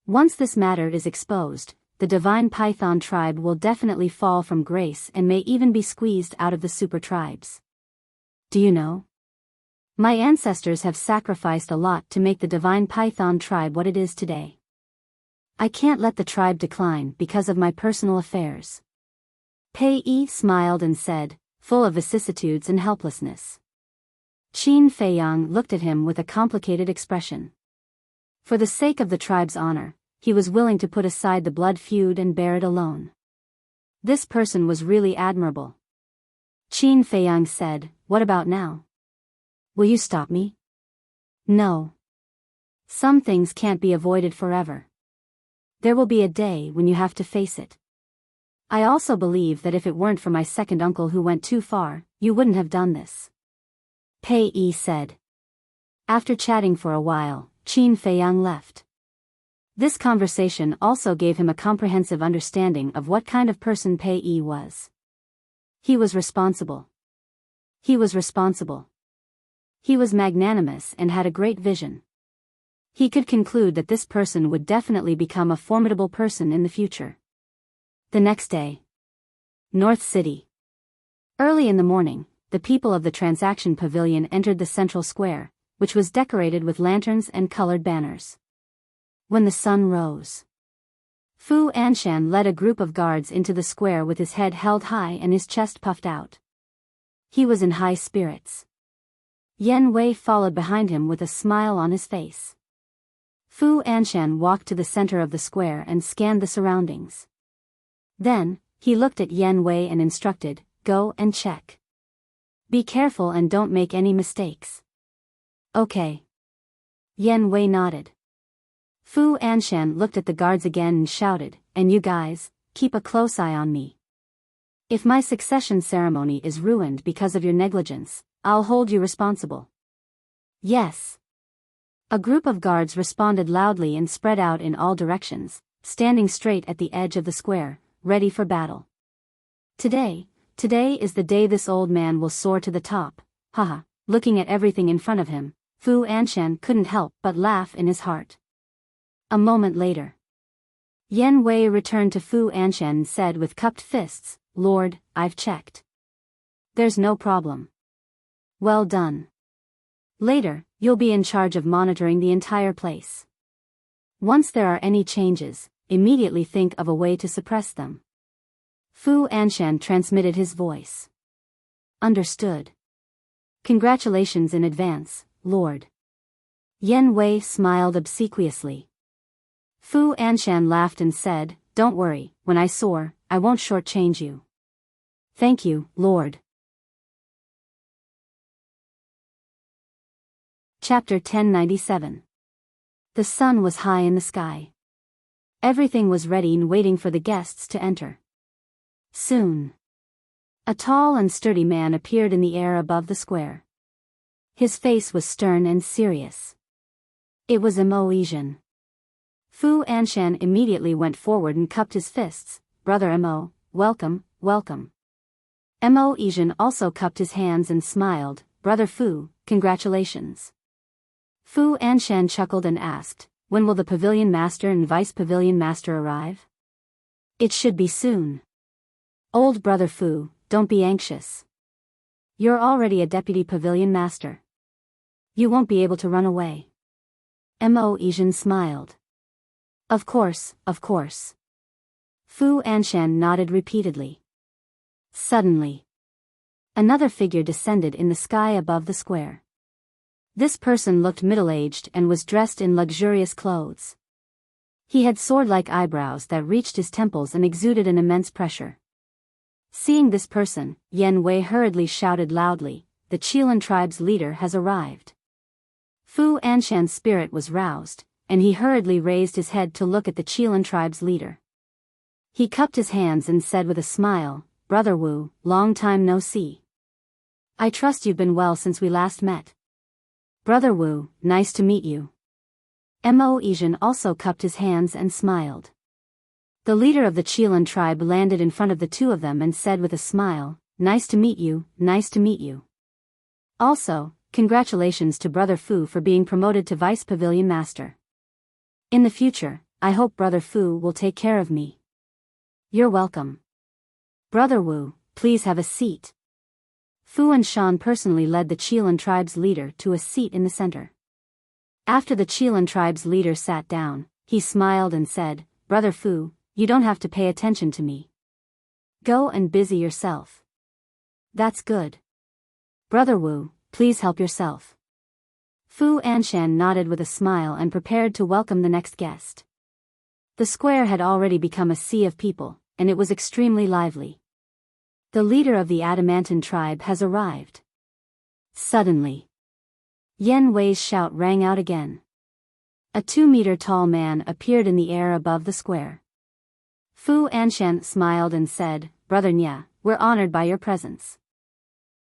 Once this matter is exposed, the divine python tribe will definitely fall from grace and may even be squeezed out of the super tribes. Do you know? My ancestors have sacrificed a lot to make the divine python tribe what it is today. I can't let the tribe decline because of my personal affairs. Pei Yi smiled and said, full of vicissitudes and helplessness. Qin Feiyang looked at him with a complicated expression. For the sake of the tribe's honor, he was willing to put aside the blood feud and bear it alone. This person was really admirable. Qin Feiyang said, what about now? Will you stop me? No. Some things can't be avoided forever. There will be a day when you have to face it. I also believe that if it weren't for my second uncle who went too far, you wouldn't have done this. Pei Yi said. After chatting for a while, Qin Feiyang left. This conversation also gave him a comprehensive understanding of what kind of person Pei Yi was. He was responsible. He was responsible. He was magnanimous and had a great vision. He could conclude that this person would definitely become a formidable person in the future. The next day. North City. Early in the morning, the people of the transaction pavilion entered the central square, which was decorated with lanterns and colored banners. When the sun rose, Fu Anshan led a group of guards into the square with his head held high and his chest puffed out. He was in high spirits. Yen Wei followed behind him with a smile on his face. Fu Anshan walked to the center of the square and scanned the surroundings. Then, he looked at Yen Wei and instructed, go and check. Be careful and don't make any mistakes. Okay. Yen Wei nodded. Fu Anshan looked at the guards again and shouted, and you guys, keep a close eye on me. If my succession ceremony is ruined because of your negligence, I'll hold you responsible. Yes. A group of guards responded loudly and spread out in all directions, standing straight at the edge of the square, ready for battle. Today is the day this old man will soar to the top, haha. Looking at everything in front of him, Fu Anshan couldn't help but laugh in his heart. A moment later. Yan Wei returned to Fu Anshan and said with cupped fists, "Lord, I've checked. There's no problem. Well done. Later, you'll be in charge of monitoring the entire place. Once there are any changes, immediately think of a way to suppress them." Fu Anshan transmitted his voice. "Understood. Congratulations in advance, Lord." Yan Wei smiled obsequiously. Fu Anshan laughed and said, "Don't worry, when I soar, I won't shortchange you." "Thank you, Lord." Chapter 1097. The sun was high in the sky. Everything was ready and waiting for the guests to enter. Soon, a tall and sturdy man appeared in the air above the square. His face was stern and serious. It was Mo Yizhen. Fu Anshan immediately went forward and cupped his fists. "Brother Mo, welcome, welcome." Mo Yizhen also cupped his hands and smiled. "Brother Fu, congratulations." Fu Anshan chuckled and asked, "When will the pavilion master and vice pavilion master arrive?" "It should be soon. Old brother Fu, don't be anxious. You're already a deputy pavilion master. You won't be able to run away." Mo Yizhen smiled. Of course, of course." Fu Anshan nodded repeatedly. Suddenly, another figure descended in the sky above the square. This person looked middle-aged and was dressed in luxurious clothes. He had sword-like eyebrows that reached his temples and exuded an immense pressure. Seeing this person, Yan Wei hurriedly shouted loudly, "The Qilan tribe's leader has arrived." Fu Anshan's spirit was roused, and he hurriedly raised his head to look at the Qilan tribe's leader. He cupped his hands and said with a smile, "Brother Wu, long time no see. I trust you've been well since we last met." "Brother Wu, nice to meet you." Mo Yizhen also cupped his hands and smiled. The leader of the Qilan tribe landed in front of the two of them and said with a smile, "Nice to meet you, nice to meet you. Also, congratulations to Brother Fu for being promoted to Vice Pavilion Master. In the future, I hope Brother Fu will take care of me." "You're welcome. Brother Wu, please have a seat." Fu Anshan personally led the Qilan tribe's leader to a seat in the center. After the Qilan tribe's leader sat down, he smiled and said, "Brother Fu, you don't have to pay attention to me. Go and busy yourself." "That's good. Brother Wu, please help yourself." Fu Anshan nodded with a smile and prepared to welcome the next guest. The square had already become a sea of people, and it was extremely lively. The leader of the Adamantine tribe has arrived. Suddenly, Yan Wei's shout rang out again. A 2-meter-tall man appeared in the air above the square. Fu Anshan smiled and said, "Brother Nya, we're honored by your presence.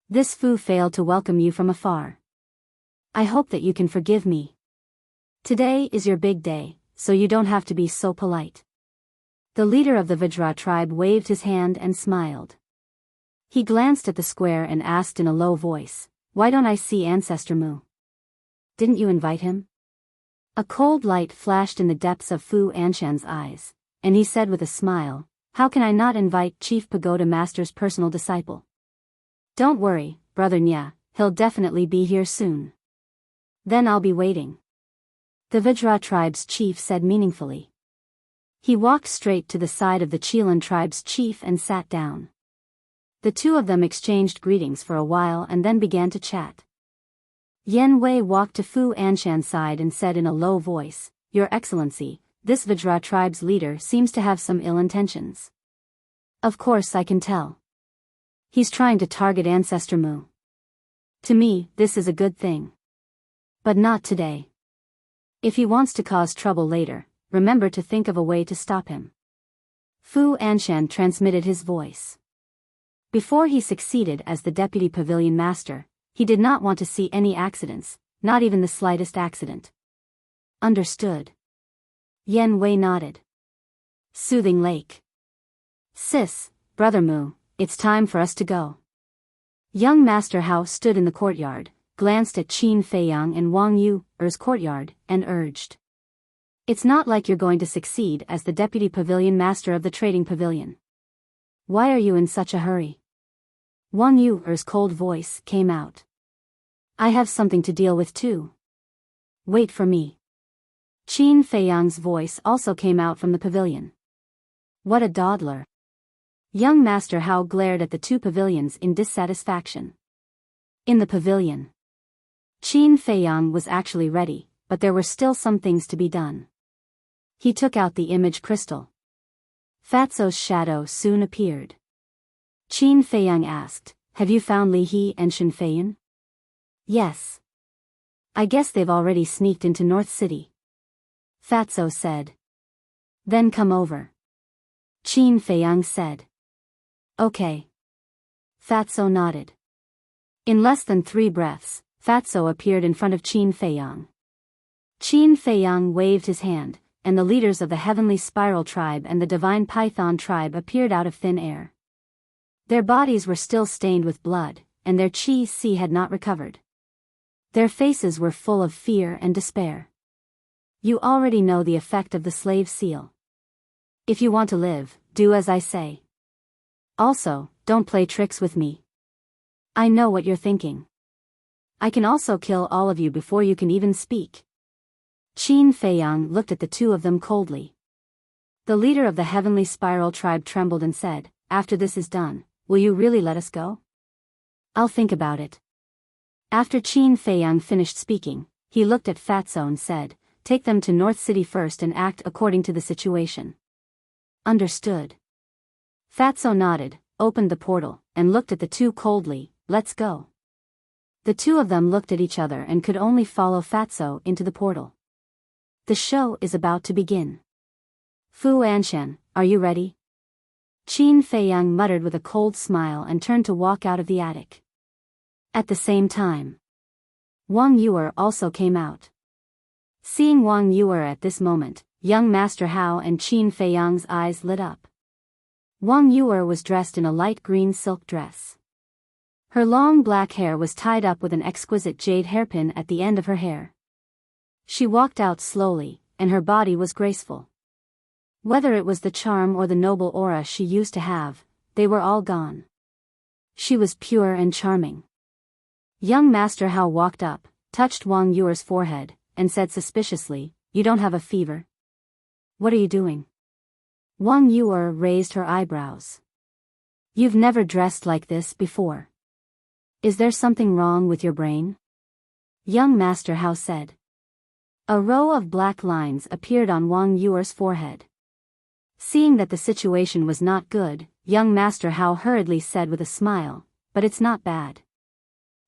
This Fu failed to welcome you from afar. I hope that you can forgive me. Today is your big day, so you don't have to be so polite." The leader of the Vajra tribe waved his hand and smiled. He glanced at the square and asked in a low voice, "Why don't I see Ancestor Mu? Didn't you invite him?" A cold light flashed in the depths of Fu Anshan's eyes, and he said with a smile, "How can I not invite Chief Pagoda Master's personal disciple? Don't worry, Brother Nya, he'll definitely be here soon. Then I'll be waiting." The Vajra tribe's chief said meaningfully. He walked straight to the side of the Qilan tribe's chief and sat down. The two of them exchanged greetings for a while and then began to chat. Yan Wei walked to Fu Anshan's side and said in a low voice, "Your Excellency, this Vajra tribe's leader seems to have some ill intentions." "Of course I can tell. He's trying to target Ancestor Mu. To me, this is a good thing. But not today. If he wants to cause trouble later, remember to think of a way to stop him." Fu Anshan transmitted his voice. Before he succeeded as the deputy pavilion master, he did not want to see any accidents, not even the slightest accident. "Understood." Yan Wei nodded. Soothing Lake. "Sis, Brother Mu, it's time for us to go." Young Master Hao stood in the courtyard, glanced at Qin Feiyang and Wang Yu's courtyard, and urged. It's not like you're going to succeed as the deputy pavilion master of the trading pavilion. Why are you in such a hurry? Wang Yuer's cold voice came out. I have something to deal with too. Wait for me. Qin Feiyang's voice also came out from the pavilion. What a dawdler. Young Master Hao glared at the two pavilions in dissatisfaction. In the pavilion, Qin Feiyang was actually ready, but there were still some things to be done. He took out the image crystal. Fatso's shadow soon appeared. Qin Feiyang asked, have you found Li He and Shen Feiyan? Yes. I guess they've already sneaked into North City. Fatso said. Then come over. Qin Feiyang said. Okay. Fatso nodded. In less than 3 breaths, Fatso appeared in front of Qin Feiyang. Qin Feiyang waved his hand, and the leaders of the Heavenly Spiral Tribe and the Divine Python Tribe appeared out of thin air. Their bodies were still stained with blood, and their qi had not recovered. Their faces were full of fear and despair. You already know the effect of the slave seal. If you want to live, do as I say. Also, don't play tricks with me. I know what you're thinking. I can also kill all of you before you can even speak. Qin Feiyang looked at the two of them coldly. The leader of the Heavenly Spiral Tribe trembled and said, after this is done, will you really let us go? I'll think about it. After Qin Feiyang finished speaking, he looked at Fatso and said, take them to North City first and act according to the situation. Understood. Fatso nodded, opened the portal, and looked at the two coldly. Let's go. The two of them looked at each other and could only follow Fatso into the portal. The show is about to begin. Fu Anshan, are you ready? Qin Feiyang muttered with a cold smile and turned to walk out of the attic. At the same time, Wang Yuer also came out. Seeing Wang Yuer at this moment, young Master Hao and Qin Feiyang's eyes lit up. Wang Yuer was dressed in a light green silk dress. Her long black hair was tied up with an exquisite jade hairpin at the end of her hair. She walked out slowly, and her body was graceful. Whether it was the charm or the noble aura she used to have, they were all gone. She was pure and charming. Young Master Hao walked up, touched Wang Yuer's forehead, and said suspiciously, you don't have a fever? What are you doing? Wang Yuer raised her eyebrows. You've never dressed like this before. Is there something wrong with your brain? Young Master Hao said. A row of black lines appeared on Wang Yuer's forehead. Seeing that the situation was not good, young Master Hao hurriedly said with a smile, but it's not bad.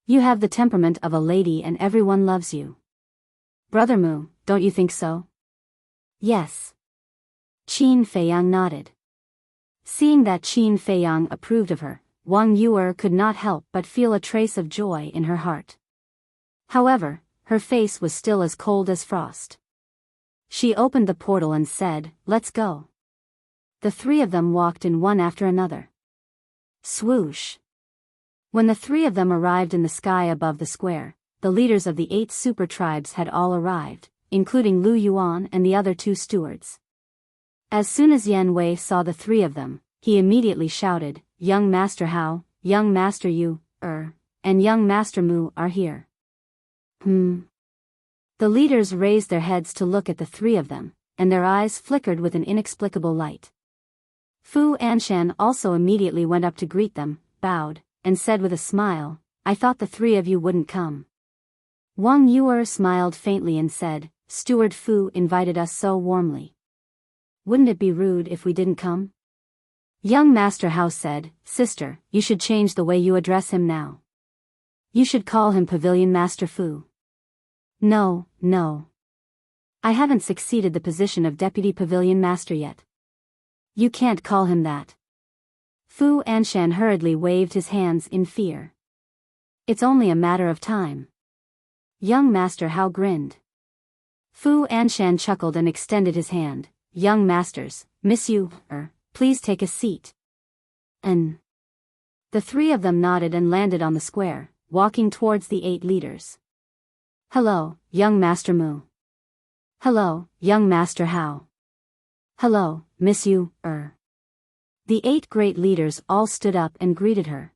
You have the temperament of a lady and everyone loves you. Brother Mu, don't you think so? Yes. Qin Feiyang nodded. Seeing that Qin Feiyang approved of her, Wang Yuer could not help but feel a trace of joy in her heart. However, her face was still as cold as frost. She opened the portal and said, let's go. The three of them walked in one after another. Swoosh. When the three of them arrived in the sky above the square, the leaders of the 8 super tribes had all arrived, including Lu Yuan and the other 2 stewards. As soon as Yan Wei saw the three of them, he immediately shouted, Young Master Hao, Young Master Yu, and Young Master Mu are here. The leaders raised their heads to look at the three of them, and their eyes flickered with an inexplicable light. Fu Anshan also immediately went up to greet them, bowed, and said with a smile, I thought the three of you wouldn't come. Wang Yuer smiled faintly and said, Steward Fu invited us so warmly. Wouldn't it be rude if we didn't come? Young Master Hao said, Sister, you should change the way you address him now. You should call him Pavilion Master Fu. No. I haven't succeeded the position of Deputy Pavilion Master yet. You can't call him that. Fu Anshan hurriedly waved his hands in fear. It's only a matter of time. Young Master Hao grinned. Fu Anshan chuckled and extended his hand. Young Masters, miss you, please take a seat. The three of them nodded and landed on the square, walking towards the 8 leaders. Hello, Young Master Mu. Hello, young Master Hao. Hello, Miss Yu. The 8 great leaders all stood up and greeted her.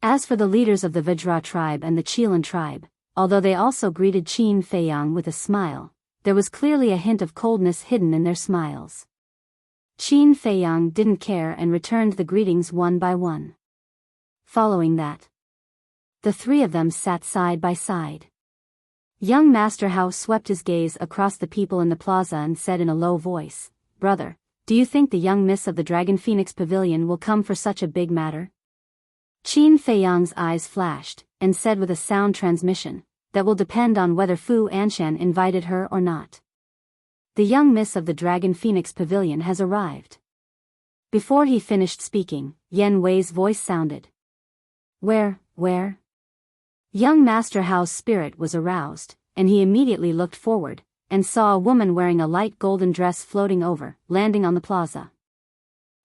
As for the leaders of the Vajra tribe and the Qilan tribe, although they also greeted Qin Feiyang with a smile, there was clearly a hint of coldness hidden in their smiles. Qin Feiyang didn't care and returned the greetings one by one. Following that, the 3 of them sat side by side. Young Master Hao swept his gaze across the people in the plaza and said in a low voice, "Brother, do you think the young miss of the Dragon Phoenix Pavilion will come for such a big matter?" Qin Feiyang's eyes flashed, and said with a sound transmission, "That will depend on whether Fu Anshan invited her or not. The young miss of the Dragon Phoenix Pavilion has arrived." Before he finished speaking, Yan Wei's voice sounded. Where? Young Master Hao's spirit was aroused, and he immediately looked forward, and saw a woman wearing a light golden dress floating over, landing on the plaza.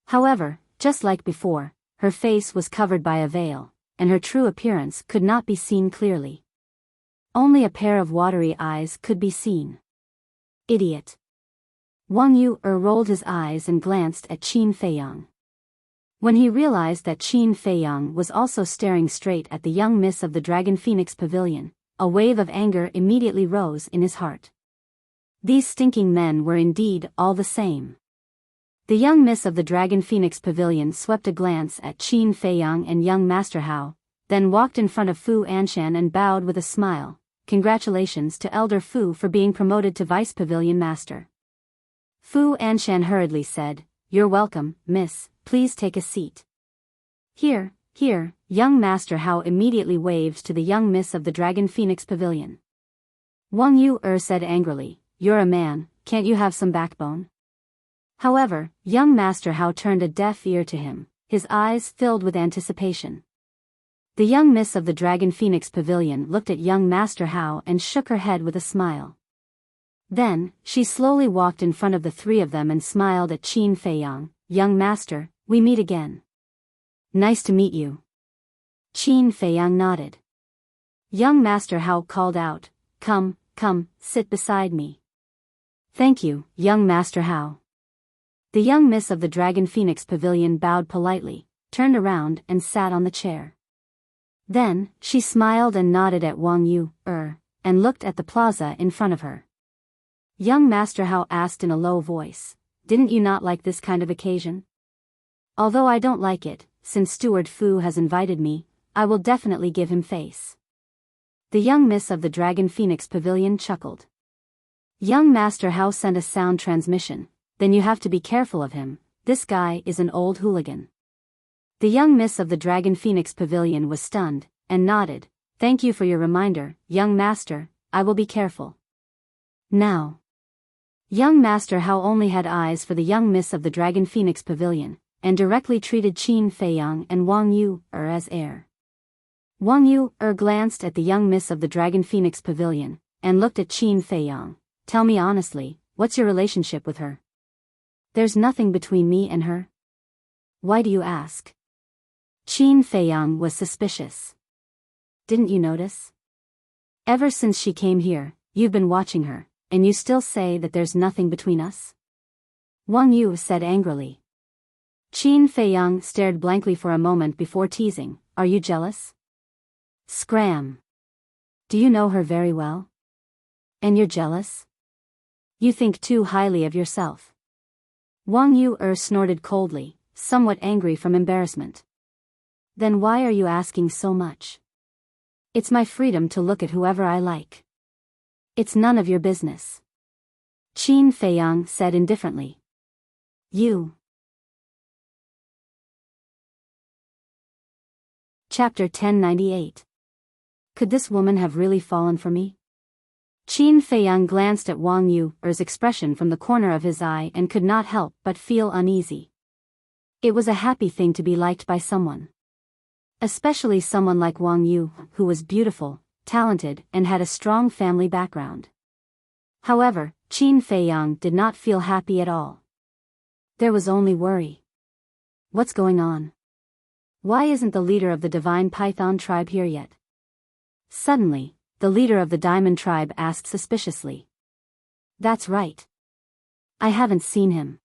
However, just like before, her face was covered by a veil, and her true appearance could not be seen clearly. Only a pair of watery eyes could be seen. Idiot. Wang Yu rolled his eyes and glanced at Qin Feiyang. When he realized that Qin Feiyang was also staring straight at the young miss of the Dragon Phoenix Pavilion, a wave of anger immediately rose in his heart. These stinking men were indeed all the same. The young miss of the Dragon Phoenix Pavilion swept a glance at Qin Feiyang and young Master Hao, then walked in front of Fu Anshan and bowed with a smile. "Congratulations to Elder Fu for being promoted to Vice Pavilion Master." Fu Anshan hurriedly said, "You're welcome, miss, please take a seat." Here, young Master Hao immediately waved to the young miss of the Dragon Phoenix Pavilion. Wang Yu said angrily, "You're a man, can't you have some backbone?" However, young Master Hao turned a deaf ear to him, his eyes filled with anticipation. The young miss of the Dragon Phoenix Pavilion looked at young Master Hao and shook her head with a smile. Then, she slowly walked in front of the 3 of them and smiled at Qin Feiyang. "Young Master, we meet again." "Nice to meet you." Qin Feiyang nodded. Young Master Hao called out, Come, sit beside me." "Thank you, young Master Hao." The young miss of the Dragon Phoenix Pavilion bowed politely, turned around and sat on the chair. Then, she smiled and nodded at Wang Yu, and looked at the plaza in front of her. Young Master Hao asked in a low voice, "Didn't you not like this kind of occasion?" "Although I don't like it, since Steward Fu has invited me, I will definitely give him face." The young miss of the Dragon Phoenix Pavilion chuckled. Young Master Hao sent a sound transmission, "Then you have to be careful of him, this guy is an old hooligan." The young miss of the Dragon Phoenix Pavilion was stunned, and nodded, "Thank you for your reminder, young master, I will be careful." Now, young Master Hao only had eyes for the young miss of the Dragon Phoenix Pavilion, and directly treated Qin Feiyang and Wang Yu as heir. Wang Yu glanced at the young miss of the Dragon Phoenix Pavilion, and looked at Qin Feiyang. "Tell me honestly, what's your relationship with her?" "There's nothing between me and her." "Why do you ask?" Qin Feiyang was suspicious. "Didn't you notice? Ever since she came here, you've been watching her, and you still say that there's nothing between us?" Wang Yu said angrily. Qin Feiyang stared blankly for a moment before teasing, "Are you jealous?" "Scram! Do you know her very well? And you're jealous? You think too highly of yourself." Wang Yu snorted coldly, somewhat angry from embarrassment. "Then why are you asking so much? It's my freedom to look at whoever I like." "It's none of your business," Qin Feiyang said indifferently. "You." Chapter 1098. Could this woman have really fallen for me? Qin Feiyang glanced at Wang Yu's expression from the corner of his eye and could not help but feel uneasy. It was a happy thing to be liked by someone. Especially someone like Wang Yu, who was beautiful, talented, and had a strong family background. However, Qin Feiyang did not feel happy at all. There was only worry. What's going on? Why isn't the leader of the Divine Python tribe here yet? Suddenly, the leader of the Diamond tribe asked suspiciously. That's right. I haven't seen him.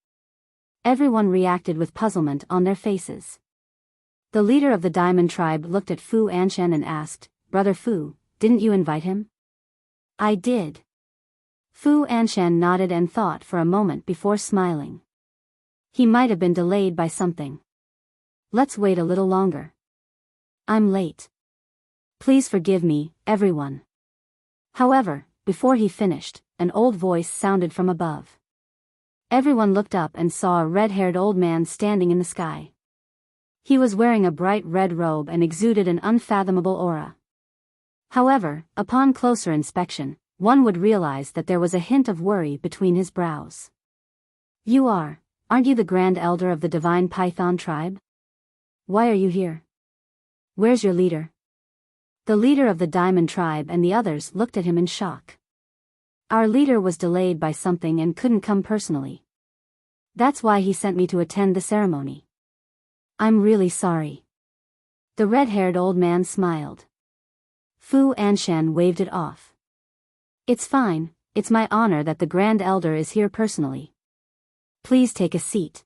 Everyone reacted with puzzlement on their faces. The leader of the Diamond Tribe looked at Fu Anshan and asked, Brother Fu, didn't you invite him? I did. Fu Anshan nodded and thought for a moment before smiling. He might have been delayed by something. Let's wait a little longer. I'm late. Please forgive me, everyone. However, before he finished, an old voice sounded from above. Everyone looked up and saw a red-haired old man standing in the sky. He was wearing a bright red robe and exuded an unfathomable aura. However, upon closer inspection, one would realize that there was a hint of worry between his brows. Aren't you the Grand Elder of the Divine Python tribe? Why are you here? Where's your leader? The leader of the Diamond Tribe and the others looked at him in shock. Our leader was delayed by something and couldn't come personally. That's why he sent me to attend the ceremony. I'm really sorry. The red-haired old man smiled. Fu Anshan waved it off. It's fine, it's my honor that the Grand Elder is here personally. Please take a seat.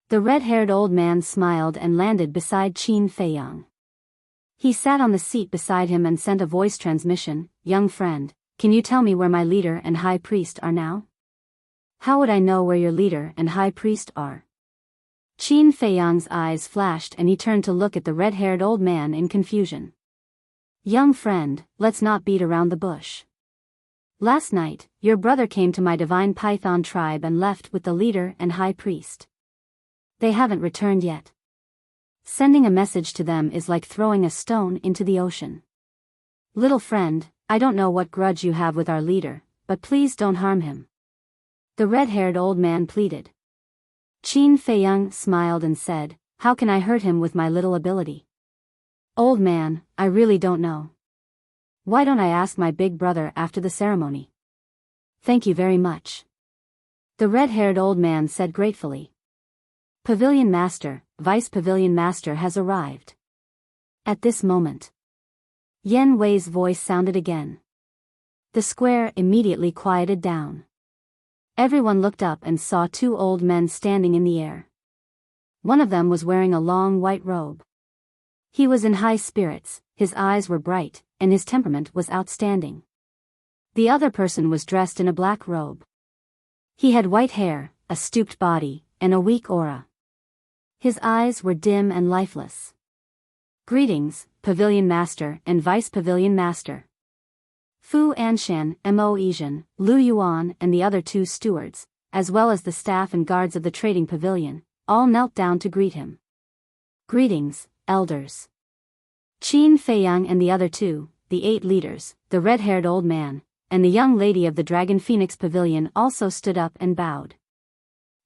The red-haired old man smiled and landed beside Qin Feiyang. He sat on the seat beside him and sent a voice transmission, Young friend, can you tell me where my leader and high priest are now? How would I know where your leader and high priest are? Qin Feiyang's eyes flashed and he turned to look at the red-haired old man in confusion. Young friend, let's not beat around the bush. Last night, your brother came to my divine python tribe and left with the leader and high priest. They haven't returned yet. Sending a message to them is like throwing a stone into the ocean. Little friend, I don't know what grudge you have with our leader, but please don't harm him. The red-haired old man pleaded. Qin Feiyang smiled and said, how can I hurt him with my little ability? Old man, I really don't know. Why don't I ask my big brother after the ceremony? Thank you very much. The red-haired old man said gratefully. Pavilion Master, Vice Pavilion Master has arrived. At this moment, Yen Wei's voice sounded again. The square immediately quieted down. Everyone looked up and saw two old men standing in the air. One of them was wearing a long white robe. He was in high spirits, his eyes were bright, and his temperament was outstanding. The other person was dressed in a black robe. He had white hair, a stooped body, and a weak aura. His eyes were dim and lifeless. Greetings, Pavilion Master and Vice Pavilion Master. Fu Anshan, Mo Yizhen, Lu Yuan and the other two stewards, as well as the staff and guards of the trading pavilion, all knelt down to greet him. Greetings, elders. Qin Feiyang and the other two, the 8 leaders, the red-haired old man, and the young lady of the Dragon Phoenix Pavilion also stood up and bowed.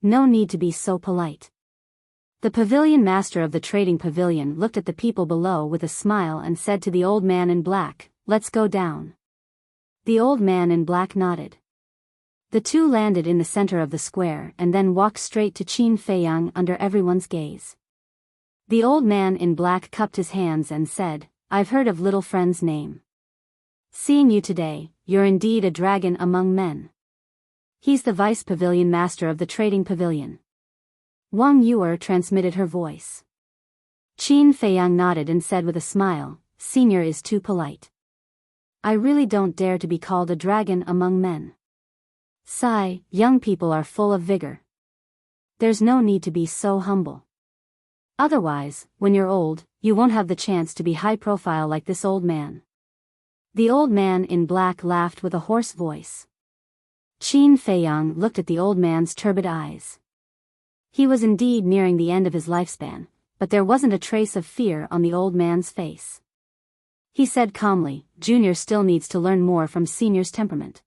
No need to be so polite. The pavilion master of the trading pavilion looked at the people below with a smile and said to the old man in black, let's go down. The old man in black nodded. The two landed in the center of the square and then walked straight to Qin Feiyang under everyone's gaze. The old man in black cupped his hands and said, I've heard of little friend's name. Seeing you today, you're indeed a dragon among men. He's the vice pavilion master of the trading pavilion. Wang Yuer transmitted her voice. Qin Feiyang nodded and said with a smile, Senior is too polite. I really don't dare to be called a dragon among men. Sigh, young people are full of vigor. There's no need to be so humble. Otherwise, when you're old, you won't have the chance to be high profile like this old man. The old man in black laughed with a hoarse voice. Qin Feiyang looked at the old man's turbid eyes. He was indeed nearing the end of his lifespan, but there wasn't a trace of fear on the old man's face. He said calmly, Junior still needs to learn more from Senior's temperament.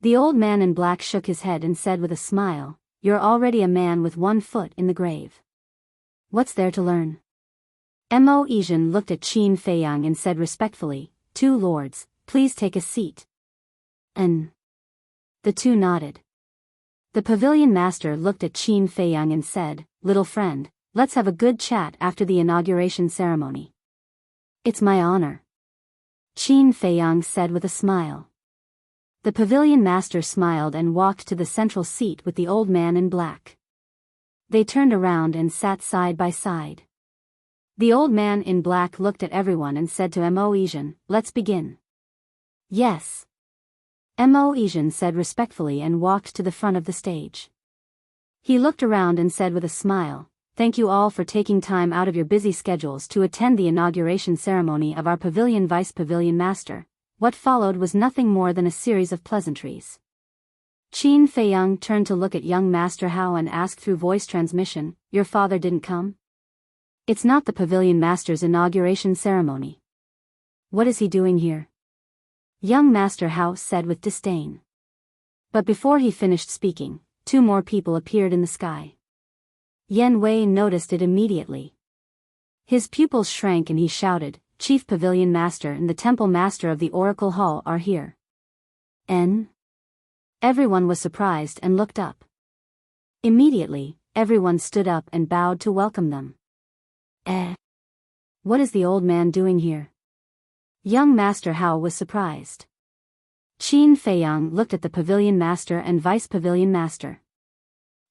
The old man in black shook his head and said with a smile, You're already a man with one foot in the grave. What's there to learn? Mo Yizhen looked at Qin Feiyang and said respectfully, 2 lords, please take a seat. The two nodded. The pavilion master looked at Qin Feiyang and said, Little friend, let's have a good chat after the inauguration ceremony. It's my honor. Qin Feiyang said with a smile. The pavilion master smiled and walked to the central seat with the old man in black. They turned around and sat side by side. The old man in black looked at everyone and said to Mo Asian, "Let's begin." "Yes." Mo Asian said respectfully and walked to the front of the stage. He looked around and said with a smile, "Thank you all for taking time out of your busy schedules to attend the inauguration ceremony of our pavilion vice pavilion master." What followed was nothing more than a series of pleasantries. Qin Feiyang turned to look at young Master Hao and asked through voice transmission, "Your father didn't come? It's not the pavilion master's inauguration ceremony. What is he doing here?" Young Master Hao said with disdain. But before he finished speaking, 2 more people appeared in the sky. Yan Wei noticed it immediately. His pupils shrank and he shouted, "Chief Pavilion Master and the Temple Master of the Oracle Hall are here." Everyone was surprised and looked up. Immediately, everyone stood up and bowed to welcome them. What is the old man doing here? Young Master Hao was surprised. Qin Feiyang looked at the Pavilion Master and Vice Pavilion Master.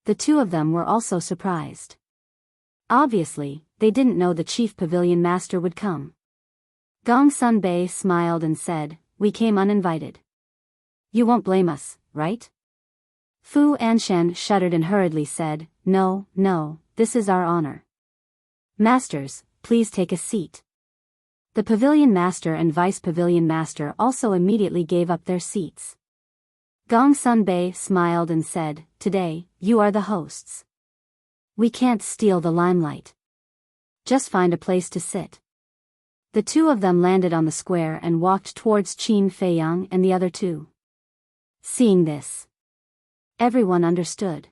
The 2 of them were also surprised. Obviously, they didn't know the Chief Pavilion Master would come. Gong Sun Bei smiled and said, "We came uninvited. You won't blame us, right?" Fu Anshan shuddered and hurriedly said, No, this is our honor. Masters, please take a seat." The Pavilion Master and Vice Pavilion Master also immediately gave up their seats. Gong Sun Bei smiled and said, "Today, you are the hosts. We can't steal the limelight. Just find a place to sit." The 2 of them landed on the square and walked towards Qin Feiyang and the other 2. Seeing this, everyone understood.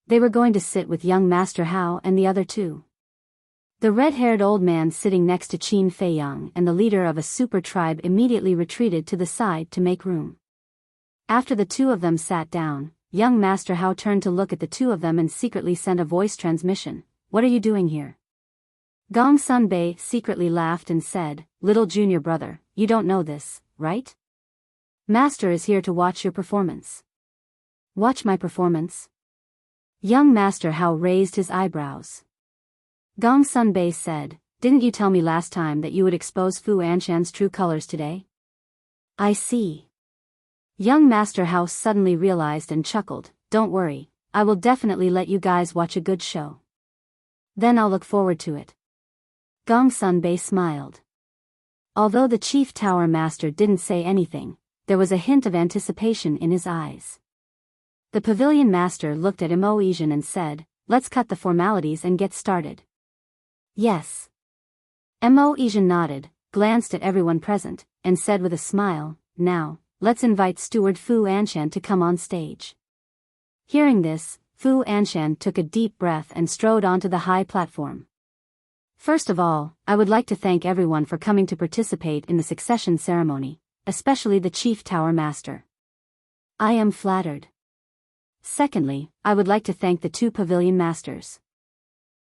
They were going to sit with young Master Hao and the other 2. The red-haired old man sitting next to Qin Feiyang and the leader of a super tribe immediately retreated to the side to make room. After the 2 of them sat down, young Master Hao turned to look at the 2 of them and secretly sent a voice transmission, "What are you doing here?" Gong Sun Bei secretly laughed and said, "Little junior brother, you don't know this, right? Master is here to watch your performance." "Watch my performance?" Young Master Hao raised his eyebrows. Gong Sun Bei said, "Didn't you tell me last time that you would expose Fu Anshan's true colors today?" "I see." Young Master Hao suddenly realized and chuckled, "Don't worry, I will definitely let you guys watch a good show. Then I'll look forward to it." Gong Sun Bei smiled. Although the Chief Tower Master didn't say anything, there was a hint of anticipation in his eyes. The Pavilion Master looked at Mo Asian and said, "Let's cut the formalities and get started." "Yes." Mo Asian nodded, glanced at everyone present, and said with a smile, "Now, let's invite Steward Fu Anshan to come on stage." Hearing this, Fu Anshan took a deep breath and strode onto the high platform. "First of all, I would like to thank everyone for coming to participate in the succession ceremony, especially the Chief Tower Master. I am flattered. Secondly, I would like to thank the 2 Pavilion Masters.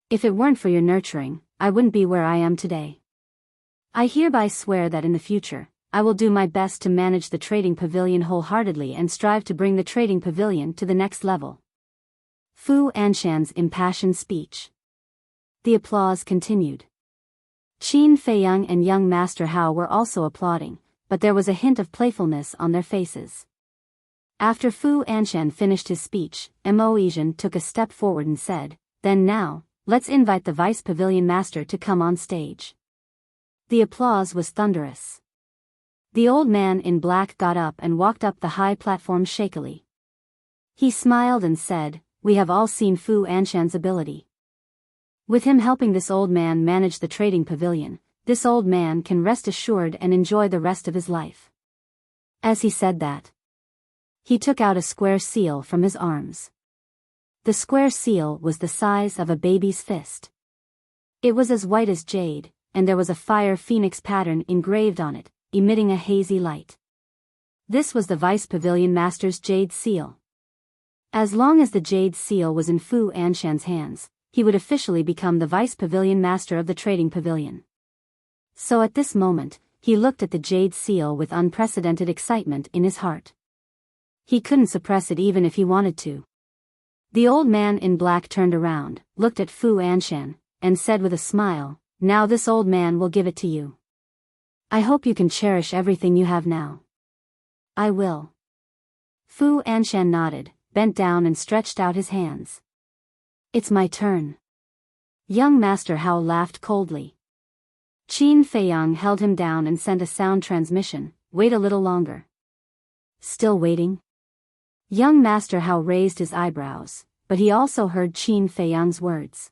If it weren't for your nurturing, I wouldn't be where I am today. I hereby swear that in the future, I will do my best to manage the trading pavilion wholeheartedly and strive to bring the trading pavilion to the next level." Fu Anshan's impassioned speech. The applause continued. Qin Feiyang and young Master Hao were also applauding, but there was a hint of playfulness on their faces. After Fu Anshan finished his speech, Mo Asian took a step forward and said, "Then now, let's invite the Vice Pavilion Master to come on stage." The applause was thunderous. The old man in black got up and walked up the high platform shakily. He smiled and said, "We have all seen Fu Anshan's ability. With him helping this old man manage the trading pavilion, this old man can rest assured and enjoy the rest of his life." As he said that, he took out a square seal from his arms. The square seal was the size of a baby's fist. It was as white as jade, and there was a fire phoenix pattern engraved on it, emitting a hazy light. This was the Vice Pavilion Master's jade seal. As long as the jade seal was in Fu Anshan's hands, he would officially become the Vice Pavilion Master of the Trading Pavilion. So at this moment, he looked at the jade seal with unprecedented excitement in his heart. He couldn't suppress it even if he wanted to. The old man in black turned around, looked at Fu Anshan, and said with a smile, "Now this old man will give it to you. I hope you can cherish everything you have now." "I will." Fu Anshan nodded, bent down and stretched out his hands. "It's my turn." Young Master Hao laughed coldly. Qin Feiyang held him down and sent a sound transmission, "Wait a little longer." "Still waiting?" Young Master Hao raised his eyebrows, but he also heard Qin Feiyang's words.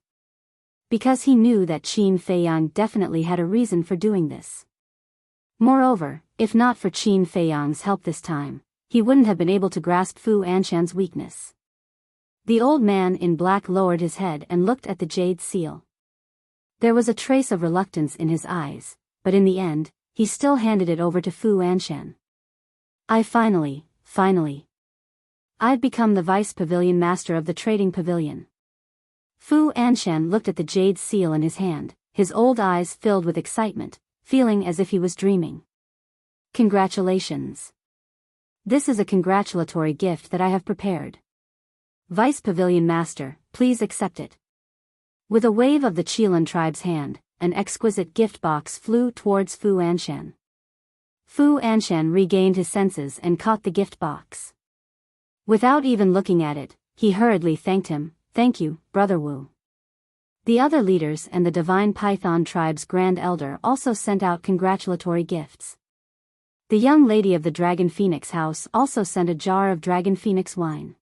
Because he knew that Qin Feiyang definitely had a reason for doing this. Moreover, if not for Qin Feiyang's help this time, he wouldn't have been able to grasp Fu Anshan's weakness. The old man in black lowered his head and looked at the jade seal. There was a trace of reluctance in his eyes, but in the end, he still handed it over to Fu Anshan. Finally, I've become the vice pavilion master of the trading pavilion." Fu Anshan looked at the jade seal in his hand, his old eyes filled with excitement, feeling as if he was dreaming. "Congratulations. This is a congratulatory gift that I have prepared. Vice Pavilion Master, please accept it." With a wave of the Qilan tribe's hand, an exquisite gift box flew towards Fu Anshan. Fu Anshan regained his senses and caught the gift box. Without even looking at it, he hurriedly thanked him, "Thank you, Brother Wu." The other leaders and the Divine Python tribe's Grand Elder also sent out congratulatory gifts. The young lady of the Dragon Phoenix house also sent a jar of Dragon Phoenix wine.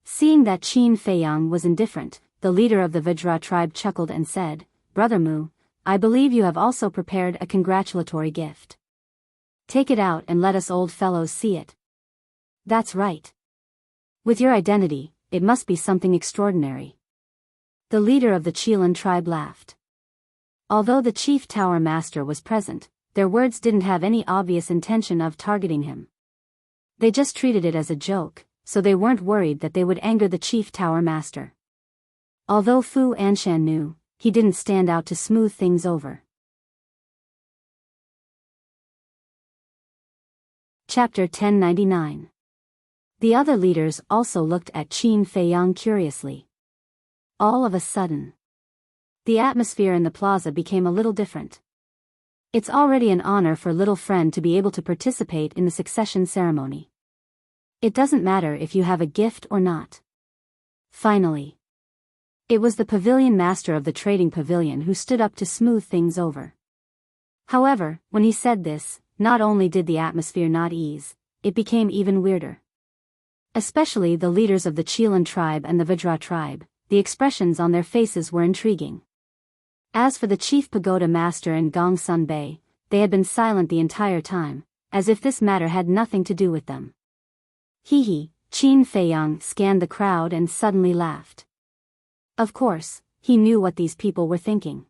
Seeing that Qin Feiyang was indifferent, the leader of the Vajra tribe chuckled and said, "Brother Mu, I believe you have also prepared a congratulatory gift. Take it out and let us old fellows see it." "That's right. With your identity, it must be something extraordinary." The leader of the Qilan tribe laughed. Although the chief tower master was present, their words didn't have any obvious intention of targeting him. They just treated it as a joke, so they weren't worried that they would anger the chief tower master. Although Fu Anshan knew, he didn't stand out to smooth things over. Chapter 1099. The other leaders also looked at Qin Feiyang curiously. All of a sudden, the atmosphere in the plaza became a little different. It's already an honor for little friend to be able to participate in the succession ceremony. It doesn't matter if you have a gift or not. Finally, it was the pavilion master of the trading pavilion who stood up to smooth things over. However, when he said this, not only did the atmosphere not ease, it became even weirder. Especially the leaders of the Qilan tribe and the Vajra tribe, the expressions on their faces were intriguing. As for the chief pagoda master and Gongsun Bei, they had been silent the entire time, as if this matter had nothing to do with them. Qin Feiyang scanned the crowd and suddenly laughed. Of course, he knew what these people were thinking.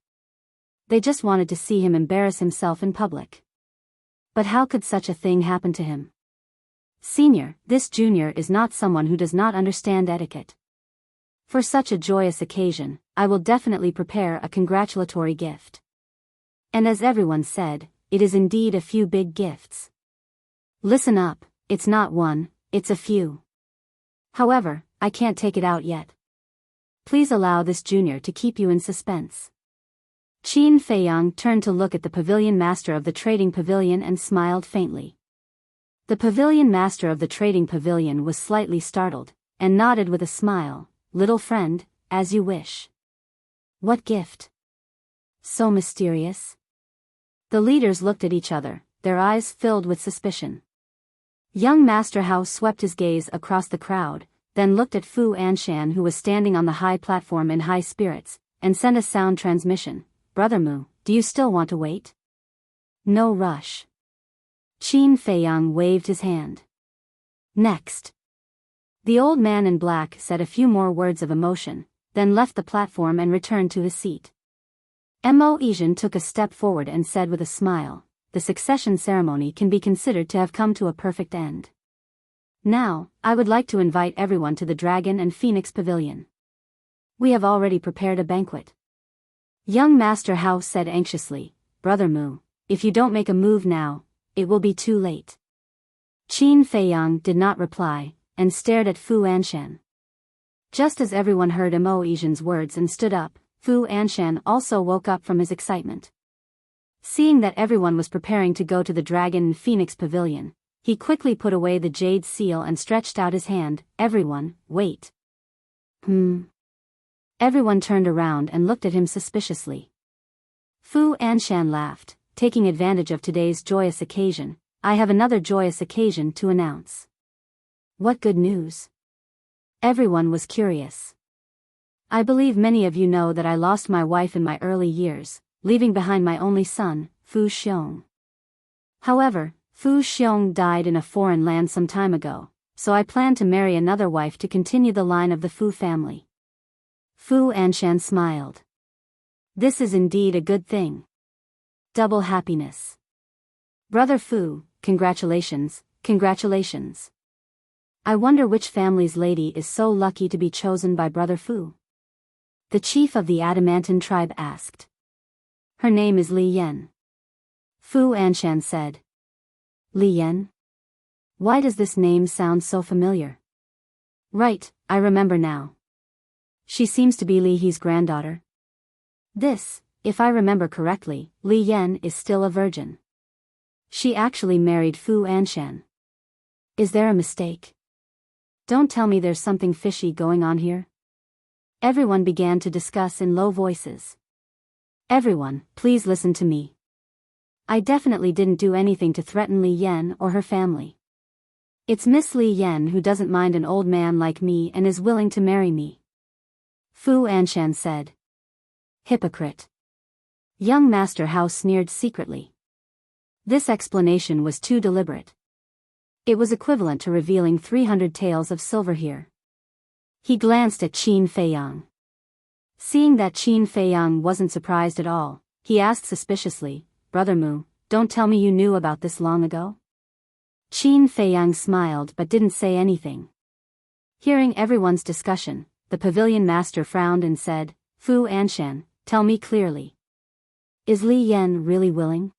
They just wanted to see him embarrass himself in public. But how could such a thing happen to him? "Senior, this junior is not someone who does not understand etiquette. For such a joyous occasion, I will definitely prepare a congratulatory gift." And as everyone said, it is indeed a few big gifts. Listen up, it's not one, it's a few. However, I can't take it out yet. Please allow this junior to keep you in suspense. Qin Feiyang turned to look at the pavilion master of the trading pavilion and smiled faintly. The pavilion master of the trading pavilion was slightly startled, and nodded with a smile, "Little friend, as you wish." What gift? So mysterious. The leaders looked at each other, their eyes filled with suspicion. Young Master Hao swept his gaze across the crowd, then looked at Fu Anshan who was standing on the high platform in high spirits, and sent a sound transmission, "Brother Mu, do you still want to wait?" "No rush." Qin Feiyang waved his hand. "Next." The old man in black said a few more words of emotion, then left the platform and returned to his seat. Mo Yizhen took a step forward and said with a smile, "The succession ceremony can be considered to have come to a perfect end. Now, I would like to invite everyone to the Dragon and Phoenix Pavilion. We have already prepared a banquet." Young Master Hao said anxiously, "Brother Mu, if you don't make a move now, it will be too late." Qin Feiyang did not reply, and stared at Fu Anshan. Just as everyone heard Mo Yizhen's words and stood up, Fu Anshan also woke up from his excitement. Seeing that everyone was preparing to go to the Dragon and Phoenix Pavilion, he quickly put away the jade seal and stretched out his hand. Everyone, wait. Everyone turned around and looked at him suspiciously. Fu Anshan laughed, taking advantage of today's joyous occasion. I have another joyous occasion to announce. What good news? Everyone was curious. I believe many of you know that I lost my wife in my early years, leaving behind my only son, Fu Xiong. However, Fu Xiong died in a foreign land some time ago, so I plan to marry another wife to continue the line of the Fu family. Fu Anshan smiled. This is indeed a good thing. Double happiness. Brother Fu, congratulations, congratulations. I wonder which family's lady is so lucky to be chosen by Brother Fu? The chief of the Adamantine tribe asked. Her name is Li Yan. Fu Anshan said. Li Yan? Why does this name sound so familiar? Right, I remember now. She seems to be Li He's granddaughter. This, if I remember correctly, Li Yan is still a virgin. She actually married Fu Anshan. Is there a mistake? Don't tell me there's something fishy going on here. Everyone began to discuss in low voices. Everyone, please listen to me. I definitely didn't do anything to threaten Li Yan or her family. It's Miss Li Yan who doesn't mind an old man like me and is willing to marry me. Fu Anshan said. Hypocrite. Young Master Hao sneered secretly. This explanation was too deliberate. It was equivalent to revealing 300 taels of silver here. He glanced at Qin Feiyang. Seeing that Qin Feiyang wasn't surprised at all, he asked suspiciously, Brother Mu, don't tell me you knew about this long ago? Qin Feiyang smiled but didn't say anything. Hearing everyone's discussion, the pavilion master frowned and said, Fu Anshan, tell me clearly. Is Li Yan really willing?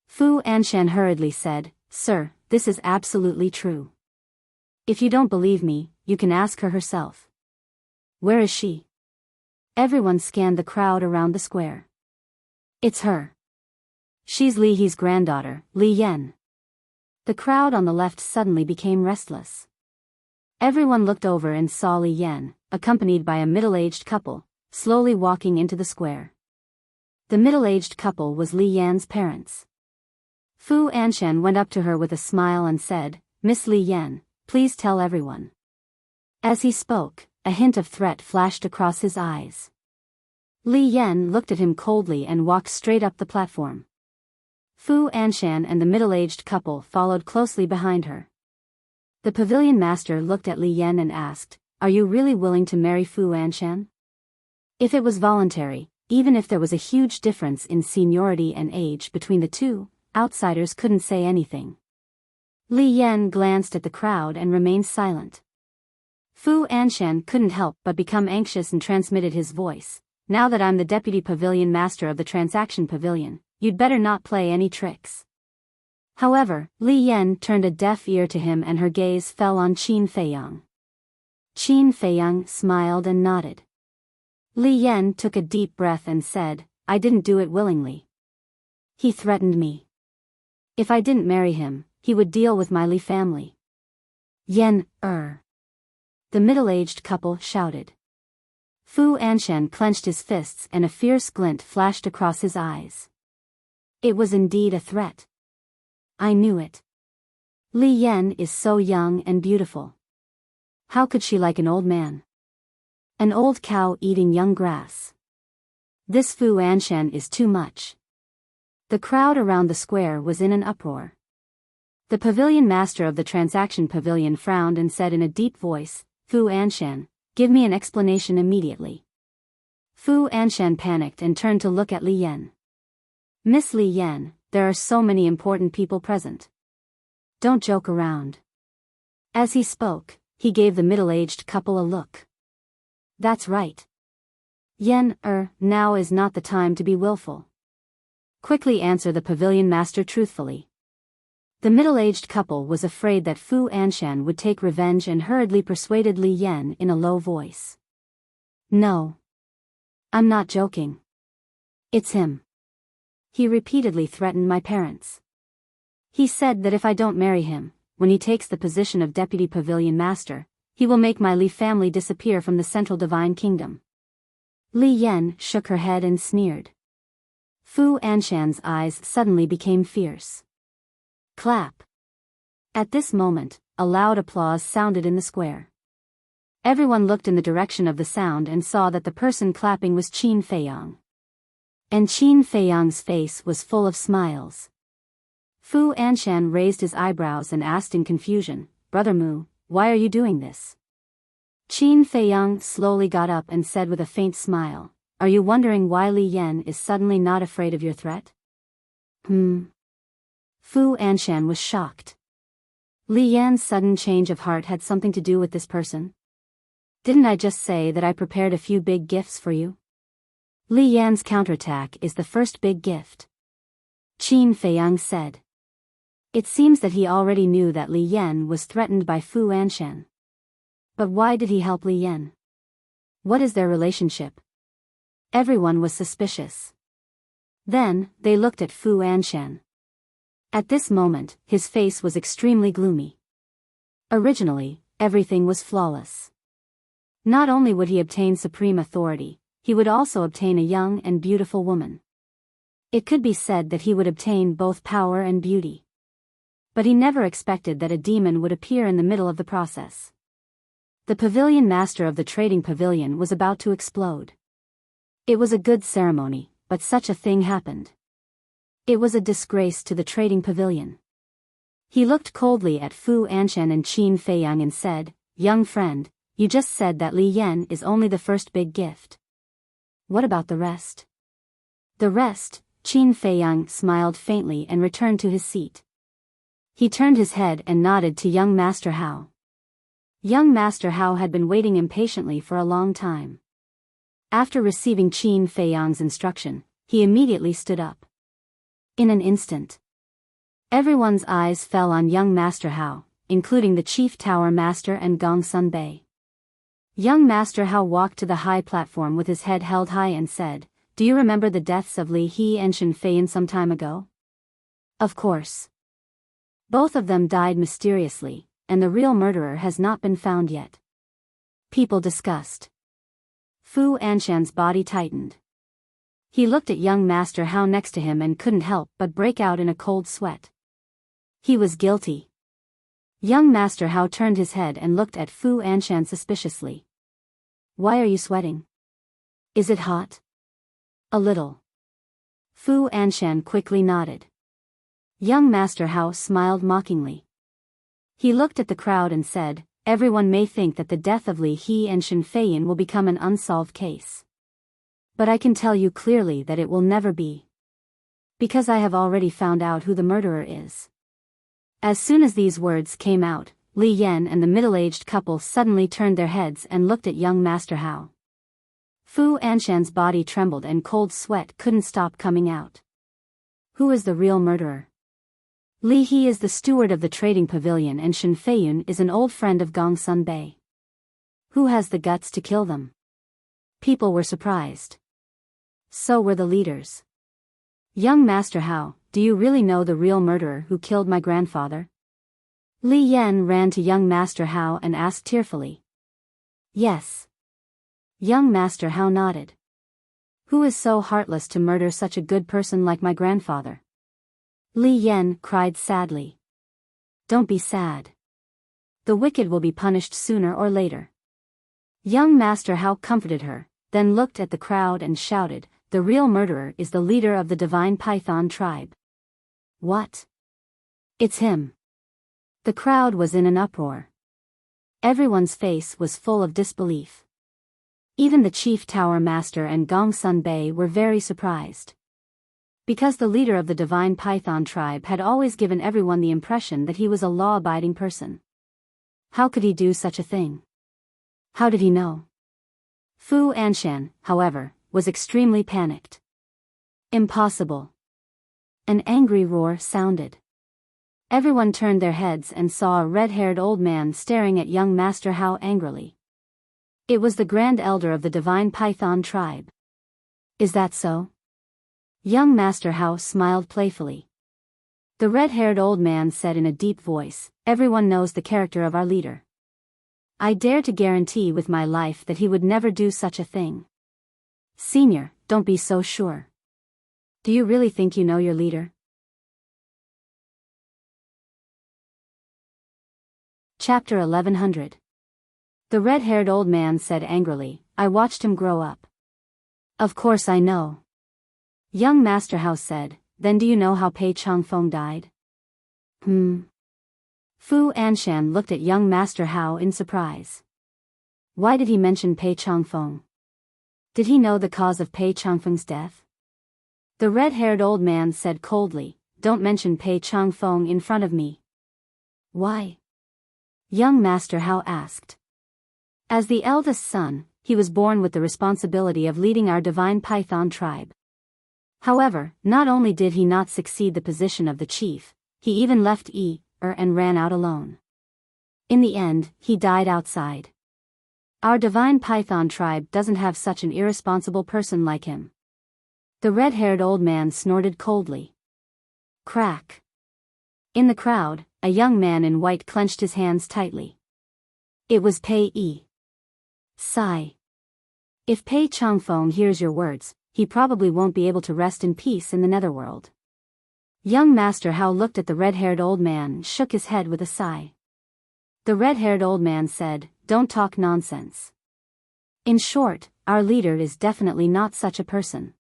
Fu Anshan hurriedly said, Sir, this is absolutely true. If you don't believe me, you can ask her herself. Where is she? Everyone scanned the crowd around the square. It's her. She's Li He's granddaughter, Li Yan. The crowd on the left suddenly became restless. Everyone looked over and saw Li Yan, accompanied by a middle-aged couple, slowly walking into the square. The middle-aged couple was Li Yan's parents. Fu Anshan went up to her with a smile and said, Miss Li Yan, please tell everyone. As he spoke, a hint of threat flashed across his eyes. Li Yan looked at him coldly and walked straight up the platform. Fu Anshan and the middle-aged couple followed closely behind her. The pavilion master looked at Li Yan and asked, Are you really willing to marry Fu Anshan? If it was voluntary, even if there was a huge difference in seniority and age between the two, outsiders couldn't say anything. Li Yan glanced at the crowd and remained silent. Fu Anshan couldn't help but become anxious and transmitted his voice. Now that I'm the deputy pavilion master of the transaction pavilion, you'd better not play any tricks. However, Li Yan turned a deaf ear to him and her gaze fell on Qin Feiyang. Qin Feiyang smiled and nodded. Li Yan took a deep breath and said, I didn't do it willingly. He threatened me. If I didn't marry him, he would deal with my Li family. Yan, The middle-aged couple shouted. Fu Anshan clenched his fists and a fierce glint flashed across his eyes. It was indeed a threat. I knew it. Li Yan is so young and beautiful. How could she like an old man? An old cow eating young grass. This Fu Anshan is too much. The crowd around the square was in an uproar. The pavilion master of the transaction pavilion frowned and said in a deep voice, Fu Anshan, give me an explanation immediately. Fu Anshan panicked and turned to look at Li Yan. Miss Li Yan, there are so many important people present. Don't joke around. As he spoke, he gave the middle-aged couple a look. That's right. Yan, now is not the time to be willful. Quickly answer the pavilion master truthfully. The middle-aged couple was afraid that Fu Anshan would take revenge and hurriedly persuaded Li Yan in a low voice. No. I'm not joking. It's him. He repeatedly threatened my parents. He said that if I don't marry him, when he takes the position of Deputy Pavilion Master, he will make my Li family disappear from the Central Divine Kingdom. Li Yan shook her head and sneered. Fu Anshan's eyes suddenly became fierce. Clap. At this moment, a loud applause sounded in the square. Everyone looked in the direction of the sound and saw that the person clapping was Qin Feiyang. And Qin Feiyang's face was full of smiles. Fu Anshan raised his eyebrows and asked in confusion, "Brother Mu, why are you doing this?" Qin Feiyang slowly got up and said with a faint smile, "Are you wondering why Li Yan is suddenly not afraid of your threat?" Fu Anshan was shocked. Li Yan's sudden change of heart had something to do with this person? Didn't I just say that I prepared a few big gifts for you? Li Yan's counterattack is the first big gift. Qin Feiyang said. It seems that he already knew that Li Yan was threatened by Fu Anshan. But why did he help Li Yan? What is their relationship? Everyone was suspicious. Then, they looked at Fu Anshan. At this moment, his face was extremely gloomy. Originally, everything was flawless. Not only would he obtain supreme authority, he would also obtain a young and beautiful woman. It could be said that he would obtain both power and beauty. But he never expected that a demon would appear in the middle of the process. The pavilion master of the trading pavilion was about to explode. It was a good ceremony, but such a thing happened. It was a disgrace to the trading pavilion. He looked coldly at Fu Anshan and Qin Feiyang and said, "Young friend, you just said that Li Yan is only the first big gift. What about the rest?" The rest, Qin Feiyang smiled faintly and returned to his seat. He turned his head and nodded to young Master Hao. Young Master Hao had been waiting impatiently for a long time. After receiving Qin Feiyang's instruction, he immediately stood up. In an instant, everyone's eyes fell on young Master Hao, including the Chief Tower Master and Gongsun Bei. Young Master Hao walked to the high platform with his head held high and said, "Do you remember the deaths of Li He and Shen Feiyan some time ago?" Of course. Both of them died mysteriously, and the real murderer has not been found yet. People discussed. Fu Anshan's body tightened. He looked at young Master Hao next to him and couldn't help but break out in a cold sweat. He was guilty. Young Master Hao turned his head and looked at Fu Anshan suspiciously. "Why are you sweating? Is it hot?" "A little." Fu Anshan quickly nodded. Young Master Hao smiled mockingly. He looked at the crowd and said, "Everyone may think that the death of Li He and Shen Feiyan will become an unsolved case. But I can tell you clearly that it will never be. Because I have already found out who the murderer is." As soon as these words came out, Li Yan and the middle-aged couple suddenly turned their heads and looked at young Master Hao. Fu Anshan's body trembled and cold sweat couldn't stop coming out. Who is the real murderer? Li He is the steward of the trading pavilion and Shen Feiyun is an old friend of Gongsun Bei. Who has the guts to kill them? People were surprised. So were the leaders. "Young Master Hao, do you really know the real murderer who killed my grandfather?" Li Yan ran to young Master Hao and asked tearfully. "Yes." Young Master Hao nodded. "Who is so heartless to murder such a good person like my grandfather?" Li Yan cried sadly. "Don't be sad. The wicked will be punished sooner or later." Young Master Hao comforted her, then looked at the crowd and shouted, "The real murderer is the leader of the Divine Python tribe." "What? It's him." The crowd was in an uproar. Everyone's face was full of disbelief. Even the Chief Tower Master and Gongsun Bei were very surprised. Because the leader of the Divine Python tribe had always given everyone the impression that he was a law-abiding person. How could he do such a thing? How did he know? Fu Anshan, however, was extremely panicked. "Impossible." An angry roar sounded. Everyone turned their heads and saw a red-haired old man staring at young Master Hao angrily. It was the Grand Elder of the Divine Python tribe. Is that so? Young Master Hao smiled playfully. The red-haired old man said in a deep voice, "Everyone knows the character of our leader. I dare to guarantee with my life that he would never do such a thing." "Senior, don't be so sure. Do you really think you know your leader?" Chapter 1100. The red-haired old man said angrily, "I watched him grow up." "Of course I know." Young Master Hao said, "Then do you know how Pei Changfeng died?" Fu Anshan looked at young Master Hao in surprise. Why did he mention Pei Changfeng? Did he know the cause of Pei Changfeng's death? The red-haired old man said coldly, "Don't mention Pei Changfeng in front of me." "Why?" Young Master Hao asked. As the eldest son, he was born with the responsibility of leading our divine Python tribe. However, not only did he not succeed the position of the chief, he even left and ran out alone. In the end, he died outside. Our divine Python tribe doesn't have such an irresponsible person like him. The red-haired old man snorted coldly. Crack. In the crowd, a young man in white clenched his hands tightly. It was Pei Sai. If Pei Changfeng hears your words, he probably won't be able to rest in peace in the netherworld. Young Master Hao looked at the red-haired old man and shook his head with a sigh. The red-haired old man said, "Don't talk nonsense. In short, our leader is definitely not such a person."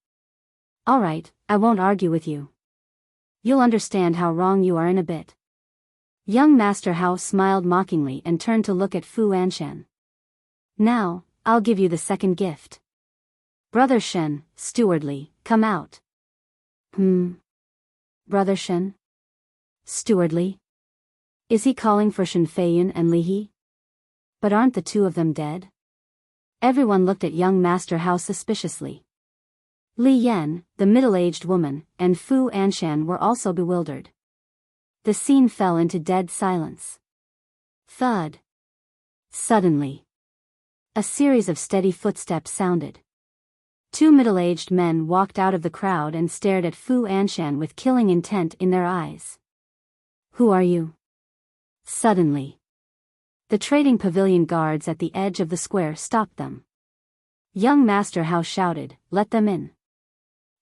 "All right, I won't argue with you. You'll understand how wrong you are in a bit." Young Master Hao smiled mockingly and turned to look at Fu Anshan. "Now, I'll give you the second gift. Brother Shen, stewardly, come out." Brother Shen? Stewardly? Is he calling for Shen Feiyun and Li He? But aren't the two of them dead? Everyone looked at young Master Hao suspiciously. Li Yan, the middle-aged woman, and Fu Anshan were also bewildered. The scene fell into dead silence. Thud. Suddenly, a series of steady footsteps sounded. Two middle-aged men walked out of the crowd and stared at Fu Anshan with killing intent in their eyes. "Who are you?" Suddenly, the trading pavilion guards at the edge of the square stopped them. Young Master Hao shouted, "Let them in."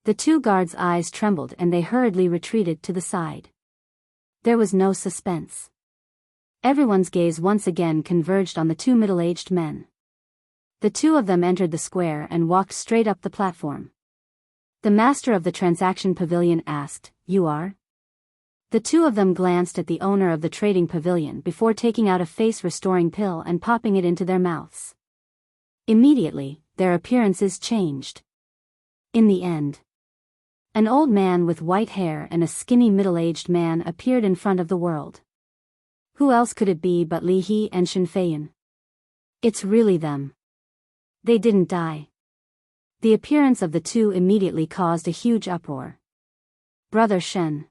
The two guards' eyes trembled and they hurriedly retreated to the side. There was no suspense. Everyone's gaze once again converged on the two middle-aged men. The two of them entered the square and walked straight up the platform. The master of the transaction pavilion asked, "You are?" The two of them glanced at the owner of the trading pavilion before taking out a face-restoring pill and popping it into their mouths. Immediately, their appearances changed. In the end, an old man with white hair and a skinny middle-aged man appeared in front of the world. Who else could it be but Li He and Shen Feiyun? It's really them. They didn't die. The appearance of the two immediately caused a huge uproar. "Brother Shen."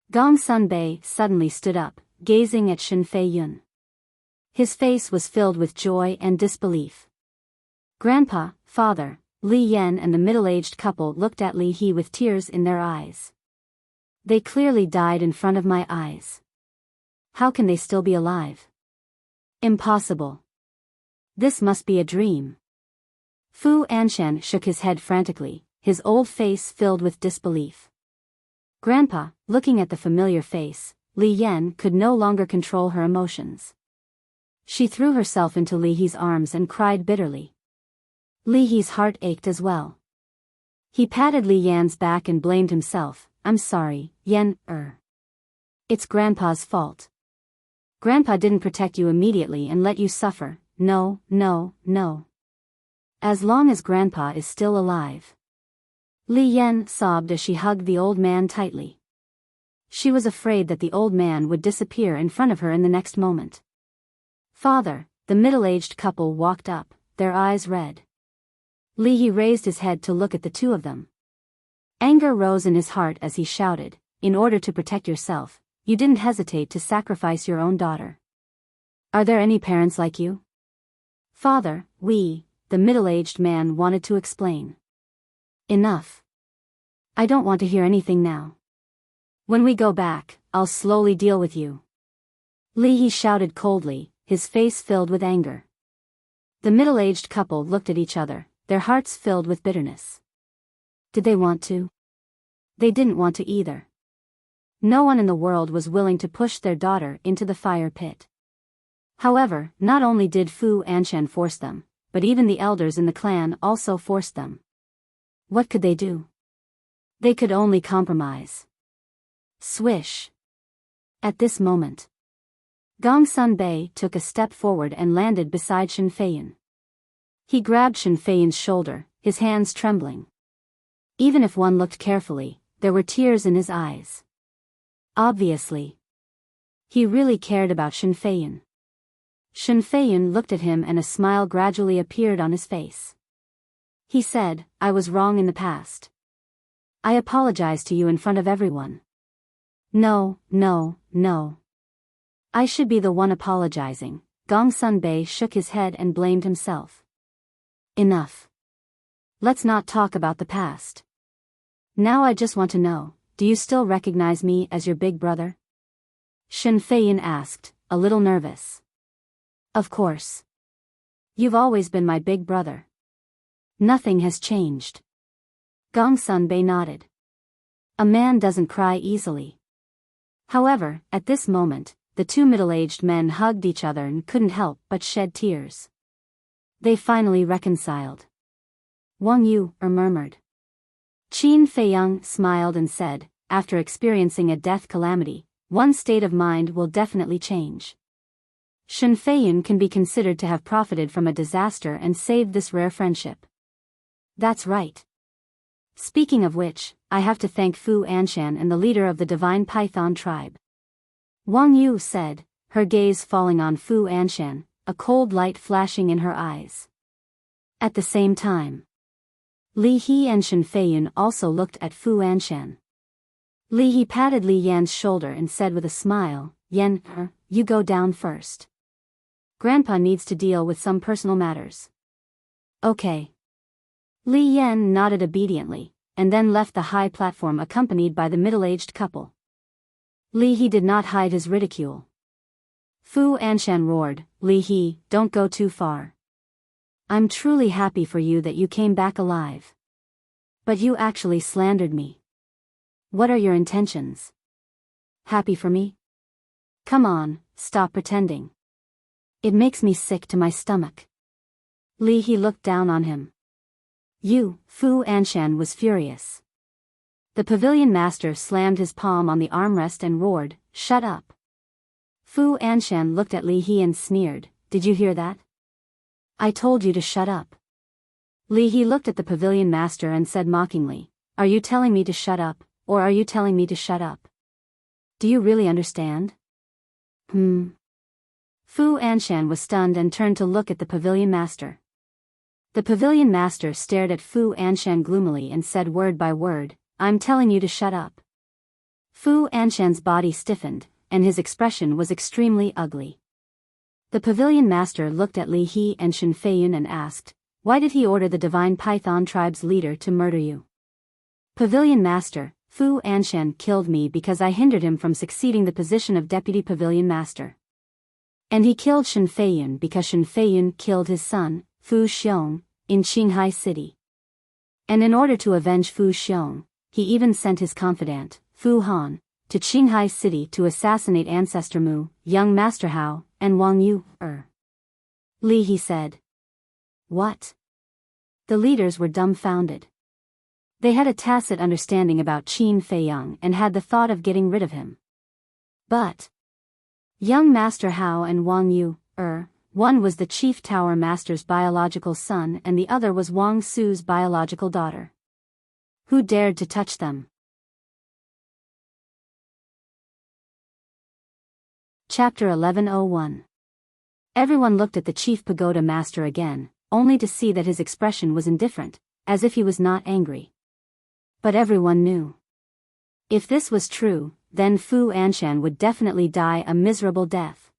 Gong Sunbei suddenly stood up, gazing at Shen Feiyun. His face was filled with joy and disbelief. Grandpa, father, Li Yan and the middle-aged couple looked at Li He with tears in their eyes. They clearly died in front of my eyes. How can they still be alive? Impossible. This must be a dream. Fu Anshan shook his head frantically, his old face filled with disbelief. Grandpa, looking at the familiar face, Li Yan could no longer control her emotions. She threw herself into Li He's arms and cried bitterly. Li He's heart ached as well. He patted Li Yan's back and blamed himself. "I'm sorry, Yan, It's Grandpa's fault. Grandpa didn't protect you immediately and let you suffer. No. As long as Grandpa is still alive." Li Yan sobbed as she hugged the old man tightly. She was afraid that the old man would disappear in front of her in the next moment. "Father," the middle-aged couple walked up, their eyes red. Li He raised his head to look at the two of them. Anger rose in his heart as he shouted, "In order to protect yourself, you didn't hesitate to sacrifice your own daughter. Are there any parents like you? Father, the middle-aged man wanted to explain. Enough. I don't want to hear anything now. When we go back, I'll slowly deal with you. Li shouted coldly, his face filled with anger. The middle-aged couple looked at each other, their hearts filled with bitterness. Did they want to? They didn't want to either. No one in the world was willing to push their daughter into the fire pit. However, not only did Fu Anshan force them, but even the elders in the clan also forced them. What could they do? They could only compromise. Swish. At this moment, Gong Sun Bei took a step forward and landed beside Shen Feiyan. He grabbed Shen Feiyan's shoulder, his hands trembling. Even if one looked carefully, there were tears in his eyes. Obviously, he really cared about Shen Feiyan. Shen Feiyan looked at him and a smile gradually appeared on his face. He said, I was wrong in the past. I apologize to you in front of everyone. No. I should be the one apologizing. Gong Sun Bei shook his head and blamed himself. Enough. Let's not talk about the past. Now I just want to know, do you still recognize me as your big brother? Shen Feiyan asked, a little nervous. Of course. You've always been my big brother. Nothing has changed. Gong Sun Bei nodded. A man doesn't cry easily. However, at this moment, the two middle-aged men hugged each other and couldn't help but shed tears. They finally reconciled. Wang Yu murmured. Qin Feiyang smiled and said, after experiencing a death calamity, one's state of mind will definitely change. Shen Feiyan can be considered to have profited from a disaster and saved this rare friendship. That's right. Speaking of which, I have to thank Fu Anshan and the leader of the Divine Python tribe. Wang Yu said, her gaze falling on Fu Anshan, a cold light flashing in her eyes. At the same time, Li He and Shen Feiyan also looked at Fu Anshan. Li He patted Li Yan's shoulder and said with a smile, Yan, you go down first. Grandpa needs to deal with some personal matters. Okay. Li Yan nodded obediently, and then left the high platform accompanied by the middle-aged couple. Li He did not hide his ridicule. Fu Anshan roared, Li He, don't go too far. I'm truly happy for you that you came back alive. But you actually slandered me. What are your intentions? Happy for me? Come on, stop pretending. It makes me sick to my stomach. Li He looked down on him. Fu Anshan was furious. The pavilion master slammed his palm on the armrest and roared, shut up. Fu Anshan looked at Li He and sneered, did you hear that? I told you to shut up. Li He looked at the pavilion master and said mockingly, are you telling me to shut up, or are you telling me to shut up? Do you really understand? Fu Anshan was stunned and turned to look at the pavilion master. The pavilion master stared at Fu Anshan gloomily and said word by word, I'm telling you to shut up. Fu Anshan's body stiffened, and his expression was extremely ugly. The pavilion master looked at Li He and Shen Feiyan and asked, why did he order the Divine Python tribe's leader to murder you? Pavilion master, Fu Anshan killed me because I hindered him from succeeding the position of deputy pavilion master. And he killed Shen Feiyan because Shen Feiyan killed his son, Fu Xiong, in Qinghai City. And in order to avenge Fu Xiong, he even sent his confidant, Fu Han, to Qinghai City to assassinate Ancestor Mu, young Master Hao, and Wang Yu. Li He said. What? The leaders were dumbfounded. They had a tacit understanding about Qin Feiyang and had the thought of getting rid of him. But young Master Hao and Wang Yu, one was the Chief Tower Master's biological son and the other was Wang Su's biological daughter. Who dared to touch them? Chapter 1101. Everyone looked at the Chief Pagoda Master again, only to see that his expression was indifferent, as if he was not angry. But everyone knew. If this was true, then Fu Anshan would definitely die a miserable death.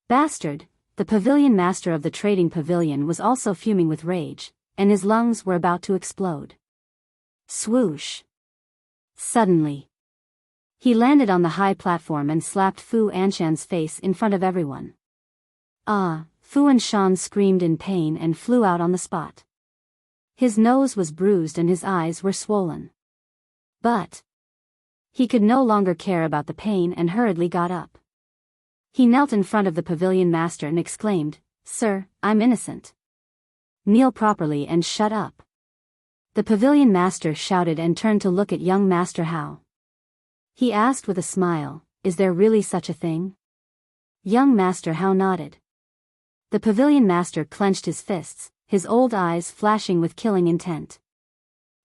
Bastard! The pavilion master of the trading pavilion was also fuming with rage, and his lungs were about to explode. Swoosh! Suddenly, he landed on the high platform and slapped Fu Anshan's face in front of everyone. Ah! Fu Anshan screamed in pain and flew out on the spot. His nose was bruised and his eyes were swollen. But he could no longer care about the pain and hurriedly got up. He knelt in front of the pavilion master and exclaimed, "Sir, I'm innocent. Kneel properly and shut up." The pavilion master shouted and turned to look at young Master Hao. He asked with a smile, "Is there really such a thing?" Young Master Hao nodded. The pavilion master clenched his fists, his old eyes flashing with killing intent.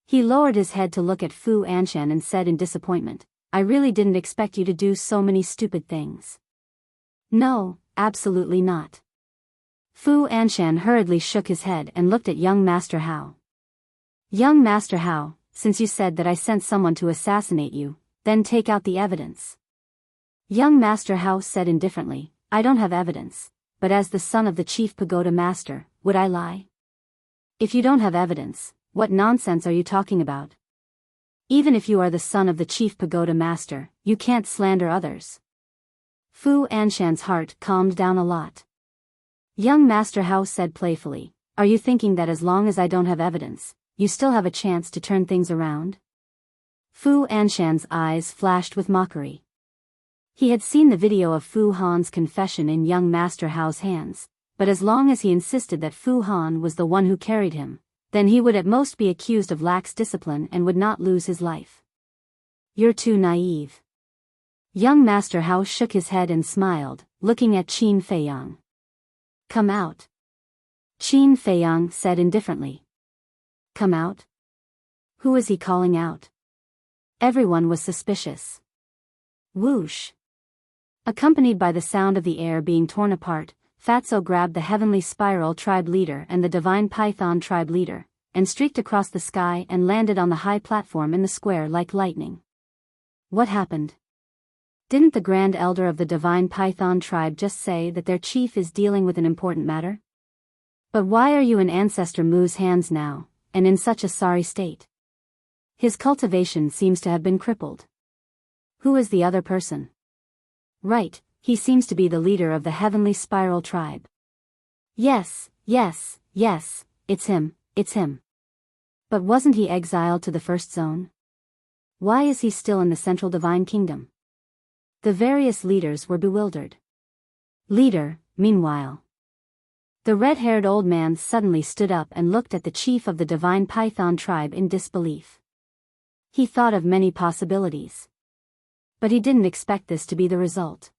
He lowered his head to look at Fu Anshan and said in disappointment, "I really didn't expect you to do so many stupid things." "No, absolutely not." Fu Anshan hurriedly shook his head and looked at young Master Hao. "Young Master Hao, since you said that I sent someone to assassinate you, then take out the evidence." Young Master Hao said indifferently, "I don't have evidence, but as the son of the chief pagoda master, would I lie? If you don't have evidence, what nonsense are you talking about? Even if you are the son of the chief pagoda master, you can't slander others." Fu Anshan's heart calmed down a lot. Young Master Hao said playfully, "Are you thinking that as long as I don't have evidence, you still have a chance to turn things around?" Fu Anshan's eyes flashed with mockery. He had seen the video of Fu Han's confession in young Master Hao's hands, but as long as he insisted that Fu Han was the one who carried him, then he would at most be accused of lax discipline and would not lose his life. "You're too naive." Young Master Hao shook his head and smiled, looking at Qin Feiyang. "Come out." Qin Feiyang said indifferently. "Come out? Who is he calling out?" Everyone was suspicious. Whoosh! Accompanied by the sound of the air being torn apart, Fatso grabbed the Heavenly Spiral tribe leader and the Divine Python tribe leader, and streaked across the sky and landed on the high platform in the square like lightning. What happened? Didn't the Grand Elder of the Divine Python tribe just say that their chief is dealing with an important matter? But why are you in Ancestor Mu's hands now, and in such a sorry state? His cultivation seems to have been crippled. Who is the other person? Right, he seems to be the leader of the Heavenly Spiral tribe. Yes, it's him. But wasn't he exiled to the First Zone? Why is he still in the Central Divine Kingdom? The various leaders were bewildered. Leader, meanwhile. The red-haired old man suddenly stood up and looked at the chief of the Divine Python tribe in disbelief. He thought of many possibilities. But he didn't expect this to be the result.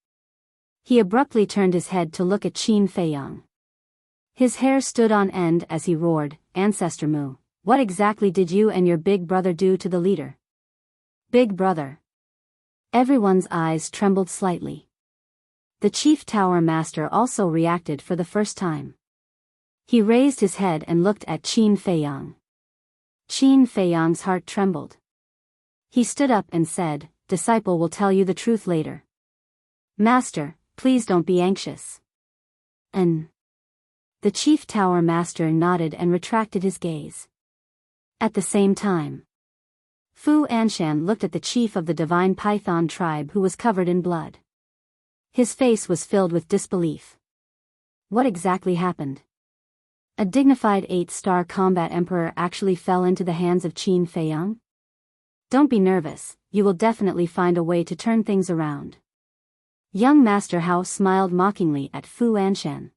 He abruptly turned his head to look at Qin Feiyang. His hair stood on end as he roared, "Ancestor Mu, what exactly did you and your big brother do to the leader?" Big brother. Everyone's eyes trembled slightly. The Chief Tower Master also reacted for the first time. He raised his head and looked at Qin Feiyang. Qin Feiyang's heart trembled. He stood up and said, "Disciple will tell you the truth later." "Master, please don't be anxious." The Chief Tower Master nodded and retracted his gaze. At the same time, Fu Anshan looked at the chief of the Divine Python tribe who was covered in blood. His face was filled with disbelief. What exactly happened? A dignified 8-star combat emperor actually fell into the hands of Qin Feiyang? Don't be nervous, you will definitely find a way to turn things around. Young Master Hao smiled mockingly at Fu Anshan.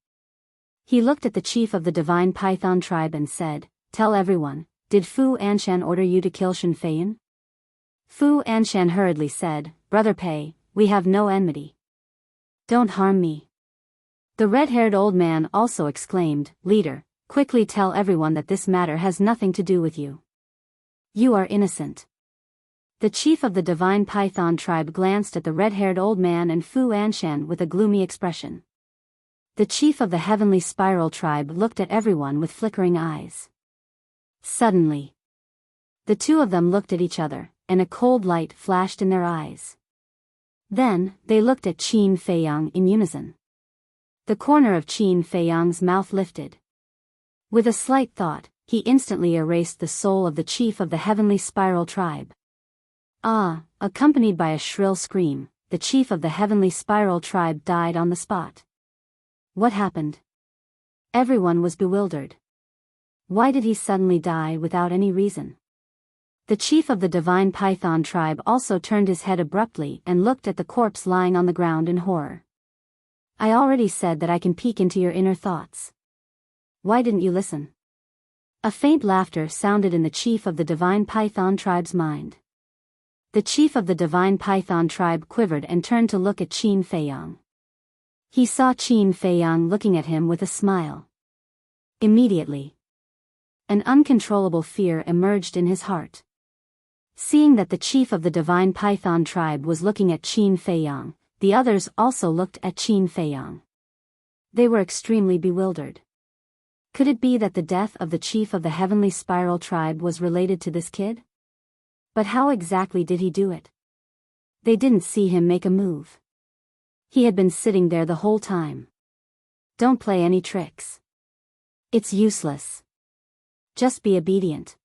He looked at the chief of the Divine Python tribe and said, "Tell everyone, did Fu Anshan order you to kill Shen Feiyan?" Fu Anshan hurriedly said, "Brother Pei, we have no enmity. Don't harm me." The red-haired old man also exclaimed, "Leader, quickly tell everyone that this matter has nothing to do with you. You are innocent." The chief of the Divine Python tribe glanced at the red-haired old man and Fu Anshan with a gloomy expression. The chief of the Heavenly Spiral tribe looked at everyone with flickering eyes. Suddenly, the two of them looked at each other, and a cold light flashed in their eyes. Then, they looked at Qin Feiyang in unison. The corner of Qin Feiyang's mouth lifted. With a slight thought, he instantly erased the soul of the chief of the heavenly spiral tribe. Ah! Accompanied by a shrill scream, the chief of the heavenly spiral tribe died on the spot. What happened? Everyone was bewildered. Why did he suddenly die without any reason? The chief of the divine python tribe also turned his head abruptly and looked at the corpse lying on the ground in horror. I already said that I can peek into your inner thoughts. Why didn't you listen? A faint laughter sounded in the chief of the divine python tribe's mind. The chief of the divine python tribe quivered and turned to look at Qin Feiyang. He saw Qin Feiyang looking at him with a smile. Immediately, an uncontrollable fear emerged in his heart. Seeing that the chief of the divine python tribe was looking at Qin Feiyang, the others also looked at Qin Feiyang. They were extremely bewildered. Could it be that the death of the chief of the heavenly spiral tribe was related to this kid? But how exactly did he do it? They didn't see him make a move. He had been sitting there the whole time. Don't play any tricks. It's useless. Just be obedient.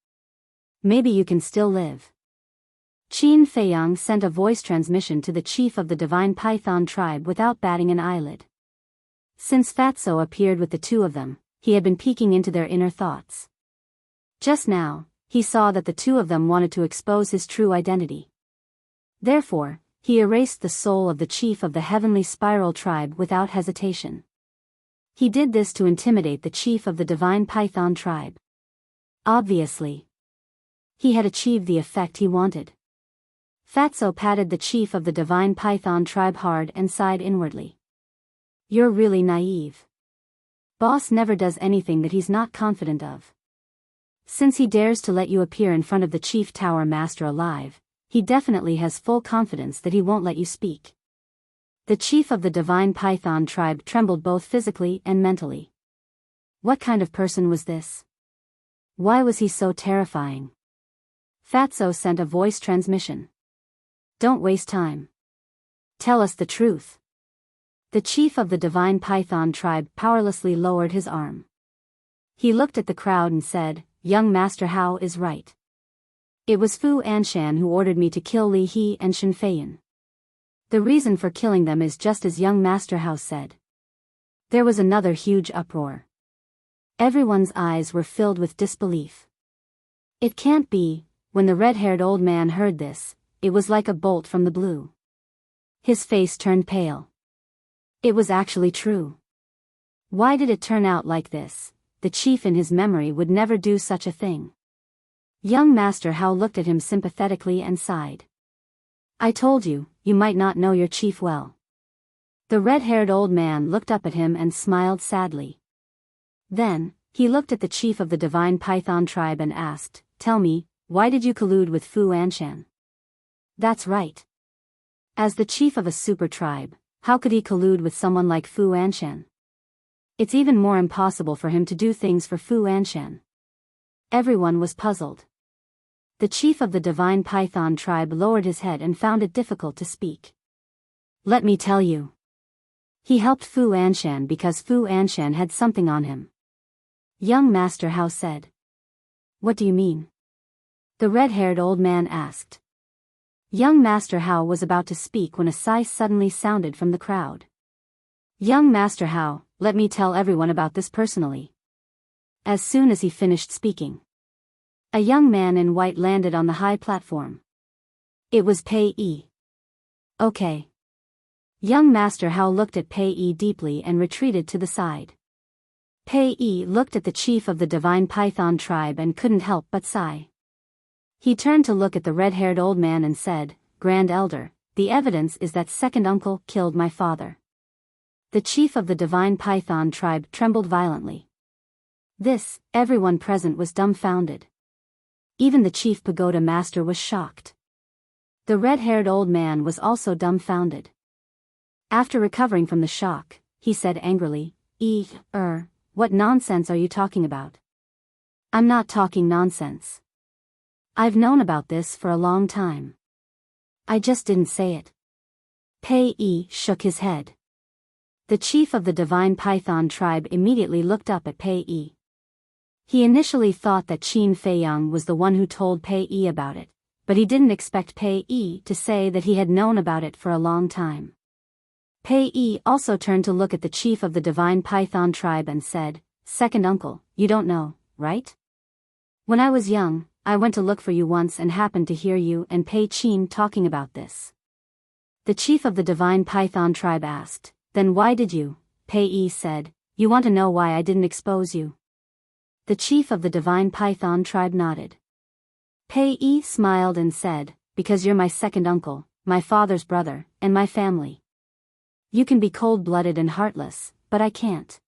Maybe you can still live. Qin Feiyang sent a voice transmission to the chief of the divine python tribe without batting an eyelid. Since Fatso appeared with the two of them, he had been peeking into their inner thoughts. Just now, he saw that the two of them wanted to expose his true identity. Therefore, he erased the soul of the chief of the heavenly spiral tribe without hesitation. He did this to intimidate the chief of the divine python tribe. Obviously, he had achieved the effect he wanted. Fatso patted the chief of the divine python tribe hard and sighed inwardly. You're really naive. Boss never does anything that he's not confident of. Since he dares to let you appear in front of the chief tower master alive, he definitely has full confidence that he won't let you speak. The chief of the divine python tribe trembled both physically and mentally. What kind of person was this? Why was he so terrifying? Fatso sent a voice transmission. Don't waste time. Tell us the truth. The chief of the divine python tribe powerlessly lowered his arm. He looked at the crowd and said, Young Master Hao is right. It was Fu Anshan who ordered me to kill Li He and Shen Feiyan. The reason for killing them is just as young Master Hao said. There was another huge uproar. Everyone's eyes were filled with disbelief. It can't be. When the red-haired old man heard this, it was like a bolt from the blue. His face turned pale. It was actually true. Why did it turn out like this? The chief in his memory would never do such a thing. Young Master Hao looked at him sympathetically and sighed. I told you, you might not know your chief well. The red-haired old man looked up at him and smiled sadly. Then, he looked at the chief of the divine python tribe and asked, Tell me, why did you collude with Fu Anshan? That's right. As the chief of a super tribe, how could he collude with someone like Fu Anshan? It's even more impossible for him to do things for Fu Anshan. Everyone was puzzled. The chief of the divine python tribe lowered his head and found it difficult to speak. Let me tell you. He helped Fu Anshan because Fu Anshan had something on him. Young Master Hao said. What do you mean? The red-haired old man asked. Young Master Hao was about to speak when a sigh suddenly sounded from the crowd. Young Master Hao, let me tell everyone about this personally. As soon as he finished speaking, a young man in white landed on the high platform. It was Pei Yi. Okay. Young Master Hao looked at Pei Yi deeply and retreated to the side. Pei Yi looked at the chief of the divine python tribe and couldn't help but sigh. He turned to look at the red-haired old man and said, Grand Elder, the evidence is that second uncle killed my father. The chief of the divine python tribe trembled violently. This, everyone present was dumbfounded. Even the chief pagoda master was shocked. The red-haired old man was also dumbfounded. After recovering from the shock, he said angrily, what nonsense are you talking about? I'm not talking nonsense. I've known about this for a long time. I just didn't say it. Pei shook his head. The chief of the divine python tribe immediately looked up at Pei. He initially thought that Qin Feiyang was the one who told Pei about it, but he didn't expect Pei to say that he had known about it for a long time. Pei also turned to look at the chief of the divine python tribe and said, "Second uncle, you don't know, right? When I was young, I went to look for you once and happened to hear you and Pei Qin talking about this." The chief of the divine python tribe asked, "Then why did you?" Pei said, "You want to know why I didn't expose you?" The chief of the divine python tribe nodded. Pei smiled and said, "Because you're my second uncle, my father's brother, and my family. You can be cold-blooded and heartless, but I can't."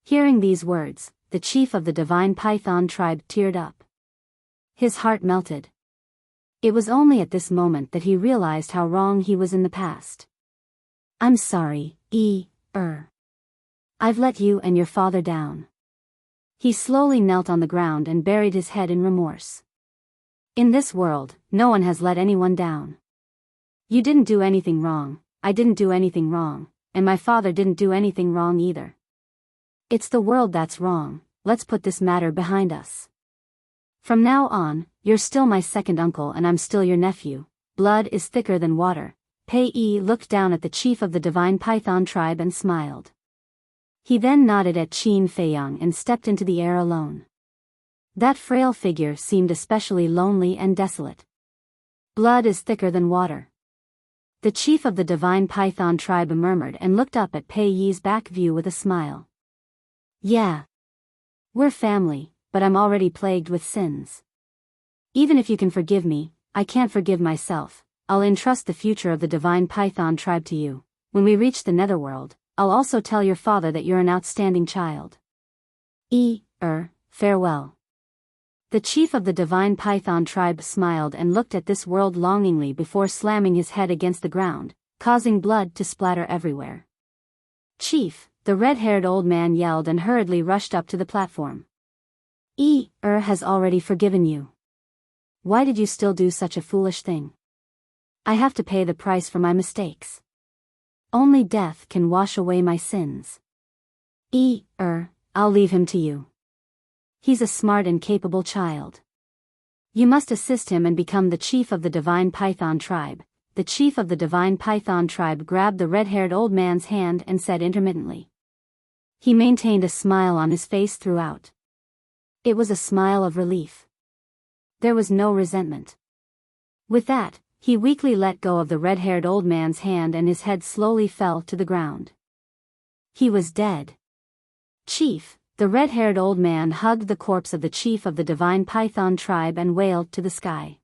Hearing these words, the chief of the divine python tribe teared up. His heart melted. It was only at this moment that he realized how wrong he was in the past. "I'm sorry, I've let you and your father down." He slowly knelt on the ground and buried his head in remorse. "In this world, no one has let anyone down. You didn't do anything wrong, I didn't do anything wrong, and my father didn't do anything wrong either. It's the world that's wrong. Let's put this matter behind us. From now on, you're still my second uncle and I'm still your nephew. Blood is thicker than water." Pei looked down at the chief of the divine python tribe and smiled. He then nodded at Qin Feiyang and stepped into the air alone. That frail figure seemed especially lonely and desolate. "Blood is thicker than water." The chief of the divine python tribe murmured and looked up at Pei's back view with a smile. "Yeah. We're family, but I'm already plagued with sins. Even if you can forgive me, I can't forgive myself. I'll entrust the future of the divine python tribe to you. When we reach the netherworld, I'll also tell your father that you're an outstanding child. Farewell." The chief of the divine python tribe smiled and looked at this world longingly before slamming his head against the ground, causing blood to splatter everywhere. "Chief," the red-haired old man yelled and hurriedly rushed up to the platform. Has already forgiven you. Why did you still do such a foolish thing? I have to pay the price for my mistakes. Only death can wash away my sins. I'll leave him to you. He's a smart and capable child. You must assist him and become the chief of the divine python tribe." The chief of the divine python tribe grabbed the red-haired old man's hand and said intermittently. He maintained a smile on his face throughout. It was a smile of relief. There was no resentment. With that, he weakly let go of the red-haired old man's hand and his head slowly fell to the ground. He was dead. "Chief," the red-haired old man hugged the corpse of the chief of the divine python tribe and wailed to the sky.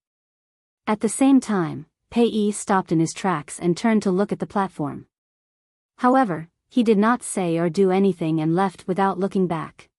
At the same time, Pei stopped in his tracks and turned to look at the platform. However, he did not say or do anything and left without looking back.